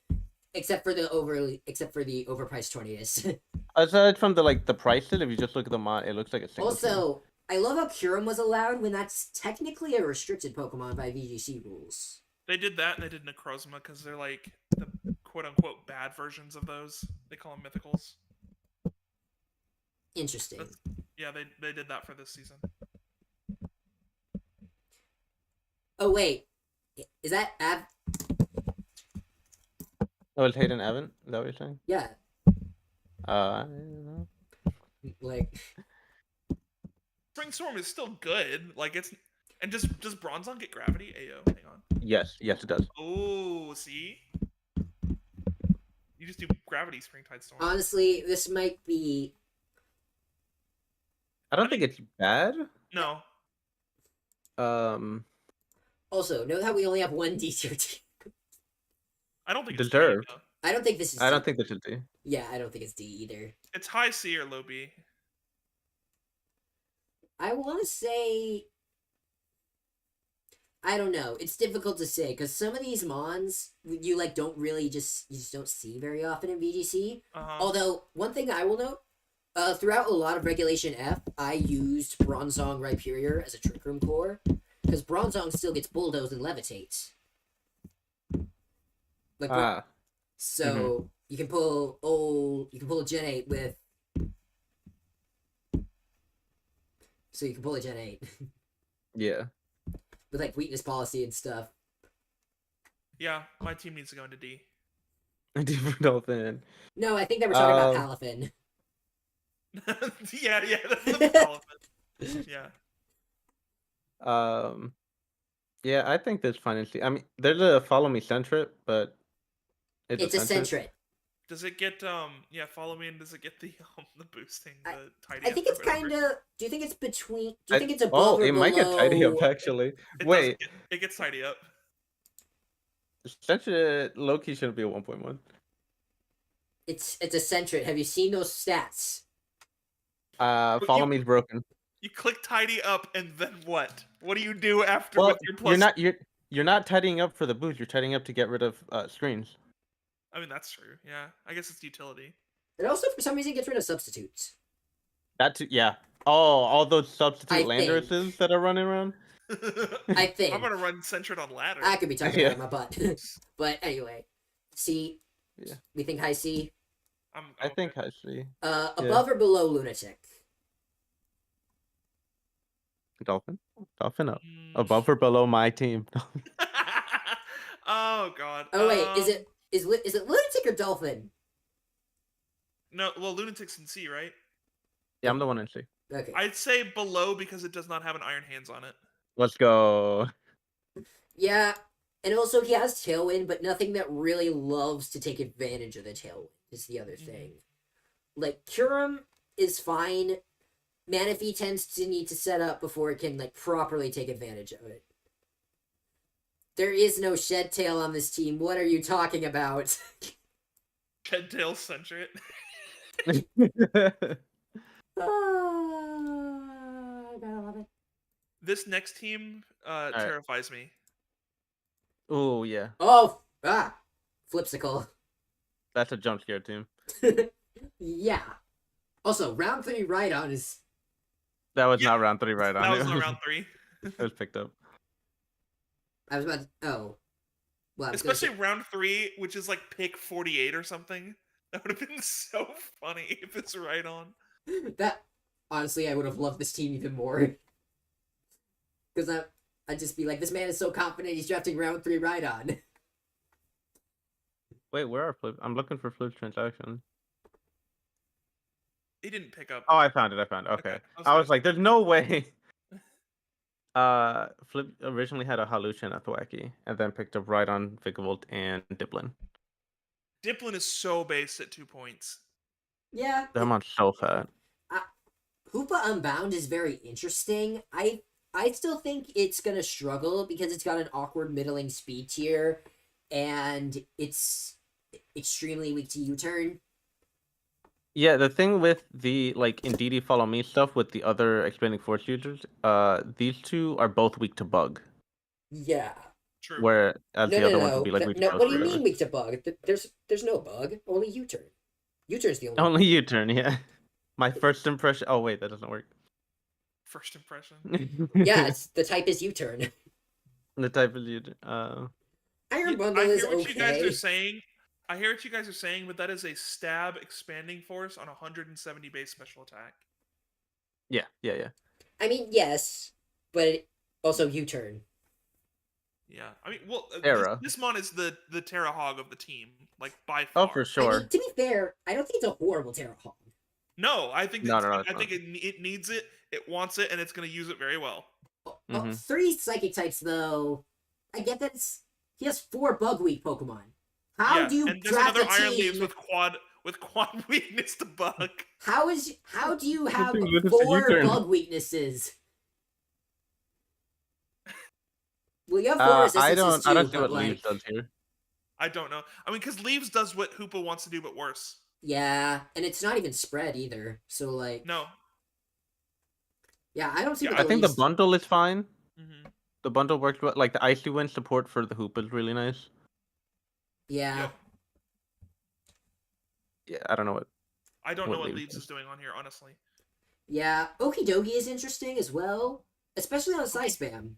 Except for the overpriced Tornadus. Aside from the prices, if you just look at the mod, it looks like a single team. Also, I love how Kyurem was allowed when that's technically a restricted Pokemon by VGC rules. They did that and they did Necrozma because they're like the quote unquote bad versions of those. They call them mythicals. Interesting. Yeah, they did that for this season. Oh wait, is that Oh, it's Hayden Evan? Is that what you're saying? Yeah, I don't know. like Spring Storm is still good. Like it's and does Bronzong get gravity? Ayo, hang on. Yes, it does. Oh, see? You just do gravity Springtide Storm. honestly, this might be. I don't think it's bad. No. Also, note how we only have one D tier team. I don't think it's Deserved. D, though. I don't think this is. I D. don't think this is D. Yeah, I don't think it's D either. It's high C or low B. I want to say. I don't know. It's difficult to say because some of these mons you like don't really you just don't see very often in VGC. Although one thing I will note, throughout a lot of Regulation F, I used Bronzong Rhyperior as a Trick Room core because Bronzong still gets bulldozed and levitates. Like so you can pull a Gen 8 with. So you can pull a Gen 8. Yeah. With like weakness policy and stuff. Yeah, my team needs to go into D. Deep Dolphin. No, I think they were talking about Palafin. yeah, that's the Palafin. Yeah. Yeah, I think that's fine. I mean, there's a follow me Centret, but it's a Centret. Does it get follow me, and does it get the boosting, the tidy I think up it's kind of. Do you think it's between? Do you think it's above or it below? might get tidy up actually. Wait, it gets tidy up. Centret low-key shouldn't be a 1.1. It's a Centret. Have you seen those stats? Follow me's broken. You click tidy up, and then what? What do you do after with your plus? You're not tidying up for the boost. You're tidying up to get rid of screens. I mean, that's true. Yeah, I guess it's utility. It also, for some reason, gets rid of substitutes. Yeah. Oh, all those substitute Landorses that are running around? I think. I'm going to run Centred on ladder. I could be talking about my butt. But anyway. C. Yeah. We think high C? I think high C. Above or below Lunatic? Dolphin up. Above or below my team? Oh, God. Oh, wait. Is it Lunatic or Dolphin? No, well, Lunatic's in C, right? Yeah, I'm the one in C. Okay. I'd say below because it does not have an Iron Hands on it. Let's go. Yeah, and also he has Tailwind, but nothing that really loves to take advantage of the Tailwind is the other thing. Like, Kyurem is fine. Manaphy tends to need to set up before it can, like, properly take advantage of it. There is no Shed Tail on this team. What are you talking about? Shed Tail Centret. Gotta love it. This next team terrifies me. Oh, yeah. Oh, Flipsicle. That's a jump scare team. Yeah. Also, round 3 Rhydon is... That was not round 3 Rhydon. That was not round 3. It was picked up. I was about to... Oh. Well, especially round 3, which is like pick 48 or something. That would have been so funny if it's Rhydon. That... Honestly, I would have loved this team even more. Because I'd just be like, this man is so confident he's drafting round 3 Rhydon. Wait, where are Flip? I'm looking for Flip's transaction. He didn't pick up. Oh, I found it. Okay. I was like, there's no way. Flip originally had a Halucha and Thwacky, and then picked up Rhydon, Vikavolt, and Diplin. Diplin is so based at 2 points. Yeah. That one's so fat. Hoopa Unbound is very interesting. I still think it's gonna struggle because it's got an awkward middling speed tier, and it's extremely weak to U-turn. Yeah, the thing with the Indeedee Follow Me stuff with the other expanding force users, these two are both weak to bug. Yeah. True. Where the other ones would be like weak to no. bug. What do you mean weak to bug? There's no bug, only U-turn. U-turn's the only. Only U-turn, yeah. My first impression. Oh wait, that doesn't work. First impression. Yeah, it's the type is U-turn. The type is U-turn. Iron I Bundle is hear what you guys are okay. saying. I hear what you guys are saying, but that is a stab expanding force on 170 base special attack. Yeah. I mean, yes, but also U-turn. Yeah, I mean, well, Terra. this mon is the Terra Hog of the team, like by Oh, far. for I sure. mean, to be fair, I don't think it's a horrible Terra Hog. No, I think No, it's, no, I it's think not. it needs it, it wants it, and it's going to use it very well. Mhm. 3 psychic types, though. I get that he has 4 bug weak Pokemon. How Yeah, do you and there's draft another a Iron team? Leaves with quad weakness to bug. How do you have thing is, it's a 4 U-turn. bug weaknesses? Well, you have 4 resistances too, I don't see but what Leaves like, does here. I don't know. I mean, because Leaves does what Hoopa wants to do, but worse. yeah, and it's not even spread either. So like, No. yeah, I don't see Yeah, what I the think the Leafs. bundle is fine. Mm-hmm. The bundle works well. Like the Icy Wind support for the Hoop is really nice. Yeah, Yep. Yeah, I don't know I don't know what Leaves Leaves does. is doing on here, honestly. yeah. Okidogi is interesting as well, especially on a Psy Spam.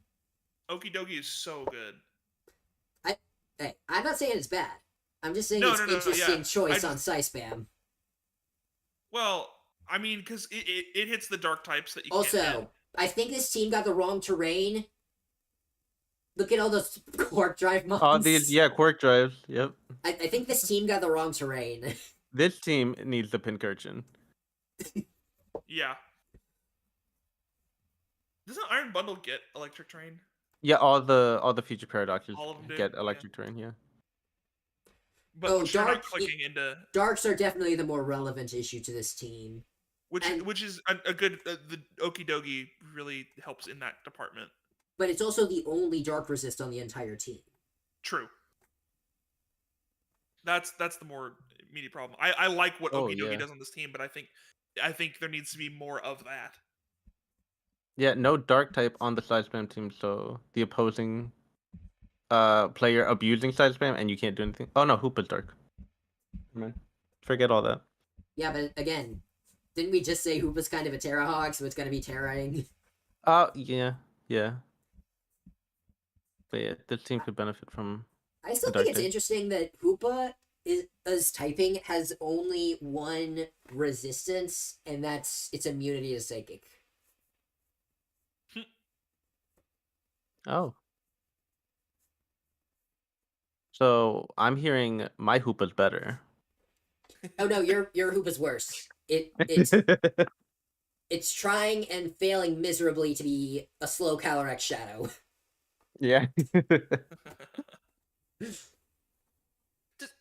Okidogi is so good. Hey, I'm not saying it's bad. I'm just saying No, it's no, no, interesting yeah. choice I on just- Psy Spam. Well, I mean, because it hits the dark types that you can't hit. Also, I think this team got the wrong terrain. Look at all those Quark Drive mons. Oh, these Quirk drives. Yep. I think this team got the wrong terrain. This team needs the Pincurchin. Yeah. Doesn't Iron Bundle get Electric Train? Yeah, all the future paradoxes All of them do? get Yeah. electric terrain. Yeah. But Oh, which they're dark- not clicking into. Darks are definitely the more relevant issue to this team. and- Which is a good. The Okidogi really helps in that department. But it's also the only dark resist on the entire team. True. That's the more immediate problem. I like what Oh, Okidogi yeah. does on this team, but I think there needs to be more of that. Yeah, no dark type on the side spam team, so the opposing player abusing side spam and you can't do anything. Oh no, Hoop is dark. Man, forget all that. Yeah, but again, didn't we just say Hoopa's kind of a Terra Hog, so it's gonna be Terraing? Yeah. But yeah, this team could benefit from. I still A dark think it's type. interesting that Hoopa is typing has only 1 resistance, and it's immunity to psychic. Oh. So I'm hearing my Hoop is better. Oh no, your Hoopa's worse. It's trying and failing miserably to be a slow Calyrex Shadow. Yeah.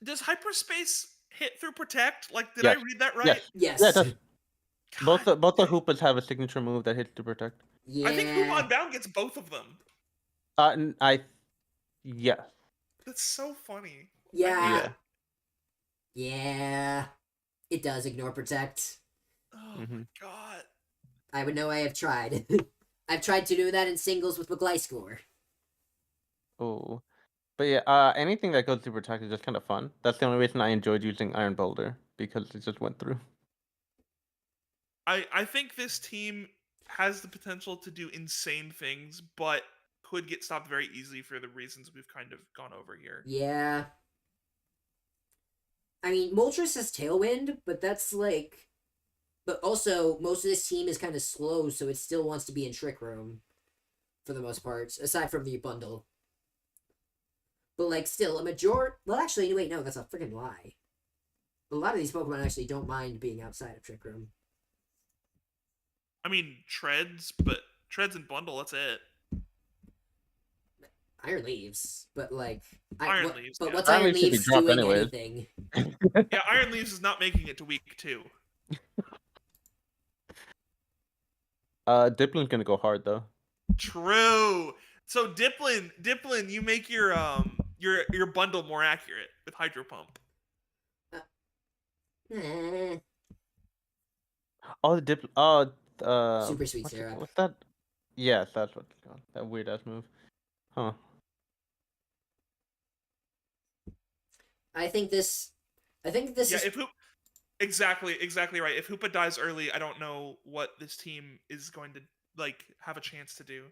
Does hyperspace hit through protect? Like, did Yes. I read that right? Yes. Yes. Yeah, it does. God, Both the Hoopas have a signature move that hits to protect. Yeah. I think Hoop Unbound gets both of them. Yeah. That's so funny. Yeah. Yeah. Yeah. It does ignore protect. Oh Mhm. my god. I would know I have tried. I've tried to do that in singles with McGlyscore. Oh. But yeah, anything that goes through protect is just kind of fun. That's the only reason I enjoyed using Iron Boulder, because it just went through. I think this team has the potential to do insane things, but could get stopped very easily for the reasons we've kind of gone over here. Yeah. I mean, Moltres has Tailwind, but that's like... But also, most of this team is kind of slow, so it still wants to be in Trick Room. For the most part, aside from the bundle. But, like, still, a majority... Well, actually, wait, no, that's a freaking lie. A lot of these Pokemon actually don't mind being outside of Trick Room. I mean, Treads and Bundle, that's it. Iron Leaves, but, like... Iron Leaves, But yeah. what's Iron Iron Leaves should be Leaves dropped doing anyways. anything? Yeah, Iron Leaves is not making it to week 2. Diplin's gonna go hard though. True. So Diplin, you make your bundle more accurate with Hydro Pump. Eh, Oh, the dip. Super Sweet what's Syrup. what's that? Yes, that's what it's called. That weird ass move. Huh. I think this Yeah, is... Exactly right. If Hoopa dies early, I don't know what this team is going to like have a chance to do.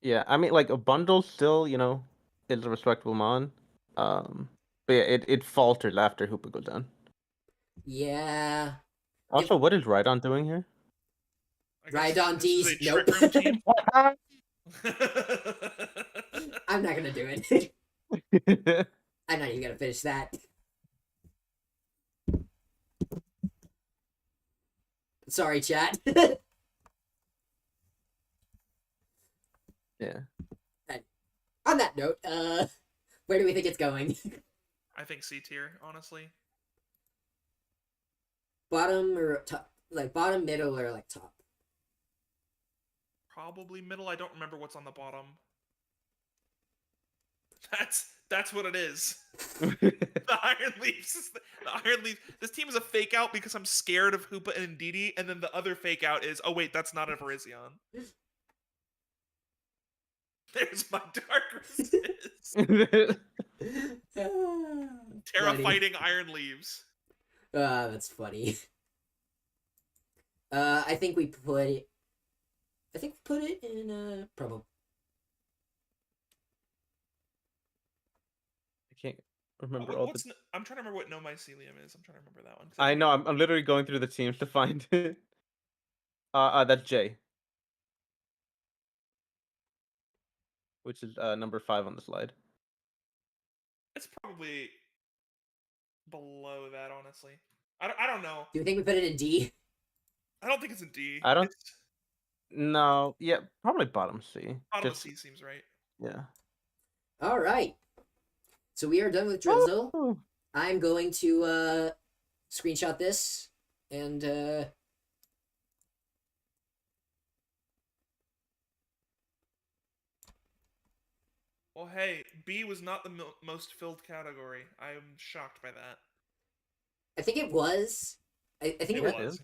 Yeah, I mean, like a bundle still, is a respectable mon. But yeah, it faltered after Hoopa goes down. Yeah. Also, what is Rhydon doing here? I guess Rhydon this is D's, a nope. Trick Room team. I'm not gonna do it. I'm not even gonna finish that. Sorry, chat. Yeah. On that note, where do we think it's going? I think C tier, honestly. Bottom or top? Like bottom, middle, or like top? Probably middle. I don't remember what's on the bottom. That's what it is. The Iron Leaves. The Iron Leaves. This team is a fake out because I'm scared of Hoopa and Ndidi, and then the other fake out is, oh wait, that's not a Virizion. There's my dark resist. Terra Funny. fighting Iron Leaves. That's funny. I think we put it. I think we put it in probably. I can't remember all the. I'm trying to remember what No Mycelium is. I'm trying to remember that one. I know. I'm literally going through the teams to find it. That's J, which is number 5 on the slide. It's probably below that, honestly. I don't know. Do you think we put it in D? I don't think it's in D. I don't- It's, No, yeah, probably bottom C. bottom Just- of C seems right. Yeah. All right. So we are done with Drizzle. Oh. I'm going to screenshot this and Well, hey, B was not the most filled category. I am shocked by that. I think it was. I think It it was. was.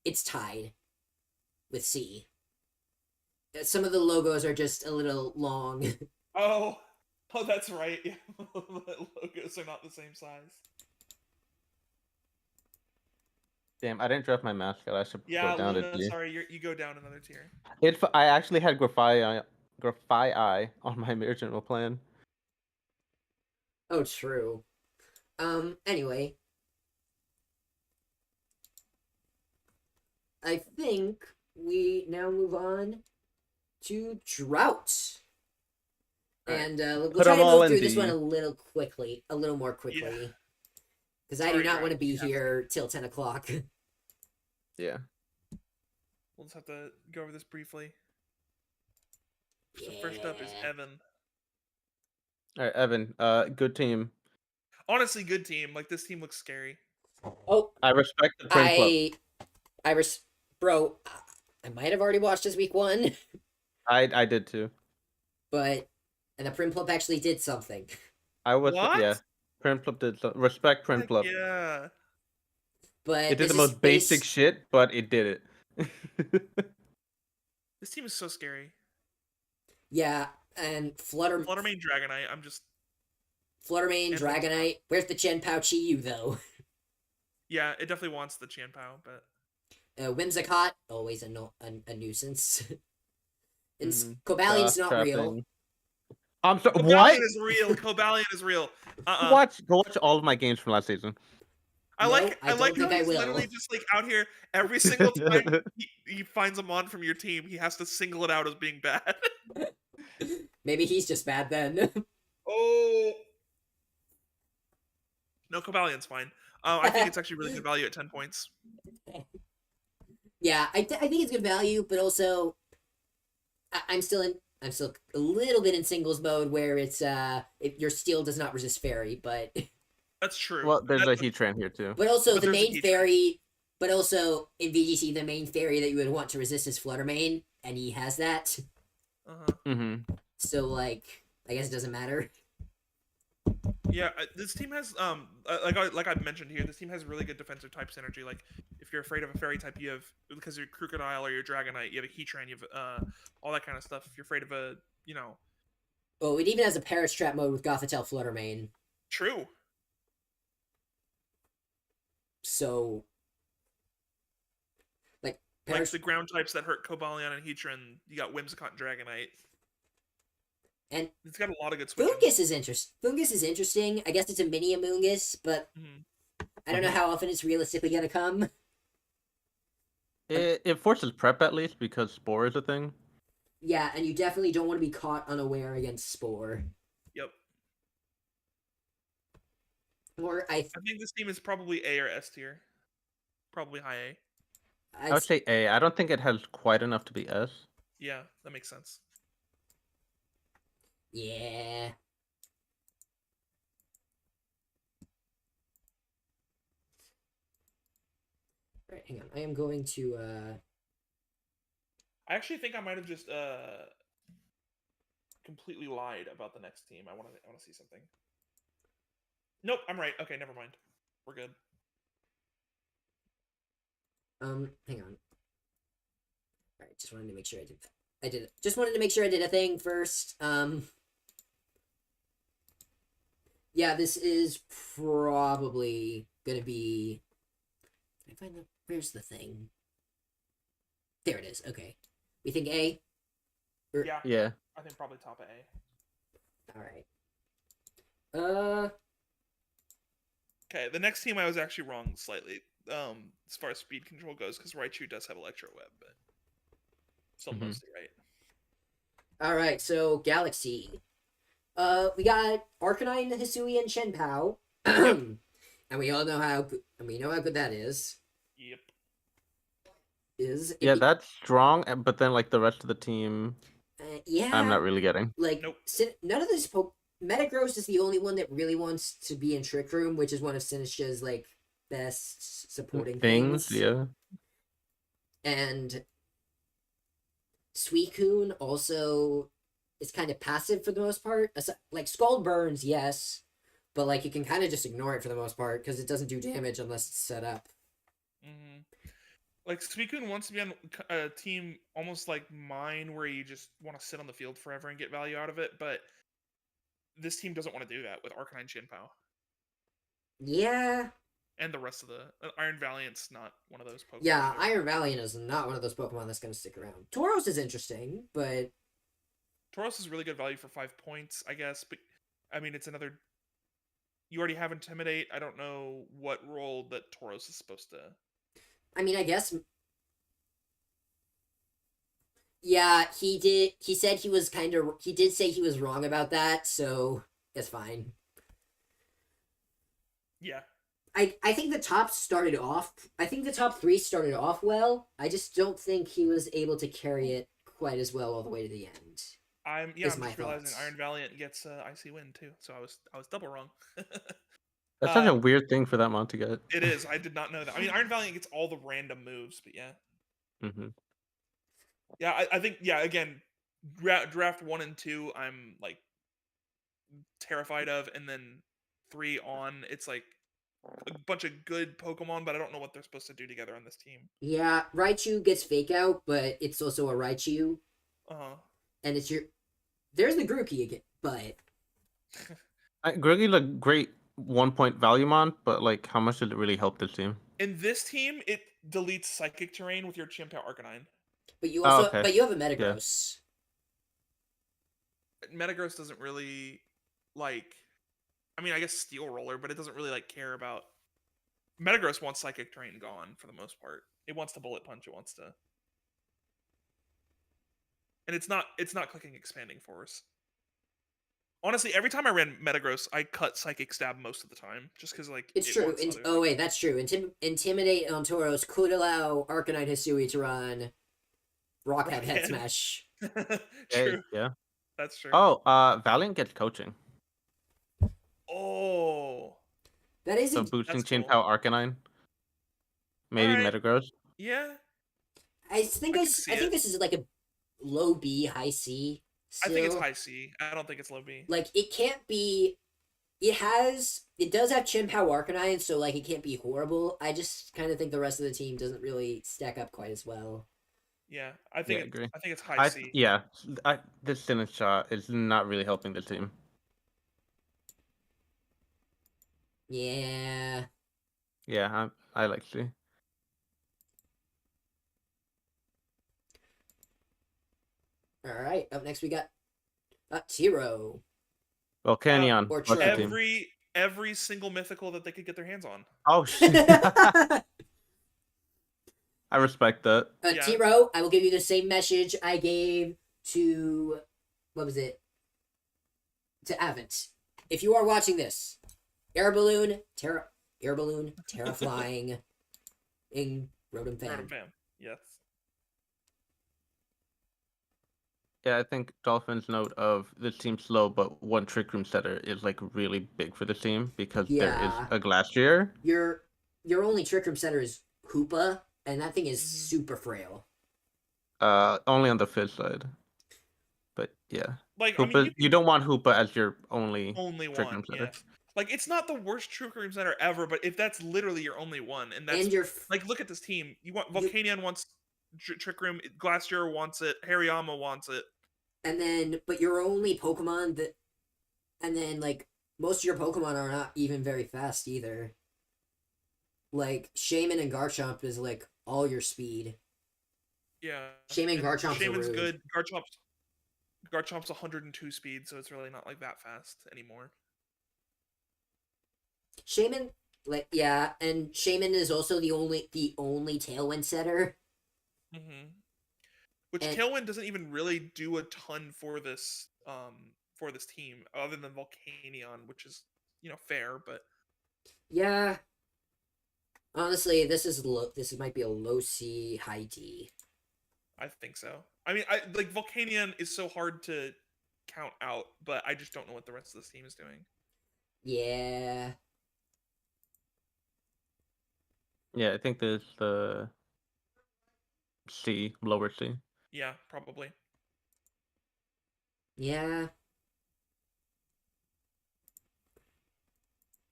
It's tied with C. Some of the logos are just a little long. Oh, that's right. Yeah, the logos are not the same size. Damn, I didn't draft my mascot. I should Yeah, go down to Luna, D. sorry, you go down another tier. I actually had Graphii on my original plan. Oh, true. Anyway. I think we now move on to Drought. And we'll Put try 'em to all move in through this D. one a little more quickly. Because I do Sorry, not Drought, want to be you have to. here till 10 o'clock. Yeah. We'll just have to go over this briefly. So first up is Evan. All right, Evan. Good team. Honestly, good team. Like, this team looks scary. Oh, I respect the Prim Club. Bro, I might have already watched his week 1, I did too. and the Prim Club actually did something. I was What? yeah. Prim Club did respect Prim Heck Club. yeah. But It did this the is most basic based- shit, but it did it. This team is so scary. Yeah, and Fluttermane Dragonite, I'm just... Fluttermane, And Dragonite. Where's the Chen Pao Chi Yu, though? Yeah, it definitely wants the Chanpao, but... Whimsicott, always a nuisance. And Mhm. Cobalion's not Trapping. real. I'm sorry. Cobalion What? is real. Cobalion is real. Go watch all of my games from last season. I No, like I I don't like think how I he's will. literally just like out here every single time he finds a mon from your team, he has to single it out as being bad. Maybe he's just bad then. Oh. No, Cobalion's fine. I think it's actually really good value at 10 points. Yeah, I think it's good value, but also I'm still a little bit in singles mode where it's your steel does not resist fairy, but That's true. Well, there's a That's- Heatran here too. but also But the there's a main Heatran. fairy, but also in VGC the main fairy that you would want to resist is Fluttermane, and he has that. Uh-huh. Mm-hmm. So like, I guess it doesn't matter. Yeah, this team has like I mentioned here, this team has really good defensive type synergy. Like if you're afraid of a fairy type, you have because you're Crocodile or your Dragonite, you have a Heatran, you have all that kind of stuff. If you're afraid of a Oh, it even has a Perish Trap mode with Gothitelle Fluttermane. true. So, Like the ground types that hurt Cobalion and Heatran, you got Whimsicott and Dragonite. And it's got a lot of good switches. Fungus is interesting. I guess it's a mini Amoonguss, but I don't know how often it's realistically gonna come. It forces prep at least because Spore is a thing. Yeah, and you definitely don't want to be caught unaware against Spore. Yep. Or I think this team is probably A or S tier. Probably high A. I would say A. I don't think it has quite enough to be S. Yeah, that makes sense. Yeah. Alright, hang on. I am going to I actually think I might have just completely lied about the next team. I want to see something. Nope, I'm right. Okay, never mind. We're good. Hang on. Alright, just wanted to make sure I did that. I did it. Just wanted to make sure I did a thing first. Yeah, this is probably gonna be. Can I find the? Where's the thing? There it is. Okay, we think A. Yeah. I think probably top of A. All right. Okay, the next team I was actually wrong slightly. As far as speed control goes, because Raichu does have Electro Web, but still mostly right. All right, so Galaxy. We got Arcanine, Hisui, and Shenpao. And we all know how good that is. Yep. That's strong, but then like the rest of the team, yeah, I'm not really getting. Like, nope. None of this Metagross is the only one that really wants to be in Trick Room, which is one of Sinistcha's like best supporting things. Yeah. And Suicune also is kind of passive for the most part. Like Scald Burns, yes, but like you can kind of just ignore it for the most part because it doesn't do damage unless it's set up. Like Suicune wants to be on a team almost like mine, where you just want to sit on the field forever and get value out of it, but this team doesn't want to do that with Arcanine Shenpao. Yeah. And the rest of the Iron Valiant's not one of those Pokemon. Yeah, either. Iron Valiant is not one of those Pokemon that's going to stick around. Tauros is interesting, but Tauros is really good value for 5 points, I guess. But I mean, it's another. You already have Intimidate. I don't know what role that Tauros is supposed to. I mean, I guess. Yeah, he did. He said he was kind of. He did say he was wrong about that, so it's fine. Yeah. I think the top started off. I think the top 3 started off well. I just don't think he was able to carry it quite as well all the way to the end. I'm just realizing Iron Valiant gets Icy Wind too, so I was double wrong. That's such a weird thing for that mon to get. It is. I did not know that. I mean, Iron Valiant gets all the random moves, but yeah. Yeah, I think again, draft 1 and 2, I'm like terrified of, and then 3 on, it's like a bunch of good Pokemon, but I don't know what they're supposed to do together on this team. Yeah, Raichu gets Fake Out, but it's also a Raichu. And it's your. There's the Grookey again, but. Grookey's a great 1-point value mon, but like, how much did it really help this team? In this team, it deletes Psychic Terrain with your Chimpa Arcanine. But you also, but you have a Metagross. Yeah. Metagross doesn't really like. I mean, I guess Steel Roller, but it doesn't really like care about. Metagross wants Psychic Terrain gone for the most part. It wants to Bullet Punch. It wants to. And it's not clicking Expanding Force. Honestly, every time I ran Metagross, I cut Psychic Stab most of the time, just because like it's true. Wait, that's true. Intimidate on Tauros could allow Arcanine Hisui to run Rockhead Head Smash. True. Yeah, that's true. Oh, Valiant gets Coaching. Oh, that is so boosting Chin-Pao Arcanine. Maybe Metagross. Yeah, I think this is like a low B, high C. Still. I think it's high C. I don't think it's low B. Like, it can't be. It does have Chien-Pao Arcanine, so like it can't be horrible. I just kind of think the rest of the team doesn't really stack up quite as well. Yeah, I think it's high C. This Sinistcha is not really helping the team. Yeah. Yeah, I like C. All right. Up next, we got Tiro. Volcanion. Or What's the Tro. team? Every single mythical that they could get their hands on. Oh shit! I respect that. Yeah. Tiro, I will give you the same message I gave to, what was it? To Avent. If you are watching this, air balloon, terra flying, in Rotom Fan. Rotom Fan. Yes. Yeah, I think Dolphin's note of this team's slow, but one Trick Room setter is like really big for the team because there is Yeah. a Glacier. Your only Trick Room setter is Hoopa, and that thing is Mhm. super frail. Only on the Fizz side. But yeah, Like, Hoopa, I mean, you don't want Hoopa as your only Trick one. Room setter. Yes. Like, it's not the worst Trick Room center ever, but if that's literally your only one, and that's And your like, look at this team. You want You- Volcanion wants Trick Room, Glacier wants it, Hariyama wants it. and then but your only Pokemon that, and then like most of your Pokemon are not even very fast either. Like Shaman and Garchomp is like all your speed. Yeah. Shaman And Garchomp's Shaman's rude. good. Garchomp's 102 speed, so it's really not like that fast anymore. Shaman, like yeah, and Shaman is also the only Tailwind setter. Mm-hmm. Which And- Tailwind doesn't even really do a ton for this team, other than Volcanion, which is fair, but Yeah. Honestly, this might be a low C, high D. I think so. I mean, I like Volcanion is so hard to count out, but I just don't know what the rest of this team is doing. Yeah. Yeah, I think there's the C, lower C. Yeah, probably. Yeah.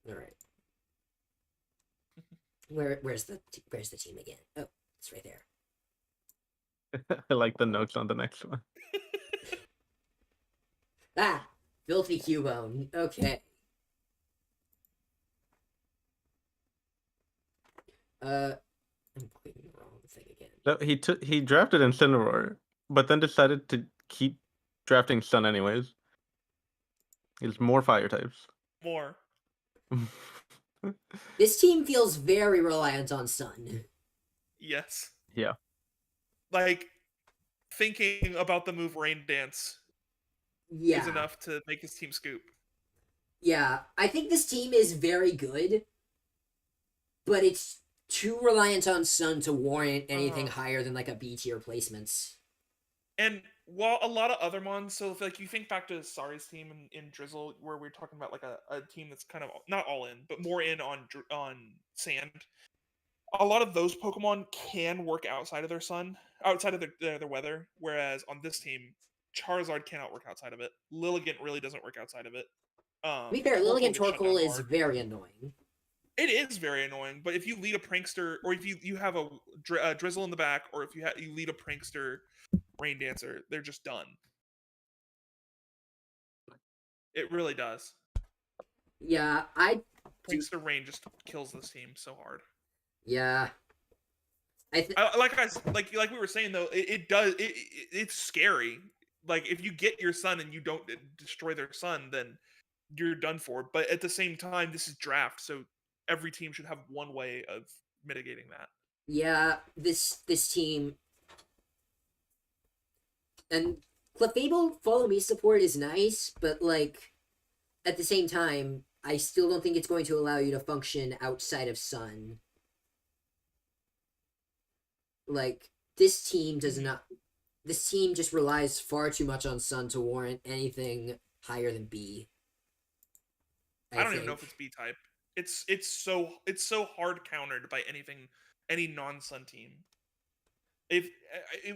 All right. Where's the team again? Oh, it's right there. I like the notes on the next one. Ah, Filthy Cubone. Okay. I'm clicking the wrong thing again. No, he drafted Incineroar, but then decided to keep drafting Sun anyways. He's more fire types. More. This team feels very reliant on Sun. Yes. Yeah. Like, thinking about the move Rain Dance Yeah. is enough to make this team scoop. Yeah, I think this team is very good, but it's too reliant on Sun to warrant anything higher than like a B tier placements. And while a lot of other mons, so if, like, you think back to Sari's team in Drizzle, where we're talking about like a team that's kind of not all in, but more in on Sand. A lot of those Pokemon can work outside of their sun, outside of their weather. Whereas on this team, Charizard cannot work outside of it. Lilligant really doesn't work outside of it. To be fair, Torkoal Lilligant gets shut down Torkoal is hard. very annoying. It is very annoying, but if you lead a prankster, or if you have a Drizzle in the back, or if you lead a prankster Rain Dancer, they're just done. It really does. Yeah, Prankster Rain just kills this team so hard. Yeah. Like we were saying though, it's scary. Like, if you get your son and you don't destroy their son, then you're done for. But at the same time, this is draft, so every team should have one way of mitigating that. Yeah, this team and Clefable Follow Me support is nice, but like at the same time, I still don't think it's going to allow you to function outside of Sun. Like this team does not. This team just relies far too much on Sun to warrant anything higher than B. I don't even know if it's B type. It's so hard countered by any non-Sun team. If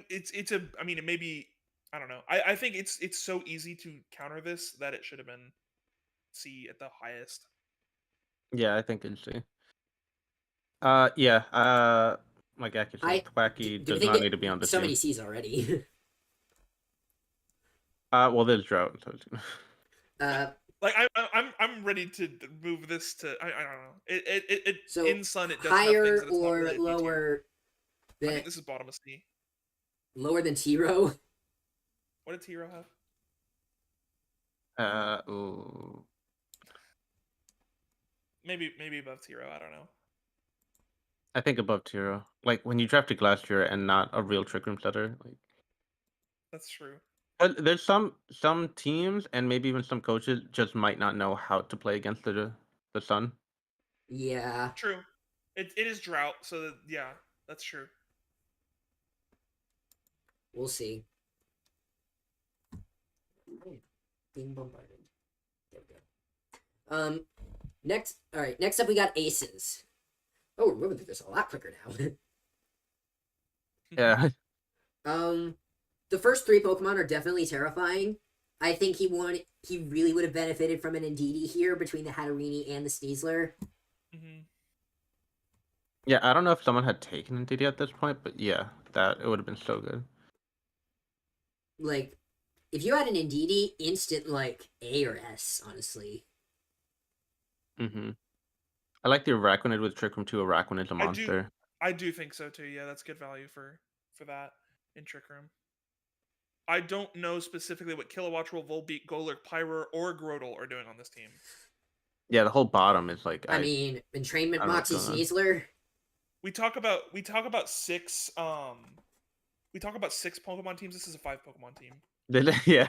it's a, I mean, it may be, I don't know. I think it's so easy to counter this that it should have been C at the highest. Yeah, I think it's C. Yeah. Like Aki said, Thwacky does not need to be on the so team. many C's already. Well, there's Drought. So Like, I'm ready to move this to, I don't know. It So in Sun it does higher have things that it's not or really a B tier. lower I than think this is bottom of C. lower than Tiro. What did T-Row have? Ooh. Maybe above T-Row. I don't know. I think above Tiro. Like when you drafted last year and not a real Trick Room setter. Like, That's true. but there's some teams and maybe even some coaches just might not know how to play against the Sun. Yeah, True. It is Drought, so yeah, that's true. we'll see. Being bombarded. There we go. Next up we got Aces. Oh, we're moving through this a lot quicker now. Yeah. The first 3 Pokemon are definitely terrifying. I think he really would have benefited from an Indeedee here between the Hatterini and the Sneasler. Mm-hmm. Yeah, I don't know if someone had taken Indeedee at this point, but yeah, it would have been so good. Like, if you had an Indeedee, instant, like, A or S, honestly. Mm-hmm. I like the Araquanid with Trick Room 2. Araquanid's a I monster. do think so too. Yeah, that's good value for that in Trick Room. I don't know specifically what Kilowattrel, Volbeat, Golurk, Pyro, or Grotle are doing on this team. Yeah, the whole bottom is like I mean, Entrainment I don't know what's Moxie going on. Sneasler. We talk about 6 Pokemon teams. This is a 5 Pokemon team. Yeah.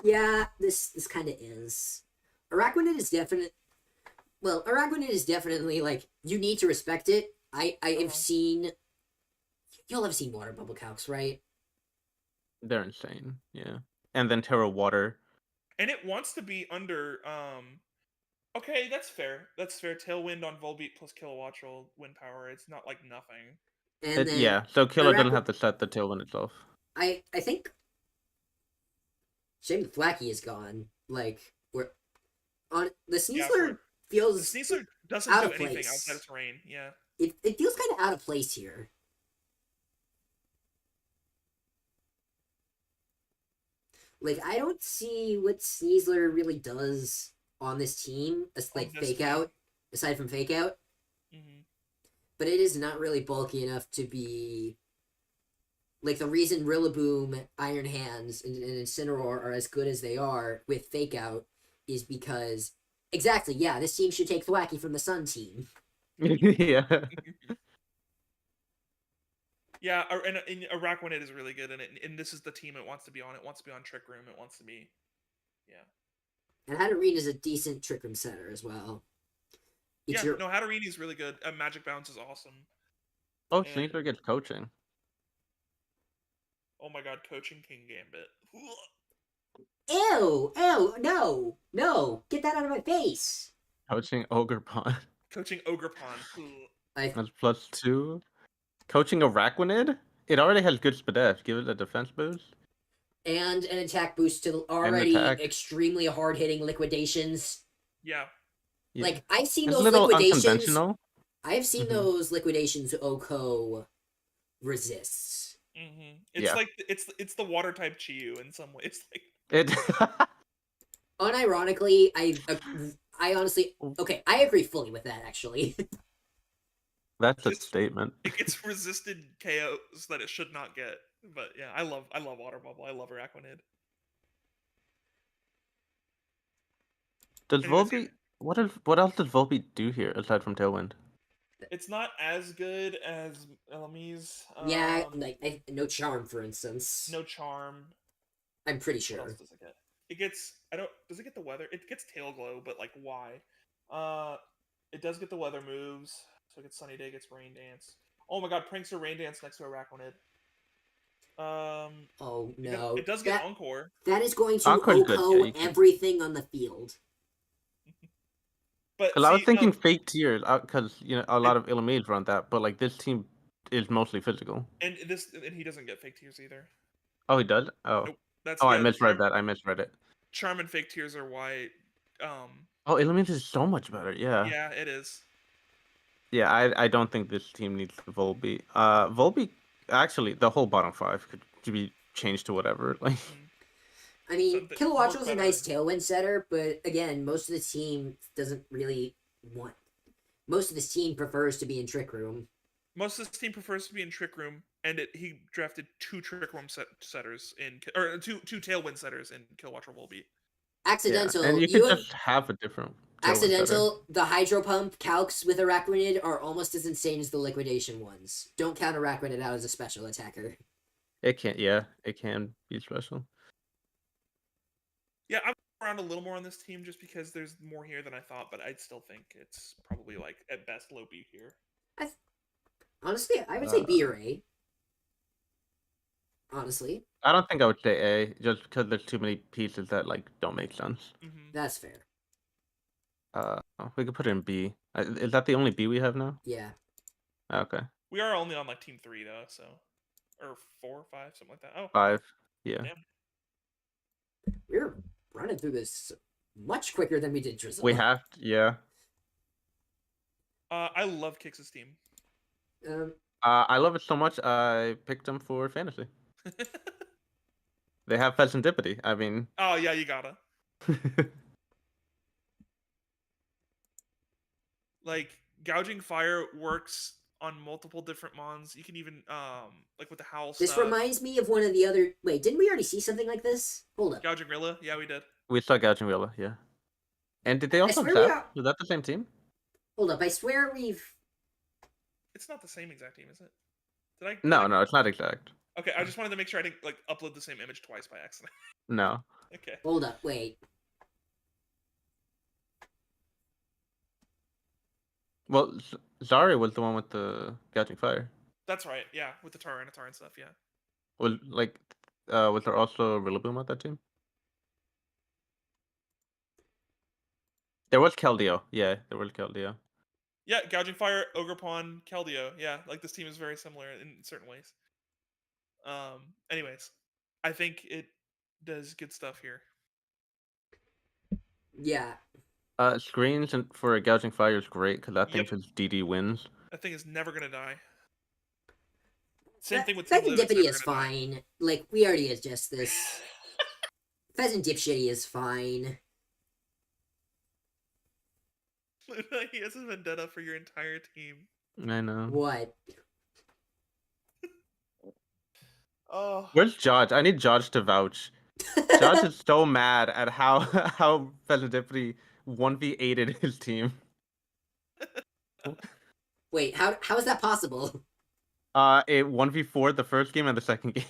Yeah, this kind of is. Araquanid is definitely, like, you need to respect it. I have seen, you'll have seen Water Bubble Calcs, right? They're insane. Yeah. And then Terra Water. And it wants to be under okay, that's fair. That's fair. Tailwind on Volbeat plus Kilowattrel wind power. It's not like nothing. And then Yeah, so Killer doesn't Araquanid, have to set the tailwind itself. I think shame Thwacky is gone. Like, we're on the Sneasler feels The Sneasler doesn't out do of anything place. outside of terrain. Yeah. It feels kind of out of place here. Like, I don't see what Sneasler really does on this team, like Fake Out, aside from Fake Out. Mm-hmm. But it is not really bulky enough to be like the reason Rillaboom, Iron Hands, and Incineroar are as good as they are with Fake Out is because exactly, yeah, this team should take Thwacky from the Sun team. Yeah. Yeah, and Araquanid is really good, and this is the team it wants to be on. It wants to be on Trick Room. It wants to be, yeah. And Hatterene is a decent Trick Room setter as well. No, Hatterini is really good. Magic Bounce is awesome. Oh, Sneasler gets coaching. Oh my god, coaching King Gambit. Ew, no, get that out of my face. Coaching Ogre Pond. Coaching Ogre Pond. That's +2. Coaching Araquanid? It already has good Spadef. Give it a defense boost. And an attack boost to already extremely hard-hitting liquidations. Yeah. Like, I've seen it's those a little liquidations. Unconventional. I've seen those liquidations Oko resists. Mm-hmm. It's like it's the water type Chiyu in some ways. Like it. Unironically, I honestly I agree fully with that actually. That's a statement. It gets resisted KOs that it should not get. But yeah, I love Water Bubble. I love Araquanid. Does Volbeat what else does Volbeat do here aside from Tailwind? It's not as good as Elemis. Yeah, like no charm, for instance. No charm. I'm pretty sure. What else does it get? It gets does it get the weather? It gets Tail Glow, but like why? It does get the weather moves. So it gets Sunny Day, gets Rain Dance. Oh my god, Prankster Rain Dance next to Araquanid. Oh no. It does get Encore. That is going to Oko everything on the field. But I was thinking fake tears because a lot of Illuminators run that, but like this team is mostly physical. And he doesn't get fake tears either. Oh, he does. Oh, nope. I misread that. I misread it. Charm and fake tears are why. Oh, Illuminators is so much better. Yeah. Yeah, it is. Yeah, I don't think this team needs Volbeat. Volbeat actually the whole bottom 5 could be changed to whatever. Like. I mean, Kilowattrel's a nice Tailwind setter, but again, most of the team doesn't really want. Most of this team prefers to be in Trick Room. Most of this team prefers to be in Trick Room, and he drafted 2 Trick Room setters or two Tailwind setters in Killwatcher Volbeat. Accidental. Yeah, and you you could have just have a different Tailwind accidental. The Hydro Pump calcs with Araquanid are almost as insane as the Liquidation ones. Don't count Araquanid out as a special attacker. It can, yeah, it can be special. Yeah, I'm around a little more on this team just because there's more here than I thought, but I'd still think it's probably like at best low B here. Honestly, I would say B or A. Honestly, I don't think I would say A, just because there's too many pieces that like don't make sense. Mm-hmm. that's fair. We could put it in B. Is that the only B we have now? Yeah. Okay. We are only on like team 3 though, so or 4, 5, something like that. Oh, 5. Yeah. damn. We're running through this much quicker than we did Drizzle. We have to, yeah. I love Kix's team. I love it so much. I picked them for fantasy. They have Pheasantipity. I mean. Oh yeah, you gotta. Like Gouging Fire works on multiple different mons. You can even like with the howl This stuff. reminds me of one of the other. Wait, didn't we already see something like this? Hold up. Gouging Rilla, yeah, we did. We saw Gouging Wheeler, yeah. And did they also swear we have are- Zap? Was that the same team? Hold up. I swear we've. It's not the same exact team, is it? Did I? No, it's not exact. Okay, I just wanted to make sure I didn't like upload the same image twice by accident. No. Okay. Hold up. Wait. Well, Zari was the one with the Gouging Fire. That's right. Yeah, with the Tyranitar and stuff. Yeah. Was there also Rillaboom at that team? There was Keldeo. Yeah, there was Keldeo. Yeah, Gouging Fire, Ogerpon, Keldeo. Yeah, like this team is very similar in certain ways. Anyways, I think it does good stuff here. Yeah. Screens and for a Gouging Fire is great because that thing Yep. just DD wins. That thing is never gonna die. Same thing with Pheasantipity is fine. Like, we already adjust this. Pheasant Dipshitty is fine. He has a vendetta for your entire team. I know. What? Oh. Where's Judge? I need Judge to vouch. Judge is so mad at how Pheasantipity 1v8'd his team. Wait, how is that possible? It 1v4 the first game and the second game.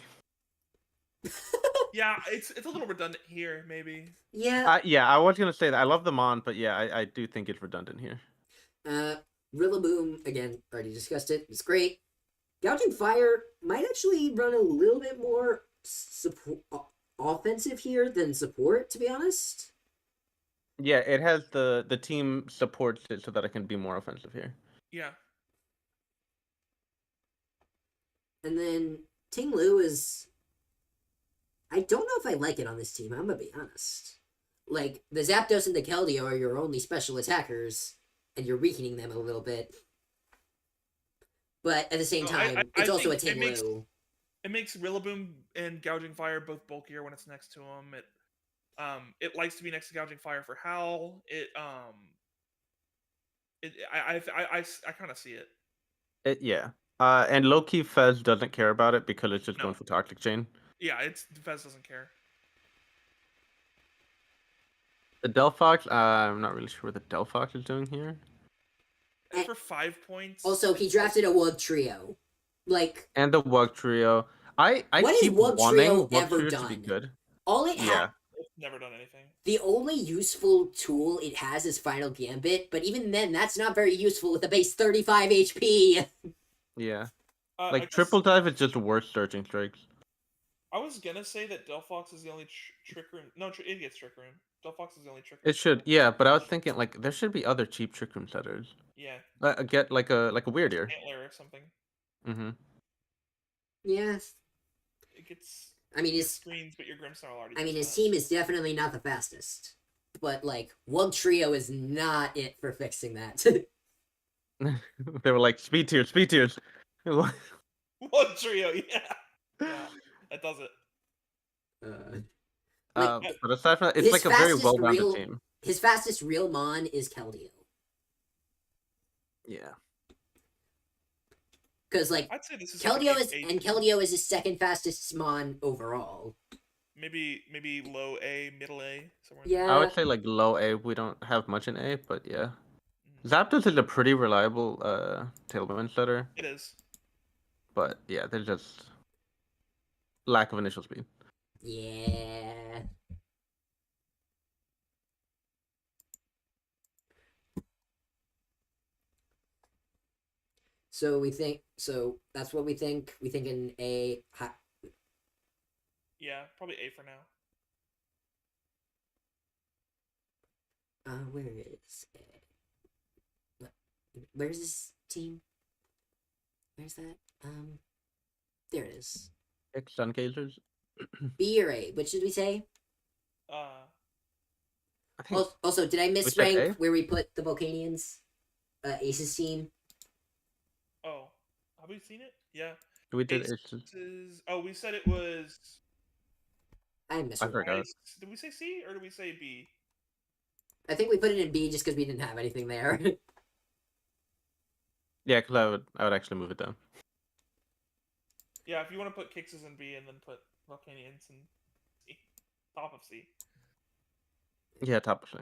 Yeah, it's a little redundant here, maybe. Yeah. Yeah, I was gonna say that. I love the Mon, but yeah, I do think it's redundant here. Rillaboom, again, already discussed it. It's great. Gouging Fire might actually run a little bit more offensive here than support, to be honest. Yeah, it has the team supports it so that it can be more offensive here. Yeah. And then Ting Lu is... I don't know if I like it on this team, I'm gonna be honest. Like, the Zapdos and the Keldeo are your only special attackers, and you're weakening them a little bit. But at the same time, it's also a Ting Lu. It makes Rillaboom and Gouging Fire both bulkier when it's next to him. It likes to be next to Gouging Fire for Howl. I kind of see it. Yeah. And low-key Fez doesn't care about it because it's just going for Toxic Chain. Yeah, Fez doesn't care. The Delphox, I'm not really sure what the Delphox is doing here. And for 5 points. Also, he drafted a Wug Trio. Like... And the Wug Trio. I what keep has Wug wanting Trio Wug ever Trio done? to be good. All it Yeah. It's never done anything. The only useful tool it has is Final Gambit, but even then, that's not very useful with a base 35 HP. Yeah. I guess Triple Dive is just worse Searching Strikes. I was gonna say that Delphox is the only Trick Room. No, it gets Trick Room. Delphox is the only Trick Room. It should, yeah, but I was thinking like there should be other cheap Trick Room setters. Yeah. Get like a Weird Ear. Antler or something. Mm-hmm. Yeah. It gets. I mean, his screens, but your Grimmsnarl already. I mean, does his that. team is definitely not the fastest, but like Wug Trio is not it for fixing that. They were like speed tiers. One trio, yeah. Yeah, that does it. But aside from that, it's like a very well-rounded team. His fastest real Mon is Keldeo. Yeah. Because like I'd say this is Keldeo like is his second fastest Mon overall. maybe low A, middle A, somewhere. in Yeah. I would say like low A. We don't have much in A, but yeah. there. Zapdos is a pretty reliable tailwind setter, It is. but yeah, there's just lack of initial speed. Yeah. So that's what we think. We think in A. Yeah, probably A for now. Where is A? Where's this team? Where's that? There it is. X Sun Gazers. B or A? Which did we say? Uh, I think Also, did I We said misrank A? where we put the Volcanians? Ace's team. oh, have we seen it? Yeah. we did. Ace It's, Oh, we said it was. I I misread. forgot. Did we say C or did we say B? I think we put it in B just because we didn't have anything there. Yeah, because I would actually move it down. Yeah, if you want to put Kixes in B and then put Volcanians in C, top of C. Yeah, top of C.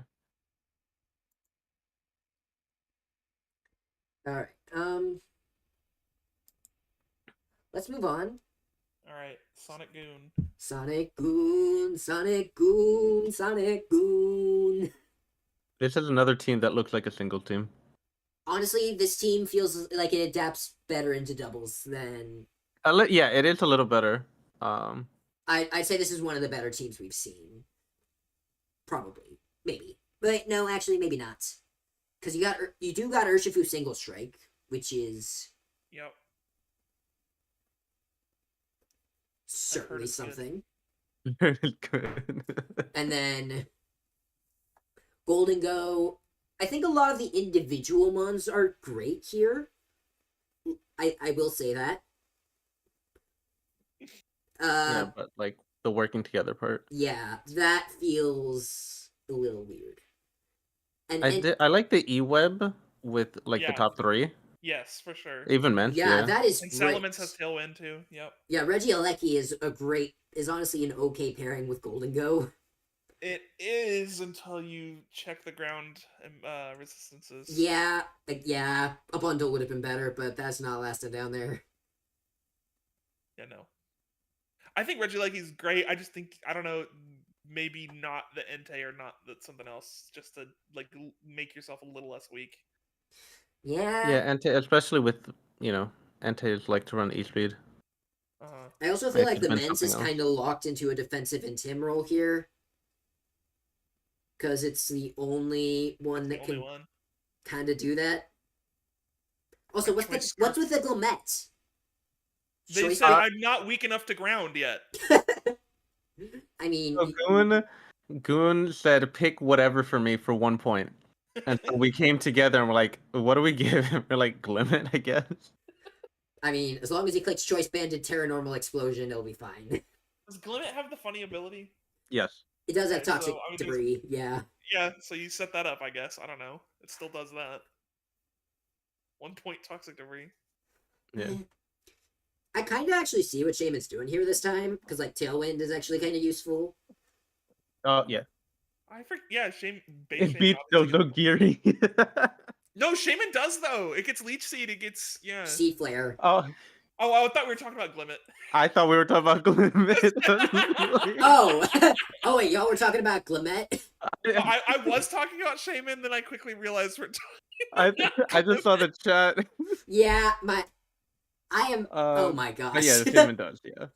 All right. Let's move on. All right, Sonic Goon. Sonic Goon, Sonic Goon, Sonic Goon. This is another team that looks like a single team. Honestly, this team feels like it adapts better into doubles than Yeah, it is a little better. I'd say this is one of the better teams we've seen. Probably, maybe, but no, actually, maybe not. Because you do got Urshifu single strike, which is Yep. certainly it's good. something. Good. And then Golden Go. I think a lot of the individual ones are great here. I will say that. Yeah, but like the working together part. Yeah, that feels a little weird. And I like the E-Web with like the Yeah. top three. Yes, for sure. Even Mensch, yeah, yeah. that is And great. Salamence has Tailwind too. Yep. Yeah, Regieleki is honestly an okay pairing with Golden Go. It is until you check the ground resistances. Yeah, a bundle would have been better, but that's not lasting down there. Yeah, no. I think Regieleki's great. I just think I don't know, maybe not the Entei or not that something else, just to like make yourself a little less weak. Yeah. Yeah, especially with Entei's like to run E-Speed. I also feel like the Men's is kind of locked into a defensive and Tim role here. Because it's the only one that can kind of do that. Also, what's with the Glamette? They said I'm not weak enough to ground yet. I mean, so Goon said pick whatever for me for 1 point. And so we came together and we're like, what do we give him? We're like, Glimmet, I guess. I mean, as long as he clicks Choice Banded Terra Normal Explosion, it'll be fine. Does Glimmet have the funny ability? Yes. It does have toxic debris, yeah. Yeah, so you set that up, I guess. I don't know. It still does that. 1 point toxic debris. Yeah. I kind of actually see what Shaman's doing here this time, because like Tailwind is actually kind of useful. Oh, yeah. Shaman. It beats Dozo Geary. No, Shaman does though. It gets Leech Seed. It gets Seed Flare. Oh, I thought we were talking about Glimmet. I thought we were talking about Glimmet. Oh wait, y'all were talking about Glimmet? I was talking about Shaman, then I quickly realized we're talking. I just saw the chat. Yeah, I am. Oh my gosh. Yeah, Shaman does. Yeah.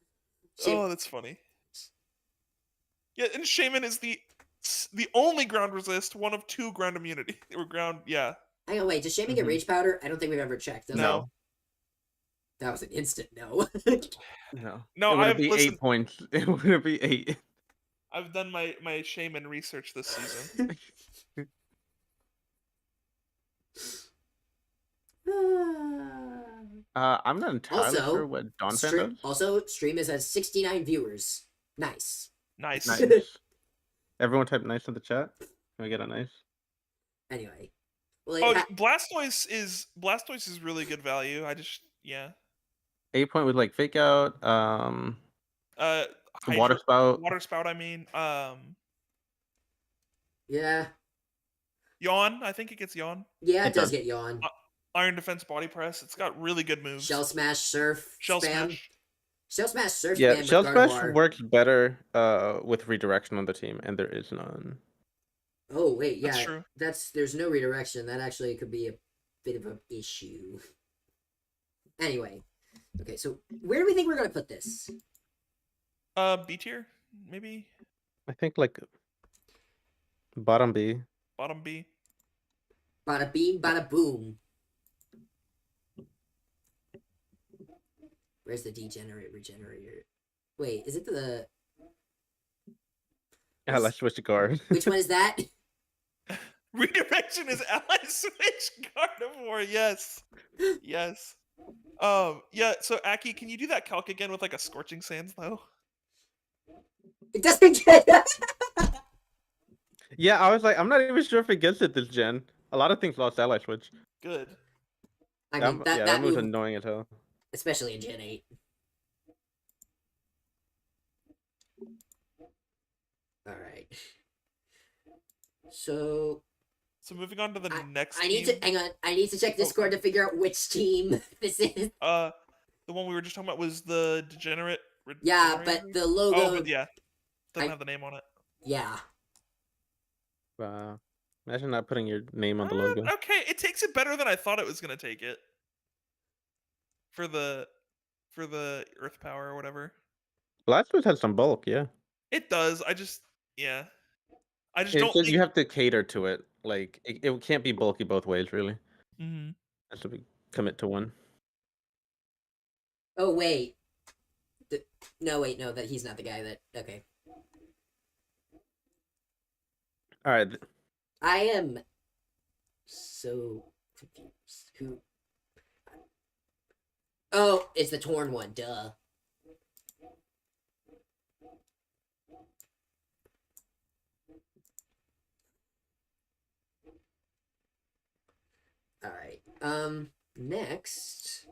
Oh, that's funny. Yeah, and Shaman is the only ground resist, one of 2 ground immunity or ground. Yeah. Hang on, wait. Does Shaman get Rage Powder? I don't think we've ever checked. No. It? That was an instant no. No. It would be 8 points. It would be 8. I've done my Shaman research this season. I'm not entirely sure what Donphan does. Also, stream has 69 viewers. Nice. Nice. Everyone type nice in the chat. Can we get a nice? Anyway. Well, Blastoise is really good value. 8-point with like fake out. Water spout. Water spout. I mean, Yeah. yawn. I think it gets yawn. Yeah, it It does does. get yawn. Iron defense, body press. It's got really good moves. Shell smash, surf, Shell spam. smash. Shell smash, surf, Yeah, spam Shell with Smash Gardevoir. works better with redirection on the team, and there is none. Oh wait, yeah, That's true. there's no redirection. That actually could be a bit of an issue. Anyway, okay, so where do we think we're gonna put this? B tier, maybe. I think like bottom B. Bottom B. Bada beam, bada boom. Where's the degenerate regenerator? Wait, is it the? Yeah, let's switch the card. Which one is that? Redirection is ally switch Gardevoir. Yes. Yes. Yeah, so Aki, can you do that calc again with like a Scorching Sands though? It doesn't get. Yeah, I was like, I'm not even sure if it gets it this gen. A lot of things lost ally switch. Good. I mean, that that move's move, annoying as hell. especially in Gen 8. Alright. So moving on to the next I need team. to hang on. I need to check Discord to figure out which team this is. The one we were just talking about was the Degenerate. Yeah, Regenerator? but the logo. Oh, but yeah. Doesn't have the name on it. Yeah. Wow. Imagine not putting your name on the logo. Okay, it takes it better than I thought it was gonna take it. For the Earth Power or whatever. Blastoise has some bulk, yeah. It does. I just don't It's think just you have to cater to it. Like it can't be bulky both ways, really. Mhm. Has to be commit to one. Oh wait. No, that he's not the guy that. Okay. All right. I am so confused. Who? Oh, it's the torn one. Duh. All right. Next.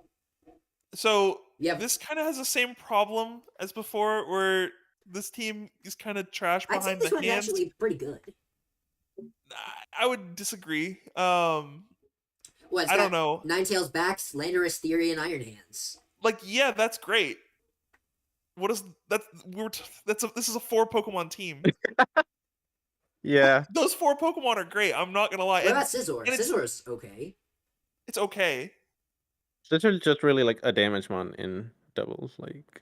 So Yeah. this kind of has the same problem as before, where this team is kind of trash I'd say behind this the one's hands. actually pretty good. I would disagree. What? I don't know. Ninetales backs, Landorus, Theory, and Iron Hands. Like, yeah, that's great. What is that? This is a 4 Pokemon team. Yeah. Those 4 Pokemon are great. I'm not gonna lie. What about Scizor? and it's- Scissor's okay. It's okay. This is just really like a damage mon in doubles, like,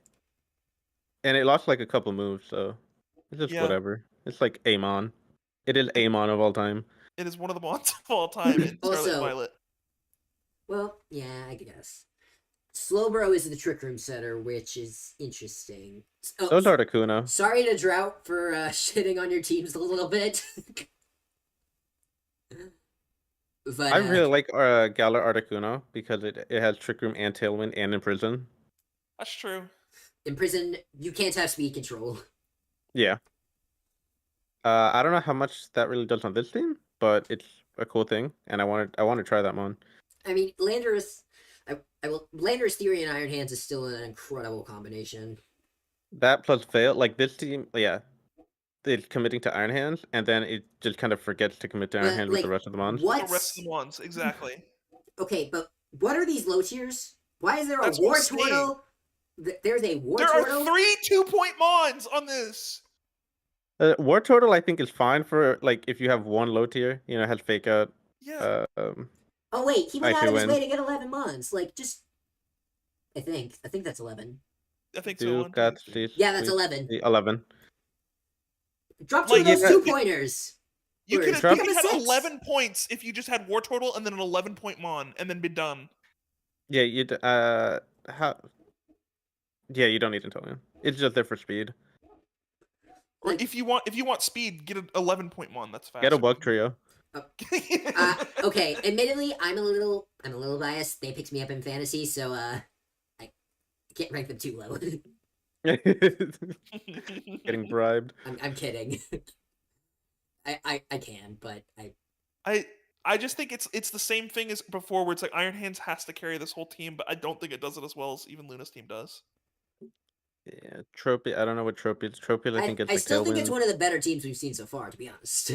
and it lost like a couple moves, so it's just Yeah. whatever. It's like Amon. It is Amon of all time. It is one of the mons of all time in Scarlet Also- and Violet. Well, yeah, I guess. Slowbro is the Trick Room setter, which is interesting. Oh, Those are Articuno. sorry to Drought for shitting on your teams a little bit. But I really like Galar Articuno because it has Trick Room and Tailwind and Imprison. That's true. in prison, you can't have speed control. Yeah. I don't know how much that really does on this team, but it's a cool thing, and I want to try that mon. I mean, Landorus, Landorus, Theory, and Iron Hands is still an incredible combination. That plus fail, like this team, yeah. It's committing to Iron Hands, and then it just kind of forgets to commit to Iron But, Hands with the like, rest of the mons. What? The rest of the ones, exactly. Okay, but what are these low tiers? Why is there a That's what War I'm saying. Turtle? There's a War There Turtle? are 3 2-point mons on this. War Total, I think, is fine for like if you have one low tier, you know, has fake out. Yeah. Oh wait, he went I out of his win. way to get 11 months. Like, just I think that's 11. I think so. Two, 1, 2, got 3. Yeah, that's 11. 11. Drop two Like, of those yeah, 2-pointers. You Or could drop- have become a had 6. 11 points if you just had War Turtle and then an 11-point mon and then be done. Yeah, you how? Yeah, you don't need Inteleon. It's just there for speed. Or Like- if you want speed, get an 11-point mon. That's fast. Get a bug trio. Okay, admittedly, I'm a little biased. They picked me up in fantasy, so I can't rank them too low. Getting bribed. I'm kidding. I can, but I I just think it's the same thing as before, where it's like Iron Hands has to carry this whole team, but I don't think it does it as well as even Luna's team does. Yeah, Trophy. I don't know what Trophy is. Trophy, I think it's I like still think it's Tailwind. one of the better teams we've seen so far, to be honest.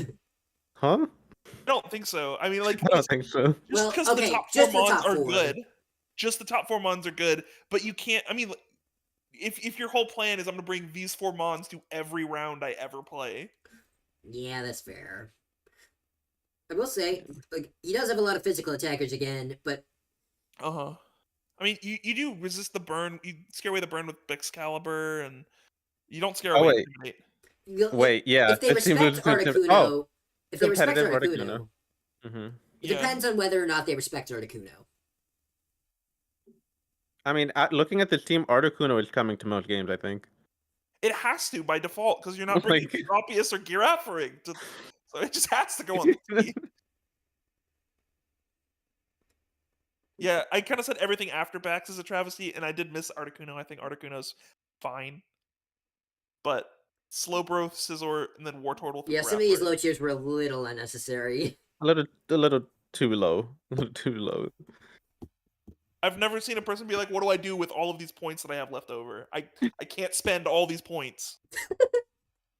Huh? I don't think so. I mean, like, I don't think so. just Well, because okay, the top just four the mons top are four. good. Just the top 4 mons are good, but you can't. I mean, if your whole plan is I'm gonna bring these 4 mons to every round I ever play. Yeah, that's fair. I will say, like, he does have a lot of physical attackers again, but I mean, you do resist the burn. You scare away the burn with Excalibur, and you don't scare Oh, away wait. Intimidate. Wait, yeah. if they this team respect loses to Articuno, if they respect competitive Articuno, Articuno. Mm-hmm. it Yeah. depends on whether or not they respect Articuno. I mean, looking at this team, Articuno is coming to most games, I think. It has to by default because you're not bringing Like- Tropius or Giraffering. So it just has to go on the team. Yeah, I kind of said everything after Bax is a travesty, and I did miss Articuno. I think Articuno's fine. But Slowbro, Scizor, and then Wartortle. Yeah, some of these low tiers were a little unnecessary. a little too low. A little too low. I've never seen a person be like, what do I do with all of these points that I have left over? I can't spend all these points.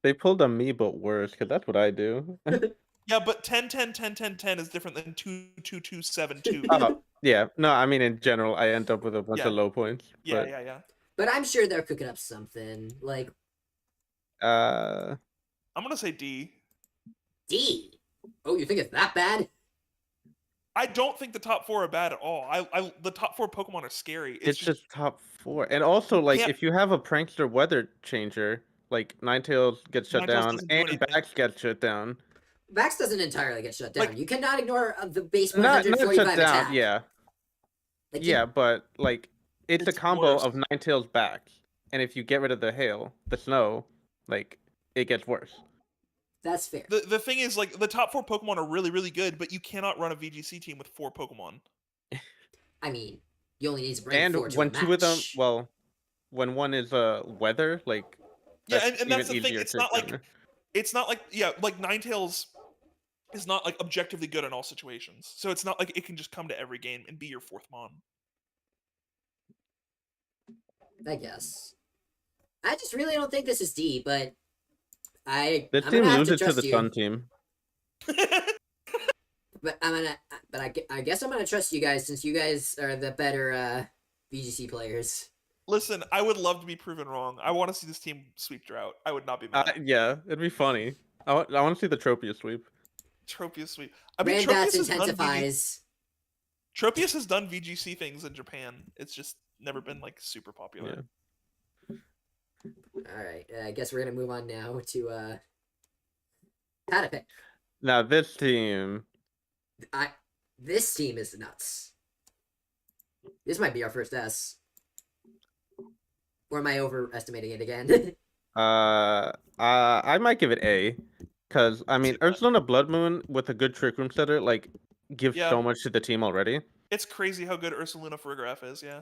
They pulled on me, but worse, because that's what I do. Yeah, but 10, 10, 10, 10, 10 is different than 2, 2, 2, 7, 2. Yeah. No, I mean, in general, I end up with a bunch of low points. Yeah, but, yeah. But I'm sure they're cooking up something. Like, I'm going to say D. D. Oh, you think it's that bad? I don't think the top 4 are bad at all. The top 4 Pokemon are scary. It's just top 4. And also, like, if you have a Prankster Weather Changer, like, Ninetales gets shut Ninetales down, doesn't do and anything. Bax gets shut down. Vax doesn't entirely get shut down. Like- You cannot ignore the base Not 145 shut down, attack. yeah. Like, Yeah, but, like, it's a It's combo worse. of Ninetales Bax. And if you get rid of the hail, the snow, like, it gets worse. that's fair. The thing is, like, the top 4 Pokemon are really, really good, but you cannot run a VGC team with 4 Pokemon. I mean, you only need to bring And 4 to when a 2 of them, match. well, when one is weather, like, Yeah, that's and that's the even thing. easier It's to not like counter. like Ninetales is not like objectively good in all situations. So it's not like it can just come to every game and be your 4th Mon. I guess. I just really don't think this is D, but I'm This gonna team have loses to trust the you. Sun team. But I guess I'm gonna trust you guys since you guys are the better VGC players. Listen, I would love to be proven wrong. I want to see this team sweep Drought. I would not be mad. Yeah, it'd be funny. I want to see the Tropius sweep. Tropius sweep. I mean, Randats Tropius intensifies. has done VGC things in Japan. It's just never been like super popular. Yeah. Alright, I guess we're gonna move on now to how to pick. Now this team, This team is nuts. This might be our first S. Or am I overestimating it again? I might give it A, because I mean, Ursaluna Blood Moon with a good Trick Room setter like gives Yeah. so much to the team already. It's crazy how good Ursaluna Farigiraf is, yeah.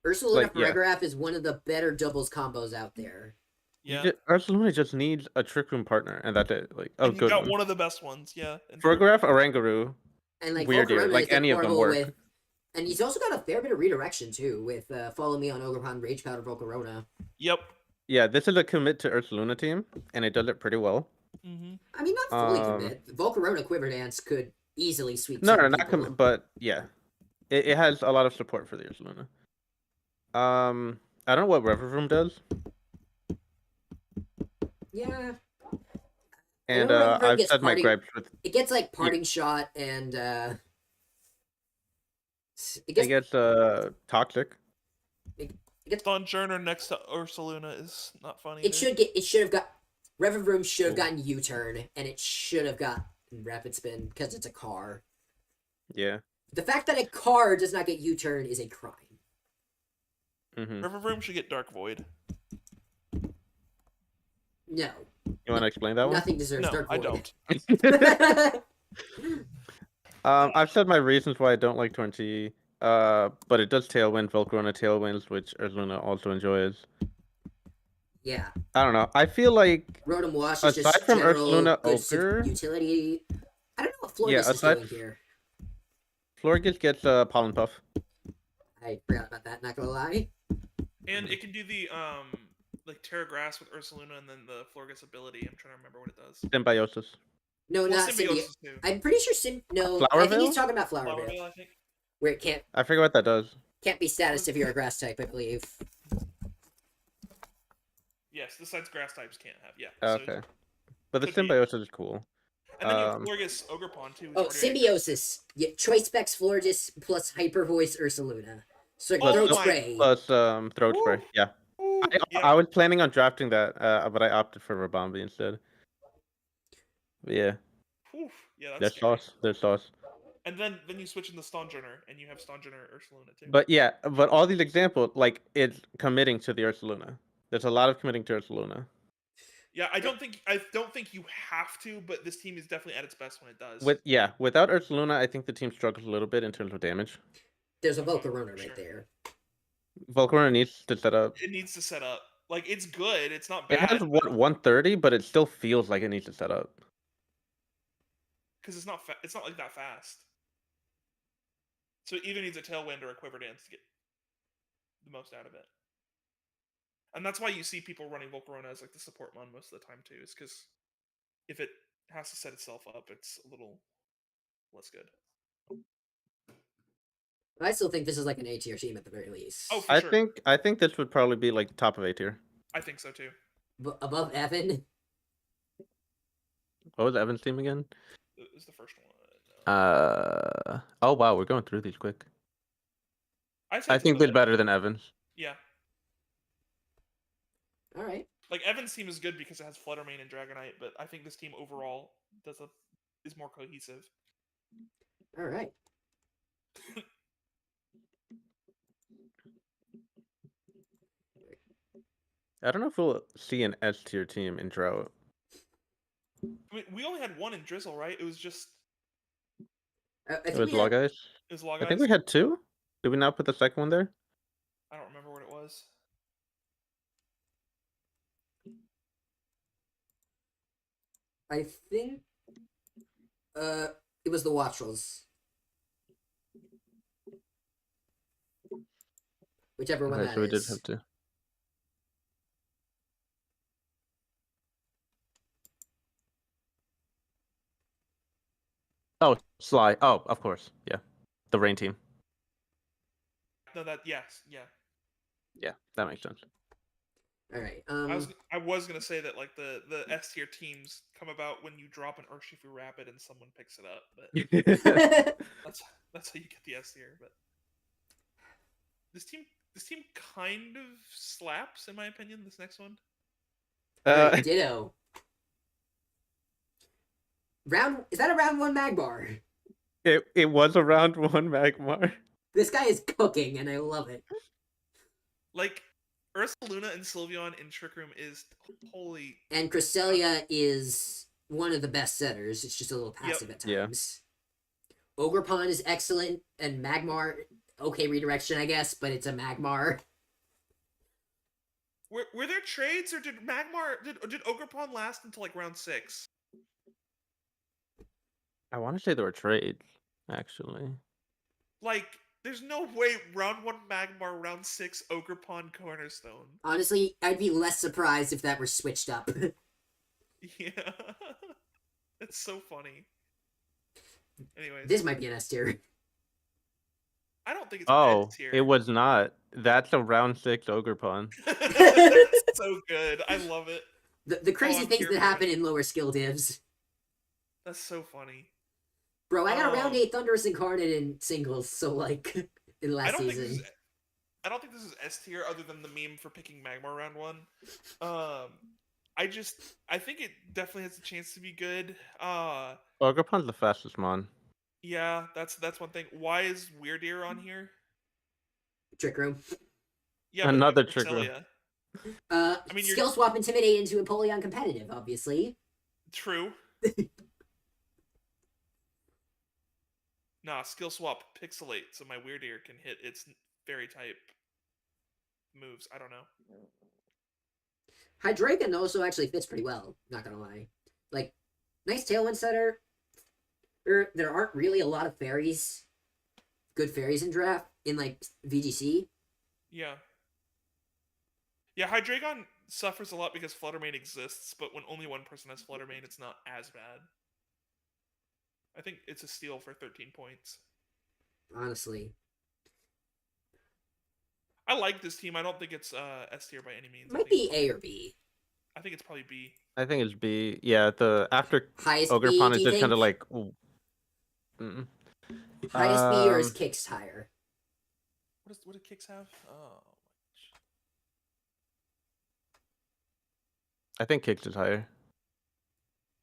Ursaluna Like, yeah. Farigiraf is one of the better doubles combos out there. Yeah. Ursaluna just needs a Trick Room partner, and that's it. Like, And you good got one. one of the best ones, yeah. Farigiraf or Rangaroo. And like Weird, Volcarona like is any of them horrible work. with, and he's also got a fair bit of redirection too with Follow Me on Ogerpon, Rage Powder, Volcarona. Yep. Yeah, this is a commit to Ursaluna team, and it does it pretty well. Mm-hmm. I mean, not fully commit. Volcarona Quiver Dance could easily sweep. No, certain not people. commit, but yeah, it has a lot of support for the Ursaluna. I don't know what Rever Room does, Yeah, and know Rever Room I've gets said my party- gripes with. it gets like Parting Shot and it It gets gets toxic. Stonjourner next to Ursaluna is not funny. it should have got Rever Room should have gotten U-turn and it should have got Rapid Spin because it's a car. Yeah. The fact that a car does not get U-turn is a crime. Mm-hmm. River Room should get Dark Void. No, You want to explain that one? nothing deserves No, Dark I Void. don't. I've said my reasons why I don't like Torrentee, but it does Tailwind, Volcarona Tailwinds, which Ursaluna also enjoys. Yeah, I don't know. I feel like Rotom Wash is aside just from general Ursaluna good Ochre, utility. I don't know Florgus is aside doing here? Florgus gets Pollen Puff. I forgot about that, not gonna lie. And it can do the like Terra Grass with Ursaluna and then the Florgus ability. I'm trying to remember what it does. Symbiosis. No, Well, not Symbiosis Symbiote. too. I'm pretty sure No, I think he's Flowerville? talking about Flowerville, Flowerville, I think. where it I forget what that does. can't be status if you're a grass type, I believe. Yes, besides grass types can't have. Yeah. Okay. But the could be- symbiosis is cool. And then you have Florgus Ogerpon too. Oh, Symbiosis. Yeah, Choice Specs Florgus plus Hyper Voice Ursaluna. So Oh Throat my- Spray. Plus Throat Woo! Spray. Yeah. Yeah. I was planning on drafting that, but I opted for Rabambi instead. But yeah. Oof. Yeah, that's There's scary. sauce. There's sauce. And then you switch into Stonjourner, and you have Stonjourner Ursaluna too. But yeah, but all these examples, like, it's committing to the Ursaluna. There's a lot of committing to Ursaluna. Yeah, I don't think you have to, but this team is definitely at its best when it does. Without Ursaluna, I think the team struggles a little bit in terms of damage. There's a Okay, Volcarona sure. right there. Volcarona needs to set up. It needs to set up. Like, it's good. It's not It bad. has 130, but it still feels like it needs to set up. Because it's not like that fast. So it either needs a Tailwind or a Quiver Dance to get the most out of it. And that's why you see people running Volcarona as like the support mon most of the time too, is because if it has to set itself up, it's a little less good. I still think this is like an A tier team at the very least. Oh, for sure. I think this would probably be like top of A tier. I think so too. Above Evan? What was Evan's team again? It was the first one. Oh wow, we're going through these quick. I I think they're better than Evan's. Yeah. All right. Like Evan's team is good because it has Fluttermane and Dragonite, but I think this team overall is more cohesive. All right. I don't know if we'll see an S tier team in Drought. I mean, we only had one in Drizzle, right? It was just I It think was we had- Log Ice. it was Log I think Eyes. we had two. Did we not put the second one there? I don't remember what it was. I think it was the Watchels. Whichever one Okay, that so we did is. have two. Oh, Sly. Oh, of course. Yeah. The Rain team. No, yes, yeah. Yeah, that makes sense. All right. I was gonna say that like the S tier teams come about when you drop an Urshifu Rapid and someone picks it up, but that's how you get the S tier. But this team kind of slaps in my opinion. This next one. Alright, Ditto. Is that a round 1 Magmar? It was a round 1 Magmar. This guy is cooking, and I love it. Like Ursaluna and Sylveon in Trick Room is holy. And Cresselia is one of the best setters. It's just a little passive at Yeah. times. Ogerpon is excellent, and Magmar, okay redirection, I guess, but it's a Magmar. Were there trades or did Ogerpon last until like round 6? I want to say there were trades, actually. Like, there's no way round 1 Magmar, round 6 Ogerpon Cornerstone. Honestly, I'd be less surprised if that were switched up. Yeah. It's so funny. Anyways. This might be an S tier. I don't think it's Oh, S tier. it was not. That's a round 6 Ogerpon. It's so good. I love it. The crazy I'm things here that for happen it. in lower skill divs. That's so funny. Bro, I got a round Oh. 8 Thunderous Incarnate in singles, so like, in I last don't think this season. is I don't think this is S tier other than the meme for picking Magmar round 1. I think it definitely has a chance to be good. Ogerpon's the fastest mon. Yeah, that's one thing. Why is Weird Ear on here? Trick Room. Yeah, but Another Trick Room. Cresselia. I mean, you're- skill swap Intimidate into Empoleon competitive, obviously. True. Nah, skill swap Pixelate so my Weird Ear can hit its fairy type moves. I don't know. Hydreigon also actually fits pretty well, not gonna lie. Like, nice Tailwind setter. there aren't really a lot of fairies, good fairies in draft in like VGC. Yeah. Yeah, Hydreigon suffers a lot because Fluttermane exists, but when only one person has Fluttermane, it's not as bad. I think it's a steal for 13 points. Honestly, I like this team. I don't think it's S tier by any means. it might be A or B. I think it's probably B. I think it's B. Yeah, the after Highest B, Ogerpon do is you just kind of think? like. Ooh. Mm. Highest B or is Um, Kicks higher? What did Kicks have? Oh. I think Kicks is higher.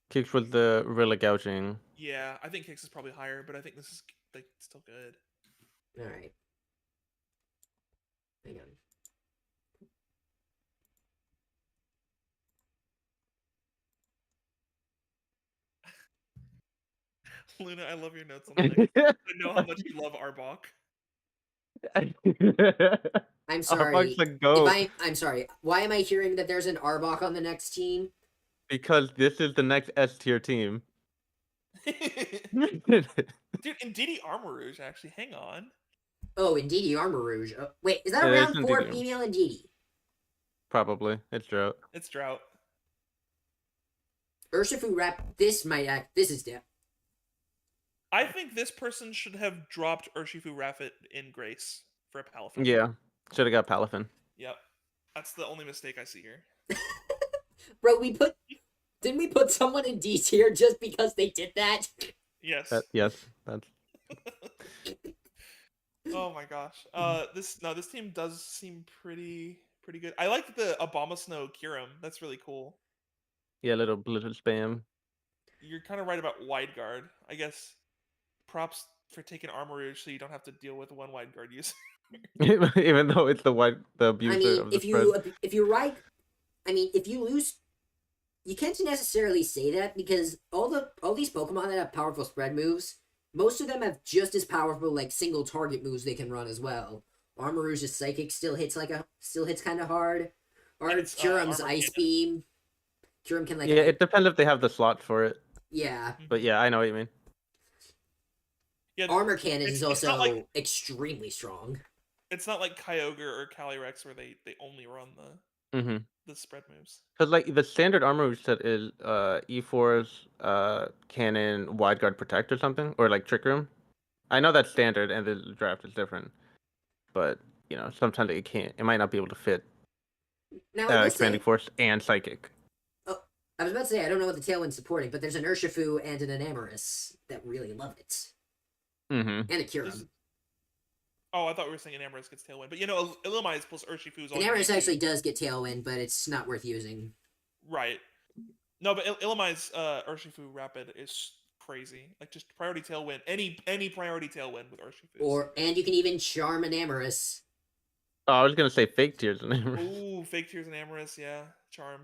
Kicks with the really gouging. Yeah, I think Kicks is probably higher, but I think this is like still good. All right. Hang on. Luna, I love your notes on the next. I know how much you love Arbok. I'm Arbok's sorry. the GOAT. I'm sorry. Why am I hearing that there's an Arbok on the next team? Because this is the next S tier team. Dude, and Diddy Armourouge, actually. Hang on. Oh, Indeedee Armourouge. Wait, is that a It is round 4 Indeedee. female Indeedee? Probably. It's Drought. It's Drought. Urshifu Rap. This might act. This is dip. I think this person should have dropped Urshifu Raffet in Grace for a Palafin. Yeah. Should have got Palafin. Yep. That's the only mistake I see here. Bro, didn't we put someone in D tier just because they did that? Yes. Yes. That's. Oh my gosh. This team does seem pretty good. I like the Abomasnow Kyurem. That's really cool. Yeah, little blizzard spam. You're kind of right about Wide Guard. I guess props for taking Armourouge so you don't have to deal with one Wide Guard user. Even though it's the abuser I mean, of the if you lose, you can't necessarily say that because all these Pokemon that have powerful spread moves, most of them have just as powerful like single target moves they can run as well. Armourouge's Psychic still hits kind of hard, or Kyurem's Armor Ice Cannon. Beam. Kyurem can like Yeah, it depends if they have the slot for it. yeah. But yeah, I know what you mean. Yeah, Armor Cannon is it's not also like extremely strong. it's not like Kyogre or Calyrex where they only run Mm-hmm. the spread moves. Because like the standard armor set is E4's cannon, wide guard protect or something, or like trick room. I know that's standard and the draft is different. But sometimes it can't. It might not be able to fit Now I will expanding say, force and psychic. I was about to say I don't know what the Tailwind's supporting, but there's an Urshifu and an Enamorus that really love it, Mm-hmm. and a Kyurem. Oh, I thought we were saying Enamorus gets Tailwind, but Illumise plus Urshifu is all. Enamorus actually does get Tailwind, but it's not worth using. Right. No, but Illumise Urshifu Rapid is crazy. Like just priority Tailwind, any priority Tailwind with Urshifu. And you can even charm Enamorus. Oh, I was gonna say fake tears and Ooh, fake tears and Amorous, yeah, charm.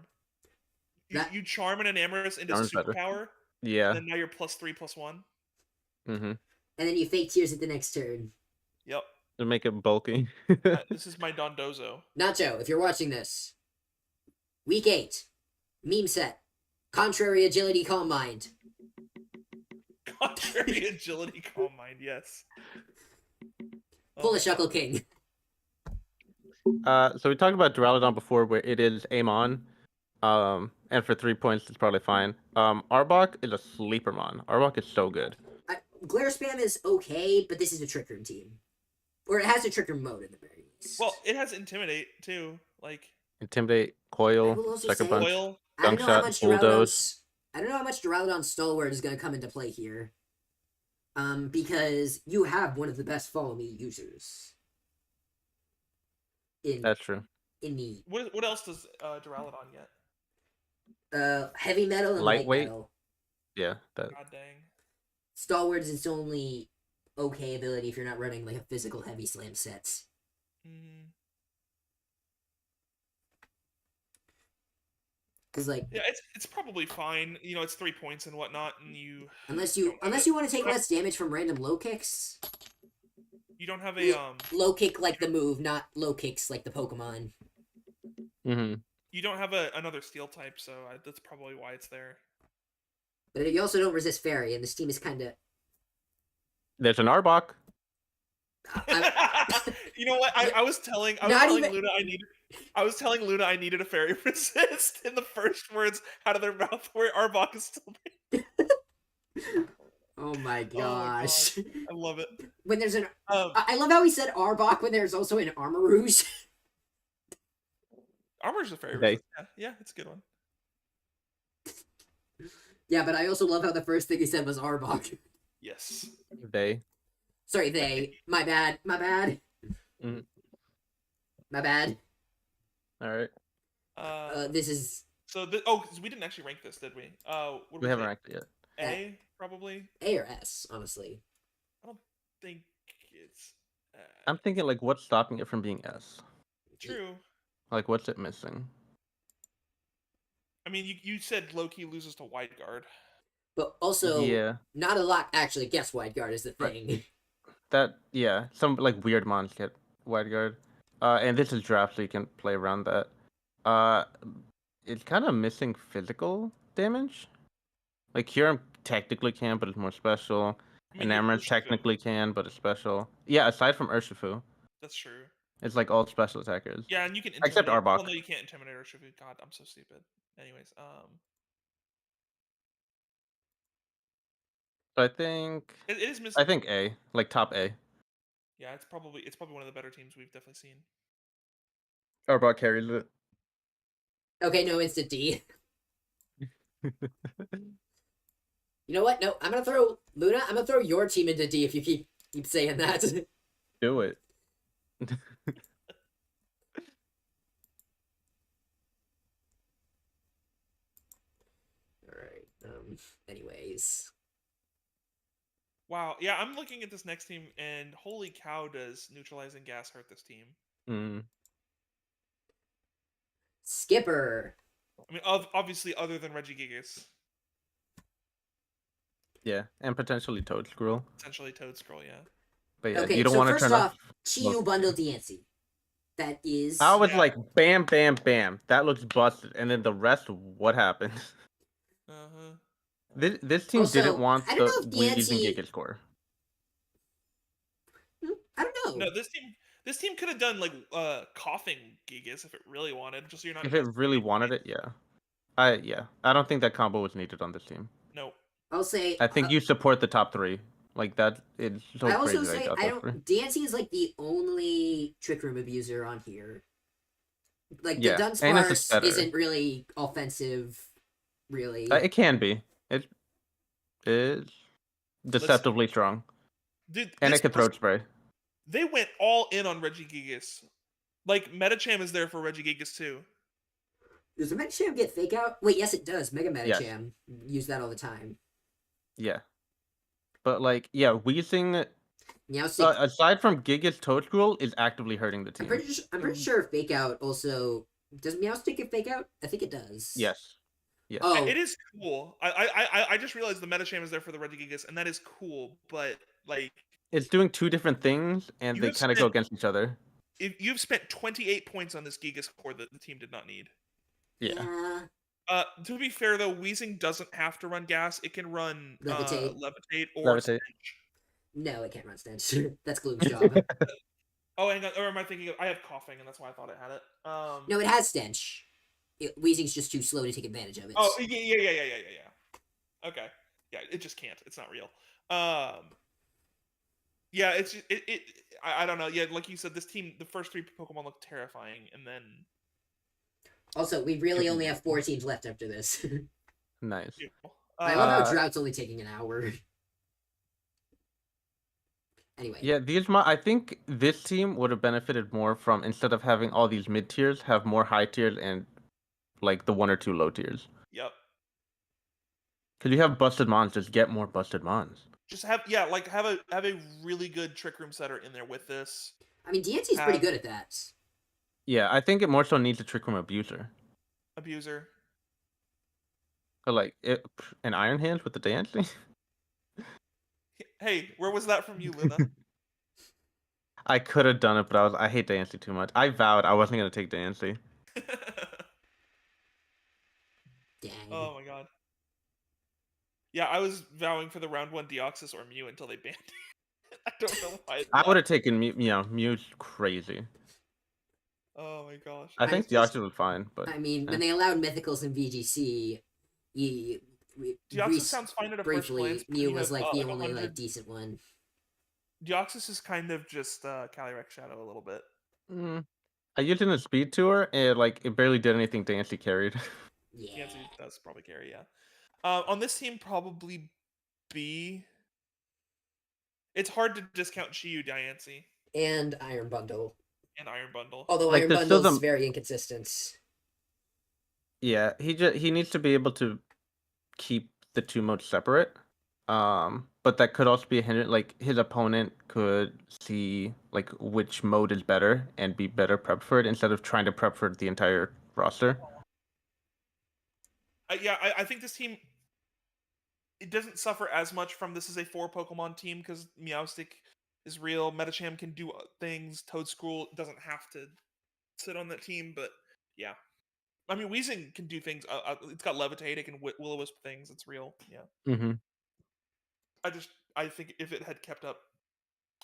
You charm an Enamorus into Charm's better. superpower. Yeah. And then now you're +3/+1. Mm-hmm. And then you fake tears at the next turn. Yep. To make it bulky. This is my Dondozo. Nacho, if you're watching this, Week 8, meme set, Contrary Agility Calm Mind. Contrary Agility Calm Mind, yes. Pull a Shuckle King. So we talked about Duraludon before, where it is Amon. And for 3 points, it's probably fine. Arbok is a sleeper mon. Arbok is so good. Glare Spam is okay, but this is a Trick Room team. Or it has a Trick Room mode in the very least. Well, it has Intimidate, too. Like Intimidate, I Coil, will also Second say- Punch, Coil. I don't know how Gunk much Shot, Bulldoze. I don't know how much Duraludon Stalwart is going to come into play here. Because you have one of the best Follow Me users. That's true. In the What else does Duraludon get? Heavy Metal and Lightweight? Light Metal. Yeah, that. God dang. Stalwart is its only okay ability if you're not running like a physical heavy slam set. Mm. Because like Yeah, it's probably fine. It's 3 points and whatnot, and you unless you want to take less damage from random low kicks. you don't have a Low kick like the move, not low kicks like the Pokemon. Mm-hmm. you don't have another steel type, so that's probably why it's there. But you also don't resist fairy, and this team is kind of. There's an Arbok. You know what? I was telling Luna I was telling Luna I needed a fairy resist in the first words out of their mouth where Arbok is still there. Oh my Oh my god. gosh. I love it. When there's an. Um, I love how he said Arbok when there's also an Armor Rouge. Armor's a fairy They. resist. Yeah, it's a good one. Yeah, but I also love how the first thing he said was Arbok. Yes. They. Sorry, they. My bad. My bad. Mhm. My bad. All right. This is So because we didn't actually rank this, did we? What did We haven't say? ranked it yet. A probably. A or S, honestly. I don't think it's I'm thinking like, what's stopping it from being S? true. Like, what's it missing? I mean, you said Loki loses to Wide Guard. But also, Yeah. not a lot actually guess Wide Guard is the thing. That some like weird mons get wide guard. And this is draft, so you can play around that. It's kind of missing physical damage. Like Huron technically can, but it's more special. I mean, And you have Amaranth Urshifu. technically can, but it's special. Yeah, aside from Urshifu, That's true. it's like all special attackers. Yeah, and you can Except intimidate. Arbok. Well, no, you can't intimidate Urshifu. God, I'm so stupid. Anyways, So I think it is missing. A, like top A. Yeah, it's probably one of the better teams we've definitely seen. Arbok carries it. Okay, no instant D. You know what? No, I'm gonna throw Luna. I'm gonna throw your team into D if you keep saying that. Do it. All right. Anyways. Wow. Yeah, I'm looking at this next team, and holy cow, does neutralizing gas hurt this team? Mm. Skipper. I mean, obviously, other than Regigigas, Yeah, and potentially Toad Scroll. essentially Toad Scroll. Yeah. But yeah, Okay, you don't so want to first turn off, off. Chiyu bundle Diancie. That is. I was Yeah. like, bam, bam, bam. That looks busted. And then the rest, what happened? Uh huh. This team Also, didn't want I the don't know if using Diancie- Giga score. I don't know. No, this team could have done like coughing Gigas if it really wanted, just so you're not. If it really wanted it, yeah. I don't think that combo was needed on this team. No. I'll say. I think you support the top three. Like that, it's so I also crazy. say got I top three. don't. Diancie is like the only Trick Room abuser on here. Like Yeah, the and it's Dunsparce just better. isn't really offensive, really. It can be. It is deceptively strong, Dude, and this it can throat spray. They went all in on Regigigas. Like Metacham is there for Regigigas too. Does the Metacham get fake out? Wait, yes, it does. Mega Yes. Metacham use that all the time. Yeah, but like, yeah, Weezing. Meowstic. Aside from Giga's Toad Scroll, is actively hurting the team. I'm pretty sure fake out also does Meowstic get fake out? I think it does. Yes. Yes. Oh, It is cool. I just realized the Metacham is there for the Regigigas, and that is cool. But like, It's doing two different things, and You they have kind of go against each other. if you've spent 28 points on this Gigas core that the team did not need. Yeah. To be fair though, Weezing doesn't have to run gas. It can run Levitate. or Levitate. Stench. No, it can't run stench. That's Gloom's job. Oh, hang on. Or am I thinking of? I have coughing, and that's why I thought it had it. No, it has stench. Weezing's just too slow to take advantage of it. Oh, yeah. Okay. Yeah, it just can't. It's not real. Yeah, it's just, I don't know. Yeah, like you said, this team, the first three Pokemon look terrifying, and then Also, we really only have 4 teams left after this. Nice. I love how Drought's only taking an hour. Anyway. Yeah, I think this team would have benefited more from, instead of having all these mid tiers, have more high tiers and like the 1 or 2 low tiers. Yep. Because you have busted mons, just get more busted mons. Just have a really good Trick Room setter in there with this. I mean, Diancie's pretty good at that. Yeah, I think it more so needs a Trick Room abuser. Or like an Iron Hands with the dancing. Hey, where was that from you, Luna? I could have done it, but I hate Dancey too much. I vowed I wasn't gonna take Dancey. Dang. Oh my god. Yeah, I was vowing for the round 1 Deoxys or Mew until they banned it. I don't know why. It I left. would have taken Mew's crazy. Oh my gosh. I think It's just- Deoxys was fine, but I mean, eh. when they allowed mythicals in VGC, Deoxys sounds fine at a first glance. briefly, but Mew you was have, like the like only 100 like decent one. Deoxys is kind of just Calyrex Shadow a little bit. I used it in a speed tour, and like it barely did anything to Dancy carried. Yeah. Yancy does probably carry, yeah. On this team, probably B. It's hard to discount Shiyu, Diancie, And Iron Bundle. and Iron Bundle. Although Like, Iron there's still Bundle is the- very inconsistent. Yeah, he needs to be able to keep the two modes separate. But that could also be a hindrance. Like his opponent could see like which mode is better and be better prepped for it instead of trying to prep for the entire roster. Yeah, I think this team it doesn't suffer as much from this is a 4 Pokemon team because Meowstic is real. Metacham can do things. Toedscruel doesn't have to sit on that team, but yeah. I mean, Weezing can do things. It's got Levitate. It can Will-O-Wisp things. It's real. Yeah. Mm-hmm. I think if it had kept up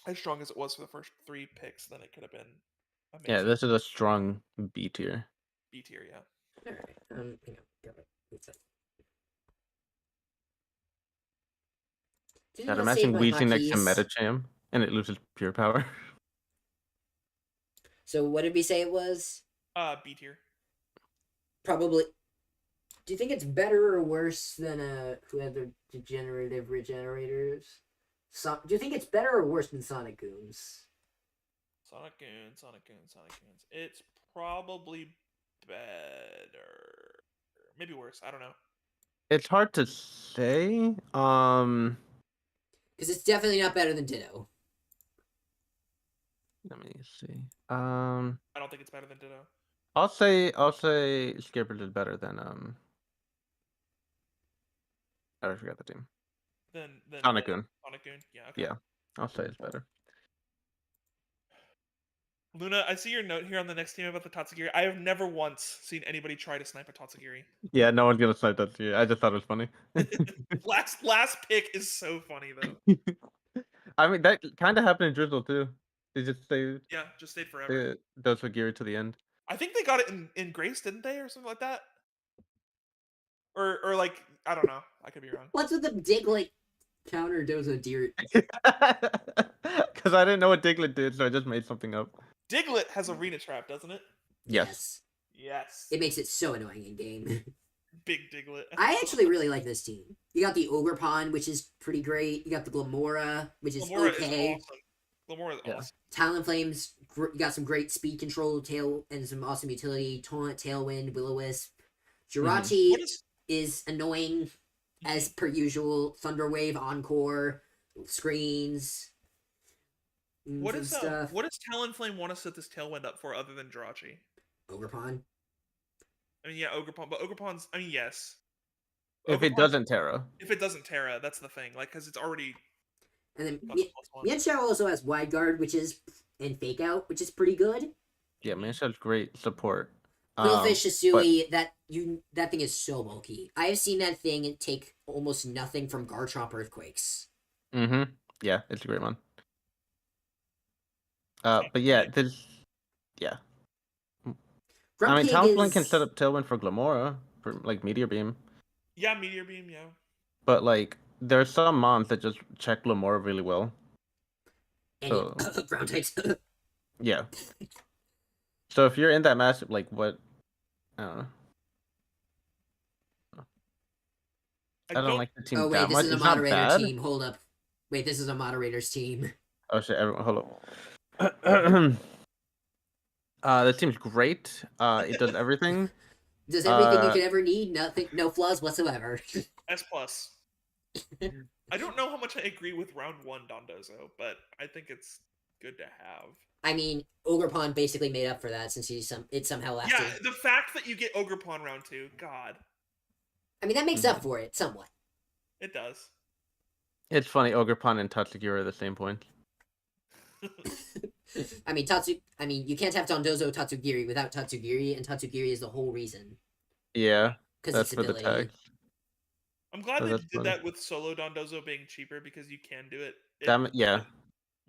as strong as it was for the first 3 picks, then it could have been amazing. Yeah, this is a strong B tier. B tier, yeah. All right. Hang on. Got it. What's up? Did you God, not imagine save my Weezing next to hotkeys? Metacham and it loses pure power. So what did we say it was? B tier. Probably. Do you think it's better or worse than who had the degenerative regenerators? Do you think it's better or worse than Sonic Gooms? Sonic Goons. It's probably better. Maybe worse. I don't know. It's hard to say. Because it's definitely not better than Ditto. Let me see. I don't think it's better than Ditto. I'll say Skipper is better than I forgot the team. Then Sonic Goon. Sonic Goon. Yeah. Okay. Yeah, I'll say it's better. Luna, I see your note here on the next team about the Tatsugiri. I have never once seen anybody try to snipe a Tatsugiri. Yeah, no one's gonna snipe that to you. I just thought it was funny. last pick is so funny though. I mean, that kind of happened in Drizzle too. They just stayed Yeah, just stayed forever. those were geared to the end. I think they got it in Grace, didn't they, or something like that? Or like I don't know. I could be wrong. What's with the Diglett counter Dozo Deer? Because I didn't know what Diglett did, so I just made something up. Diglett has Arena Trap, doesn't it? Yes. Yes. It makes it so annoying in game. Big Diglett. I actually really like this team. You got the Ogerpon, which is pretty great. You got the Glamora, which is Glamora okay. is awesome. Glamora is Yeah. awesome. Talonflame's you got some great speed control, tail, and some awesome utility. Taunt, Tailwind, Will-O-Wisp. Jirachi What is is annoying as per usual. Thunderwave, Encore, screens. what and is stuff? what does Talonflame want to set this Tailwind up for other than Jirachi? Ogerpon? I mean, yeah, Ogerpon, but Ogerpon's. I mean, yes. If it Ogerpon- doesn't Terra. If it doesn't Terra, that's the thing. Like, because it's already And then got the +1. Mienshao also has Wide Guard, which is and Fake Out, which is pretty good. Yeah, Mansha's great support. Quillfish Hisui, that thing is so bulky. I have seen that thing take almost nothing from Garchomp Earthquakes. Mm-hmm. Yeah, it's a great one. But yeah, yeah. I mean, Talonflame can set up Tailwind for Glamora for like Meteor Beam, Yeah, Meteor Beam, yeah. but like there are some mons that just check Glamora really well. And ground types. Yeah. So if you're in that matchup, like what? I don't know. I don't like the team Oh wait, that this much. is a It's not moderator bad. team. Hold up. Wait, this is a moderator's team. Oh shit! Everyone, hold up. The team's great. It does everything. Does everything you could ever need. Nothing, no flaws whatsoever. S plus. I don't know how much I agree with round 1 Dondozo, but I think it's good to have. I mean, Ogerpon basically made up for that since it somehow lasted. Yeah, the fact that you get Ogerpon round 2, God, I mean, that makes up for it somewhat. it does. It's funny. Ogerpon and Tatsugiri are the same point. I mean, you can't have Dondozo Tatsugiri without Tatsugiri, and Tatsugiri is the whole reason. Yeah, Because that's its for the ability. tag. I'm glad So they that's did funny. that with solo Dondozo being cheaper because you can do it. Yeah, makes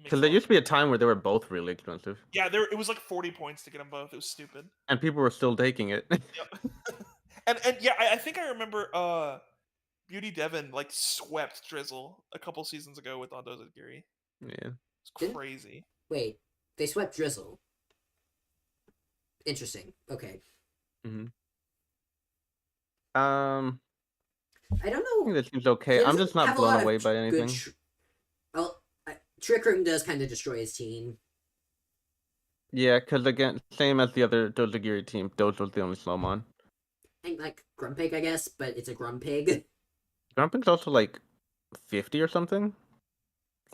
because a there lot used to be a time where they were both really expensive, Yeah, it was like 40 points to get them both. It was stupid. and people were still taking it. Yep. and yeah, I think I remember Beauty Devon like swept Drizzle a couple seasons ago with Dondozo Giri. Yeah. It's Didn't- crazy. Wait, they swept Drizzle. Interesting. Okay. Mm-hmm. I don't I think know. that seems okay. He I'm doesn't just not have a blown lot of away by good anything. well, Trick Room does kind of destroy his team. Yeah, because again, same as the other Dozagiri team, Doge was the only Slowmon. And like Grumpig, I guess, but it's a Grumpig. Grumpig's also like 50 or something.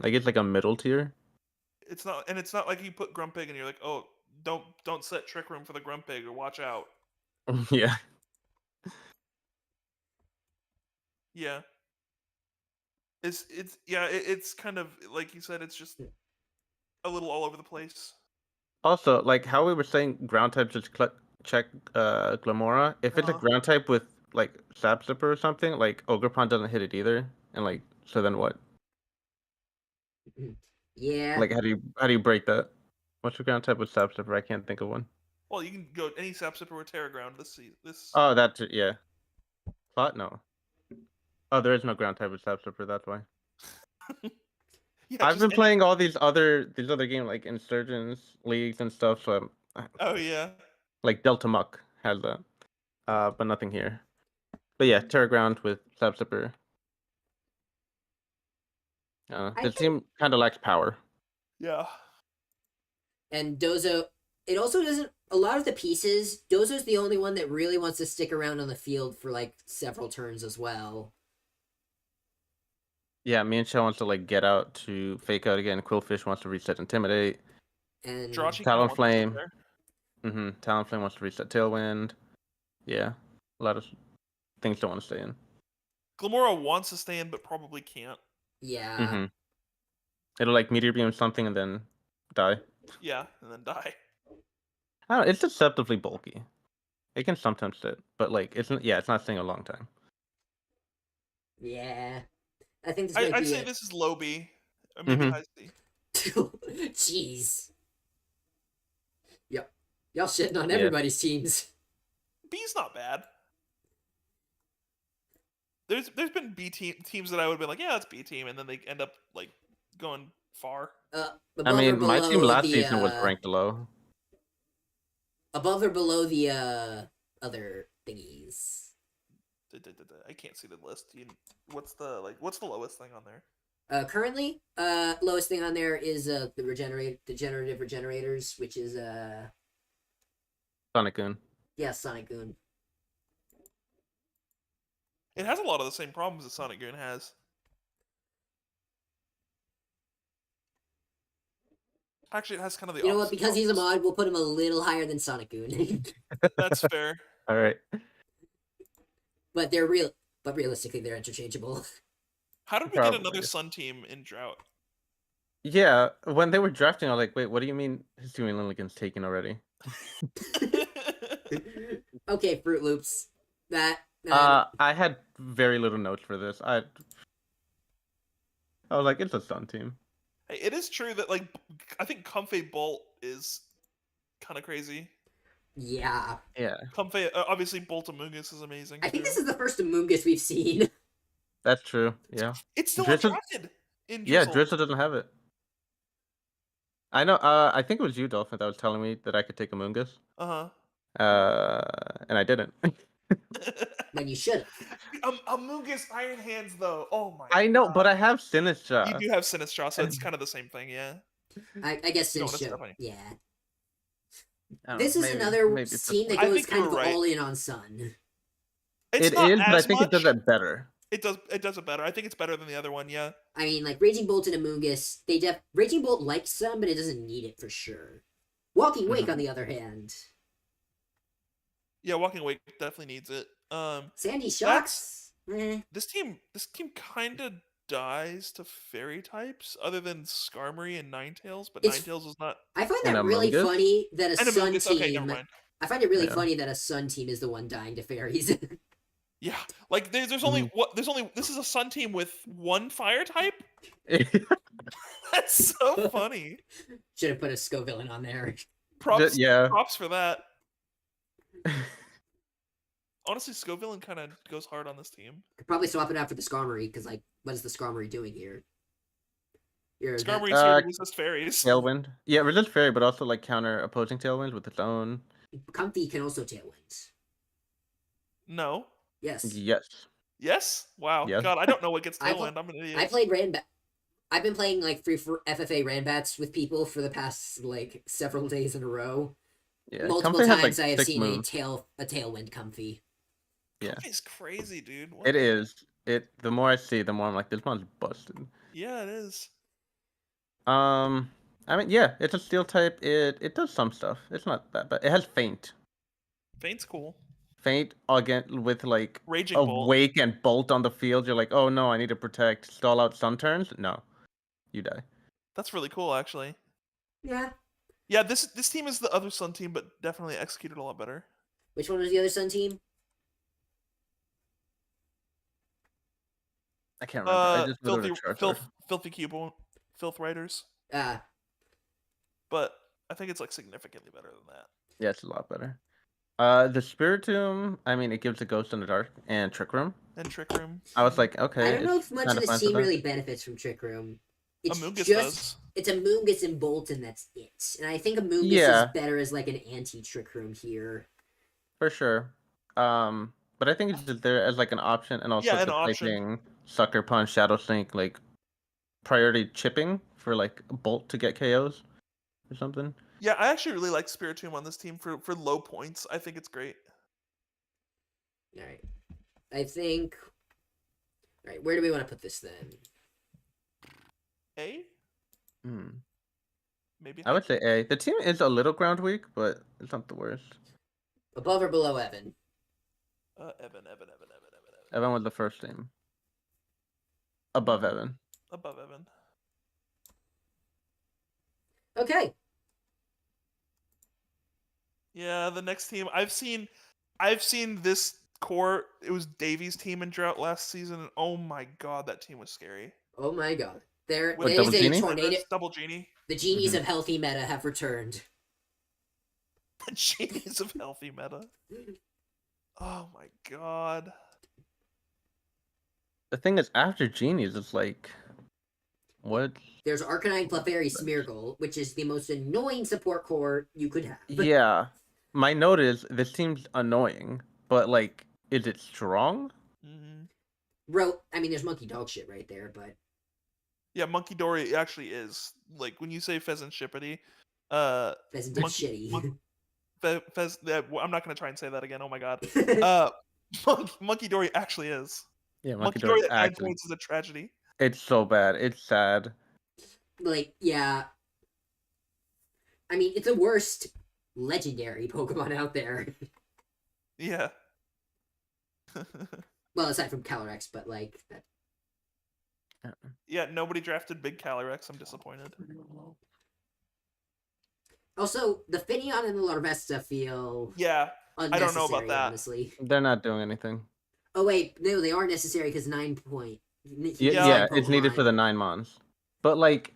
Like it's like a middle tier. It's not like you put Grumpig and you're like, oh, don't set Trick Room for the Grumpig or watch out. Yeah. Yeah. It's kind of like you said, it's just a little all over the place. Also, like how we were saying, ground type just check Glamora. If it's a Uh-huh. ground type with like Sap Zipper or something, like Ogerpon doesn't hit it either. And like, so then what? Yeah. Like, how do you break that? What's the ground type with Sap Zipper? I can't think of one. Well, you can go any Sap Zipper or Terra Ground this season. Oh, that's it. Yeah. Plot? No. Oh, there is no ground type with Sap Zipper. That's why. Yeah, I've just been any- playing all these other games like Insurgents leagues and stuff. So Oh yeah. like Delta Muck has that, but nothing here. But yeah, Terra Ground with Sap Zipper. I The think- team kind of lacks power. Yeah. And Dozo, it also doesn't. A lot of the pieces, Dozo's the only one that really wants to stick around on the field for like several turns as well. Yeah, me and Shell wants to like get out to fake out again. Quillfish wants to reset Intimidate. And Jirachi kinda wants to sit Talonflame. there. Talonflame wants to reset Tailwind. Yeah, a lot of things don't want to stay in. Glamora wants to stay in, but probably can't. yeah, It'll like Meteor Beam something and then die. Yeah, and then die. I don't know, it's deceptively bulky. It can sometimes sit, but like it's not staying a long time. yeah. I think this might I'd be say it. this is low B, or maybe Mhm. high C. Jeez. Yep. Y'all shitting on Yeah. everybody's teams. B's not bad. There's been teams that I would have been like, yeah, it's B team, and then they end up like going far. I Above or mean, my team below last the, season was ranked low. above or below the other thingies. I can't see the list. What's the lowest thing on there? Currently, lowest thing on there is the degenerative regenerators, which is Sonic Goon. yeah, Sonic Goon. It has a lot of the same problems that Sonic Goon has. Actually, it has kind of the. You know what? opposite Because he's a problems. mod, we'll put him a little higher than Sonic Goon. That's fair. All right. but realistically, they're interchangeable. How did we get Probably. another Sun team in Drought? Yeah, when they were drafting, I was like, wait, what do you mean his team in Lilligant's taken already? Okay, Fruit Loops. That. I had very little notes for this. I was like, it's a Sun team. Hey, it is true that like I think Comfey Bolt is kind of crazy. Yeah. Yeah, Comfey, obviously Bolt Amoongus is amazing. I think too. this is the first Amoongus we've seen. that's true. Yeah. It's still Drizzle- undrafted in Yeah, Drizzle. Drizzle doesn't have it. I know. I think it was you, Dolphin, that was telling me that I could take Amoongus. Uh-huh. And I didn't. When you should have. Amoongus Iron Hands though. Oh my. I know, God. but I have Sinistra. You do have Sinistra, so it's kind of the same thing, yeah. I guess No, since that's show. definitely- Yeah. I don't This know, is maybe- another maybe it's team that just- I goes think kind you of were right. all in on Sun. It's It not is, but I as think it does much. that better. It does it better. I think it's better than the other one, yeah. I mean, like Raging Bolt and Amoongus, Raging Bolt likes Sun, but it doesn't need it for sure. Walking Wake, Mhm. on the other hand, Yeah, Walking Awake definitely needs it. Sandy Shocks. This team kind of dies to fairy types, other than Skarmory and Ninetales, but It's- Ninetales is not. I find And that really Amoongus? funny that a And Sun Amoongus, team. okay, never mind. I find it really Yeah. funny that a Sun team is the one dying to fairies. Yeah, like there's only this is a Sun team with one fire type. That's so funny. Should have put a Scovillain on there. Props, Yeah. props for that. Honestly, Scovillain kind of goes hard on this team. Could probably swap it out for the Skarmory, because, like, what is the Skarmory doing here? Skarmory's here to resist fairies. Tailwind. Yeah, resist fairy, but also like counter opposing tailwinds with its own. Comfy can also tailwinds. No. Yes. Yes. Yes? Wow. Yes. God, I don't know what gets tailwind. I'm an idiot. I played Ranbat. I've been playing, like, free for FFA Ranbats with people for the past, like, several days in a row. Yeah. Multiple Comfy times has, like, I have 6 seen moves. a tailwind Comfy. Yeah. Comfy's crazy, dude. What It the- is. The more I see, the more I'm like, this one's busted. Yeah, it is. I mean, yeah, it's a steel type. It does some stuff. It's not that bad. It has feint. Feint's cool. Feint again with like Raging a Bolt. wake and bolt on the field. You're like, oh no, I need to protect. Stall out sun turns. No, you die. That's really cool, actually. Yeah. Yeah, this team is the other Sun team, but definitely executed a lot better. Which one was the other Sun team? I can't remember. I just filthy, wrote a chart. filthy cube, filth riders. But I think it's like significantly better than that. Yeah, it's a lot better. The Spiritomb, I mean, it gives a Ghost in the Dark and Trick Room. And Trick Room. I was like, okay. I don't know if much of kinda this fine for team that. really benefits from Trick Room. It's Amoonguss just does. it's a Moongus and Bolton. That's it. And I think Amoonguss Yeah. is better as like an anti-Trick Room here. For sure. But I think it's just there as like an option, and also Yeah, an just option. typing Sucker Punch, Shadow Sink, like priority chipping for like Bolt to get KOs or something. Yeah, I actually really like Spiritomb on this team for low points. I think it's great. All right. I think. All right, where do we want to put this then? A? Hmm. Maybe. I would say A. The team is a little ground weak, but it's not the worst. Above or below Evan? Evan. Evan was the first team. Above Evan. Above Evan. Okay. Yeah, the next team I've seen this core. It was Davies' team in Drought last season, and oh my god, that team was scary. Oh my god. There With is Double a Genie? tornado. Double Genie. The genies Mhm. of healthy meta have returned. The Genies of healthy meta. Oh my god. The thing is, after Genies, it's like, what? There's Arcanine Clefairy Smeargle, which is the most annoying support core you could have. Yeah. My note is, this team's annoying, but like, is it strong? Mm-hmm. I mean, there's monkey dog shit right there, but Yeah, Monkey Dory actually is like when you say Pheasant Shippity. Pheasant is Monkey- shitty. I'm not gonna try and say that again. Oh my god. Monkey Dory actually is. Yeah, Monkey Dory Dory at 9 actually. points is a tragedy. It's so bad. It's sad. Like, yeah. I mean, it's the worst legendary Pokemon out there. Yeah. Well, aside from Calyrex, but like that. Yeah, nobody drafted Big Calyrex. I'm disappointed. Also, the Finneon and the Larvesta feel Yeah, unnecessary, I don't know about that. honestly. They're not doing anything. Oh wait, no, they are necessary because 9 point. Yeah, it's needed for the 9 mons. But like,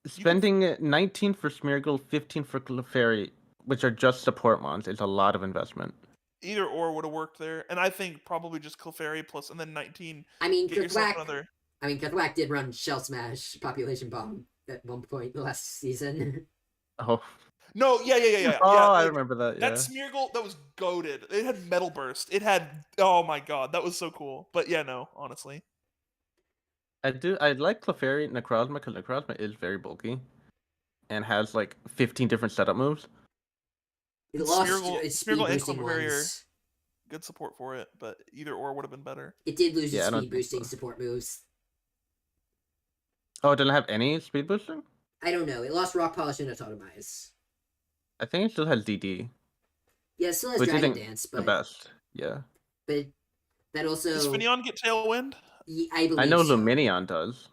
spending 19 for Smeargle, 15 for Clefairy, which are just support mons, is a lot of investment. Either or would have worked there, and I think probably just Clefairy plus and then 19. I mean, Get yourself Kerthwack. another. I mean, Kerthwack did run Shell Smash Population Bomb at one point last season. Oh. No, yeah. Oh, yeah, I like, remember that. That Yeah. Smeargle, that was goated. It had Metal Burst. It had, oh my god, that was so cool. But yeah, no, honestly. I like Clefairy Necrozma because Necrozma is very bulky and has like 15 different setup moves. It lost Smeargle- its speed Smeargle and boosting Clefairy are- ones. Good support for it, but either or would have been better. It did lose Yeah, I its don't speed think boosting so. support moves. Oh, it doesn't have any speed boosting? I don't know. It lost Rock Polish and Autotomize. I think it still has DD. Yeah, it still has Which Dragon isn't Dance, the but best. Yeah. that also Does Finneon get Tailwind? I believe I know so. Luminion does.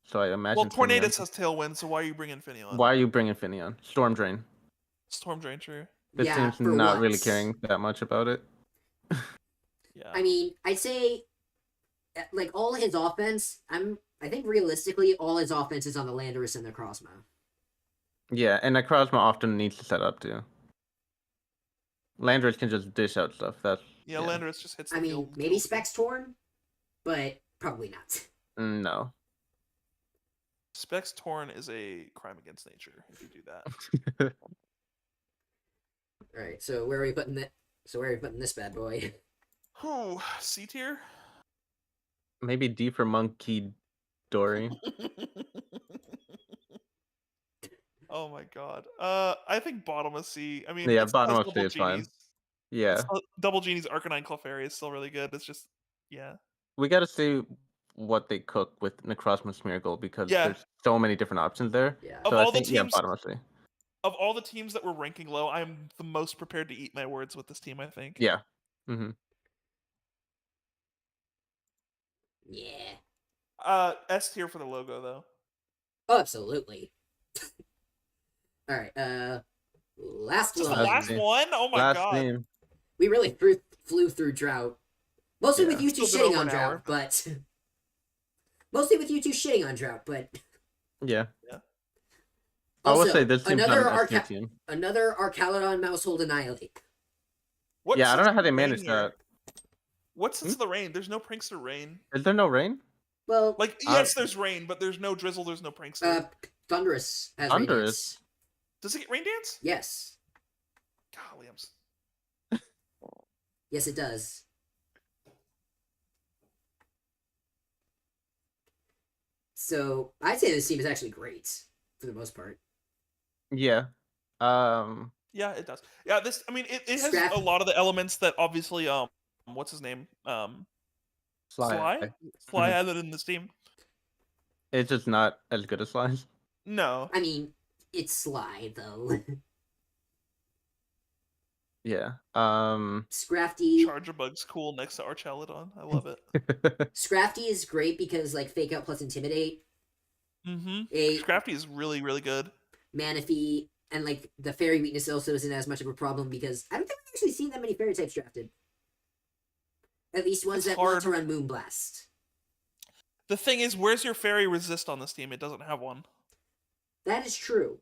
So I imagine. Well, Tornadus Finneon- has Tailwind, so why are you bringing Finneon? Why are you bringing Finneon? Storm Drain. Storm Drain, true. This Yeah, team's for not really once. caring that much about it. Yeah. I mean, I'd say like all his offense. I think realistically, all his offense is on the Landorus and the Necrozma. Yeah, and Necrozma often needs to set up too. Landorus can just dish out stuff. That's Yeah, Landorus just hits the I mean, field. maybe kills you. Specs Torn, but probably not. no. Specs Torn is a crime against nature if you do that. All right, so where are we putting that? So where are we putting this bad boy? Oh, C tier. Maybe D for Monkey Dory. Oh my god. I think bottom of C. I mean, Yeah, it still bottom has of C double is fine. genies. Yeah, Double Genie's Arcanine Clefairy is still really good. It's just, yeah. we got to see what they cook with Necrozma's Miracle because Yeah. there's so many different options there. Yeah. Of So I all the think yeah, teams- bottom of C. Of all the teams that were ranking low, I'm the most prepared to eat my words with this team, I think. Yeah. Mm-hmm. Yeah. S tier for the logo, though. Oh, absolutely. All right. Last Just the one. last one? Oh my Last god. name. We really flew through Drought. Mostly with Yeah. you two Still been shitting over on an Drought, hour. but mostly with you two shitting on Drought, but Yeah. also, I will say this team's another not an S tier team. another Archaludon Mousehold Annihilate. What Yeah, I don't sits know how they the rain manage here? that. What sits the rain? There's no Prankster rain. Is there no rain? Well, Like, yes, there's rain, but there's no drizzle, there's no Prankster. Thunderous has Thunderous? Radiance. Does it get rain dance? Yes. Golly, Yes, it does. So I'd say this team is actually great for the most part. Yeah. Yeah, it does. Yeah, this. I mean, it has Scrap- a lot of the elements that obviously, what's his name? Sly Mhm. added in this team. It's just not as good as Slice. No, I mean, it's Sly though. Yeah. Scrafty. Charger Bug's cool next to Archaludon. I love it. Scrafty is great because like Fake Out plus Intimidate. Mm-hmm. A Scrafty is really, really good. Manaphy and like the fairy weakness also isn't as much of a problem because I don't think I've actually seen that many fairy types drafted. At least ones It's that want hard. to run Moonblast. The thing is, where's your fairy resist on this team? It doesn't have one. That is true.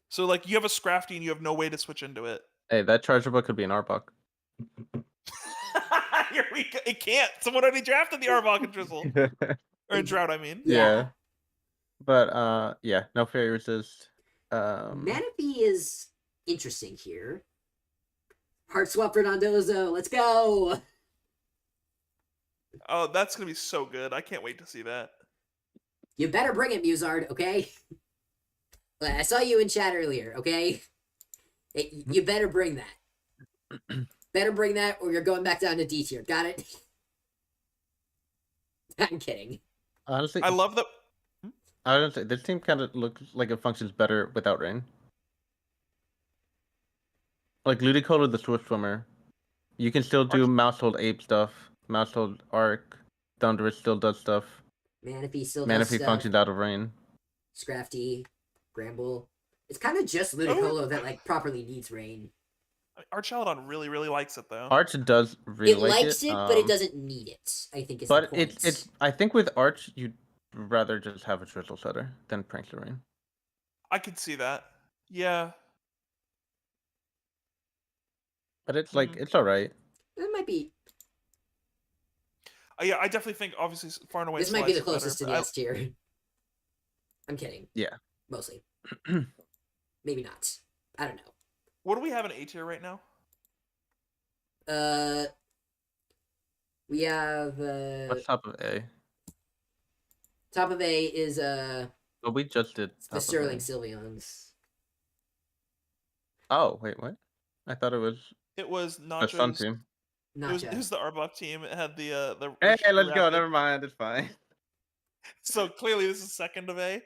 So like, you have a Scrafty and you have no way to switch into it. Hey, that Charger Book could be an Arbok. Here we go. It can't. Someone already drafted the Arbok and Drizzle. Or in Drought, I mean. Yeah. But yeah, no fairy resist. Manaphy is interesting here. Heart swap for Dondozo. Let's go. Oh, that's gonna be so good. I can't wait to see that. You better bring it, Musard, okay? I saw you in chat earlier, okay? You better bring that. Better bring that or you're going back down to D tier. Got it? I'm kidding. Honestly, I love that. I don't say this team kind of looks like it functions better without rain. Like Ludicolo with the Swift Swimmer, you can still do Mousehold Ape stuff. Mousehold Arc, Thunderous still does stuff. Manaphy still does Manaphy stuff. functions out of rain. Scrafty, Gramble. It's kind of just Ludicolo that like properly needs rain. Archaludon really, really likes it though. Arch does really It like likes it, but it doesn't need it. I think is the But point. it's. I think with Arch, you'd rather just have a Drizzle Setter than Prankster Rain. I could see that. Yeah. But it's like it's all right. That might be. Yeah, I definitely think obviously far and away. This might be the Slice is closest to better, the but S tier. I'm kidding. Yeah. Mostly. Maybe not. I don't know. What do we have in A tier right now? We have What's top of A? top of A is Well, we just did top the of Sterling A. Sylveons. Oh wait, what? I thought it was It was the Sun Nachos. team. It was Nacho. the Arbok team. It had the Hey, let's go. rapid- Never mind. It's fine. So clearly this is second of A.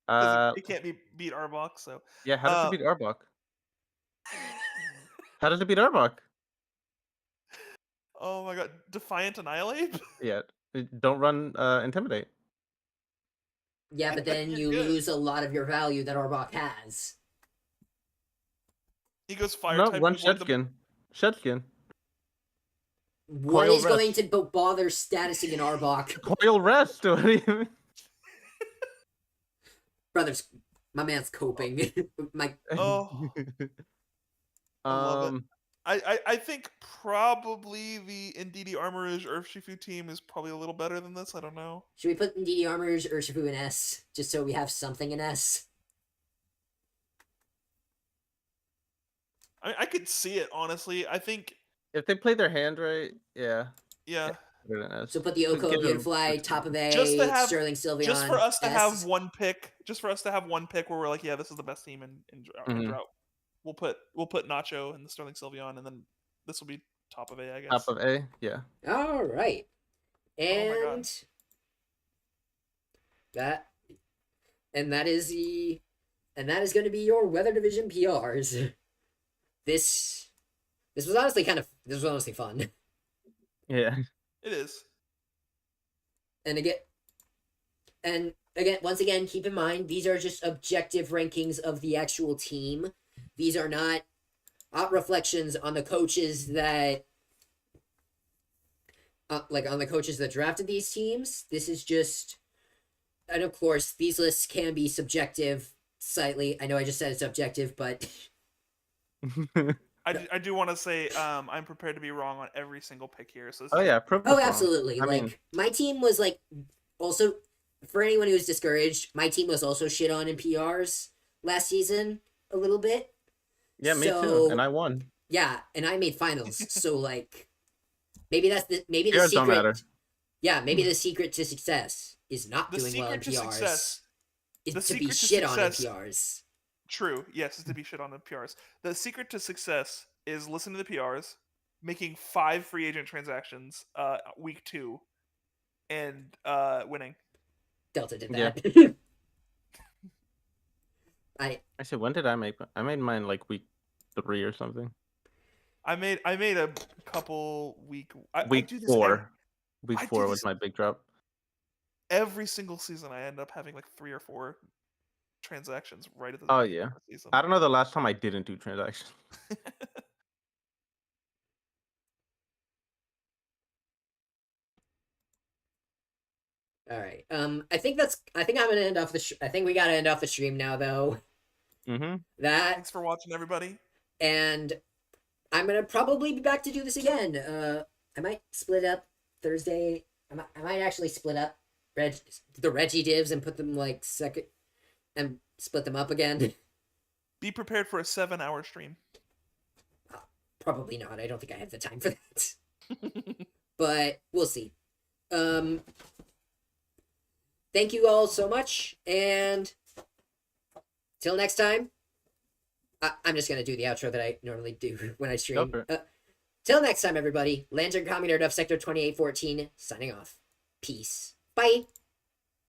'Cause it can't be beat Arbok. So Yeah. How does it beat Arbok? How does it beat Arbok? oh my god, Defiant Annihilate. Yeah. Don't run Intimidate. Yeah, but then you Good. lose a lot of your value that Arbok has. He goes fire No, type. run avoid the- Shedskin. Shedskin. What Coil is going rest. to bother statusing an Arbok? Coil rest. What do you mean? Brothers, my man's coping. my Oh, I love it. I think probably the Ndidi Armorage Urshifu team is probably a little better than this. I don't know. Should we put DD Armor's Urshifu in S, just so we have something in S? I could see it, honestly. I think, If they play their hand right, yeah. yeah. Better than us. So put the Just Oko give them- Beautifly, top of A, Just to have- Sterling Sylveon, Just for us to S. have one pick, where we're like, yeah, this is the best team in Mhm. Drought. We'll put Nacho and the Sterling Sylveon, and then this will be top of A, I guess. Top of A, yeah. All right, Oh my God. that is going to be your Weather Division PRs. This was honestly fun. Yeah. It is. And again, once again, keep in mind, these are just objective rankings of the actual team. These are not reflections on the coaches that, on the coaches that drafted these teams. This is just, and of course, these lists can be subjective slightly. I know I just said it's objective, but I do want to say I'm prepared to be wrong on every single pick here. So this Oh is- yeah, prove us oh, wrong. absolutely. I Like, mean- my team was also, for anyone who was discouraged, my team was also shit on in PRs last season a little bit. Yeah, me So- too. And I won. Yeah, and I made finals, so maybe the PRs don't matter. secret. Yeah, maybe the secret to success is not the doing well in secret to PRs. success. Is the to be secret to shit on in success- PRs. True. Yes, is to be shit on the PRs. The secret to success is listen to the PRs, making 5 free agent transactions week 2, and winning. Delta did Yeah. that. Actually, when did I make? I made mine like week 3 or something. I made a couple week. I Week do this 4. Week I do 4 was this- my big drop. every single season. I end up having like 3 or 4 transactions right at the Oh beginning yeah. of the season. I don't know the last time I didn't do transactions. All right. I think I'm gonna end off the. I think we gotta end off the stream now, though. Mm-hmm. That Thanks for watching, everybody. and I'm gonna probably be back to do this again. I might split up Thursday. I might actually split up the Reggie divs and put them second, and split them up again. Be prepared for a 7-hour stream. Probably not. I don't think I have the time for that. But we'll see. Thank you all so much, and till next time. I'm just gonna do the outro that I normally do when I stream. Go for Till next time, everybody. Lantern Commie Nerd of Sector 2814 signing off. Peace. Bye.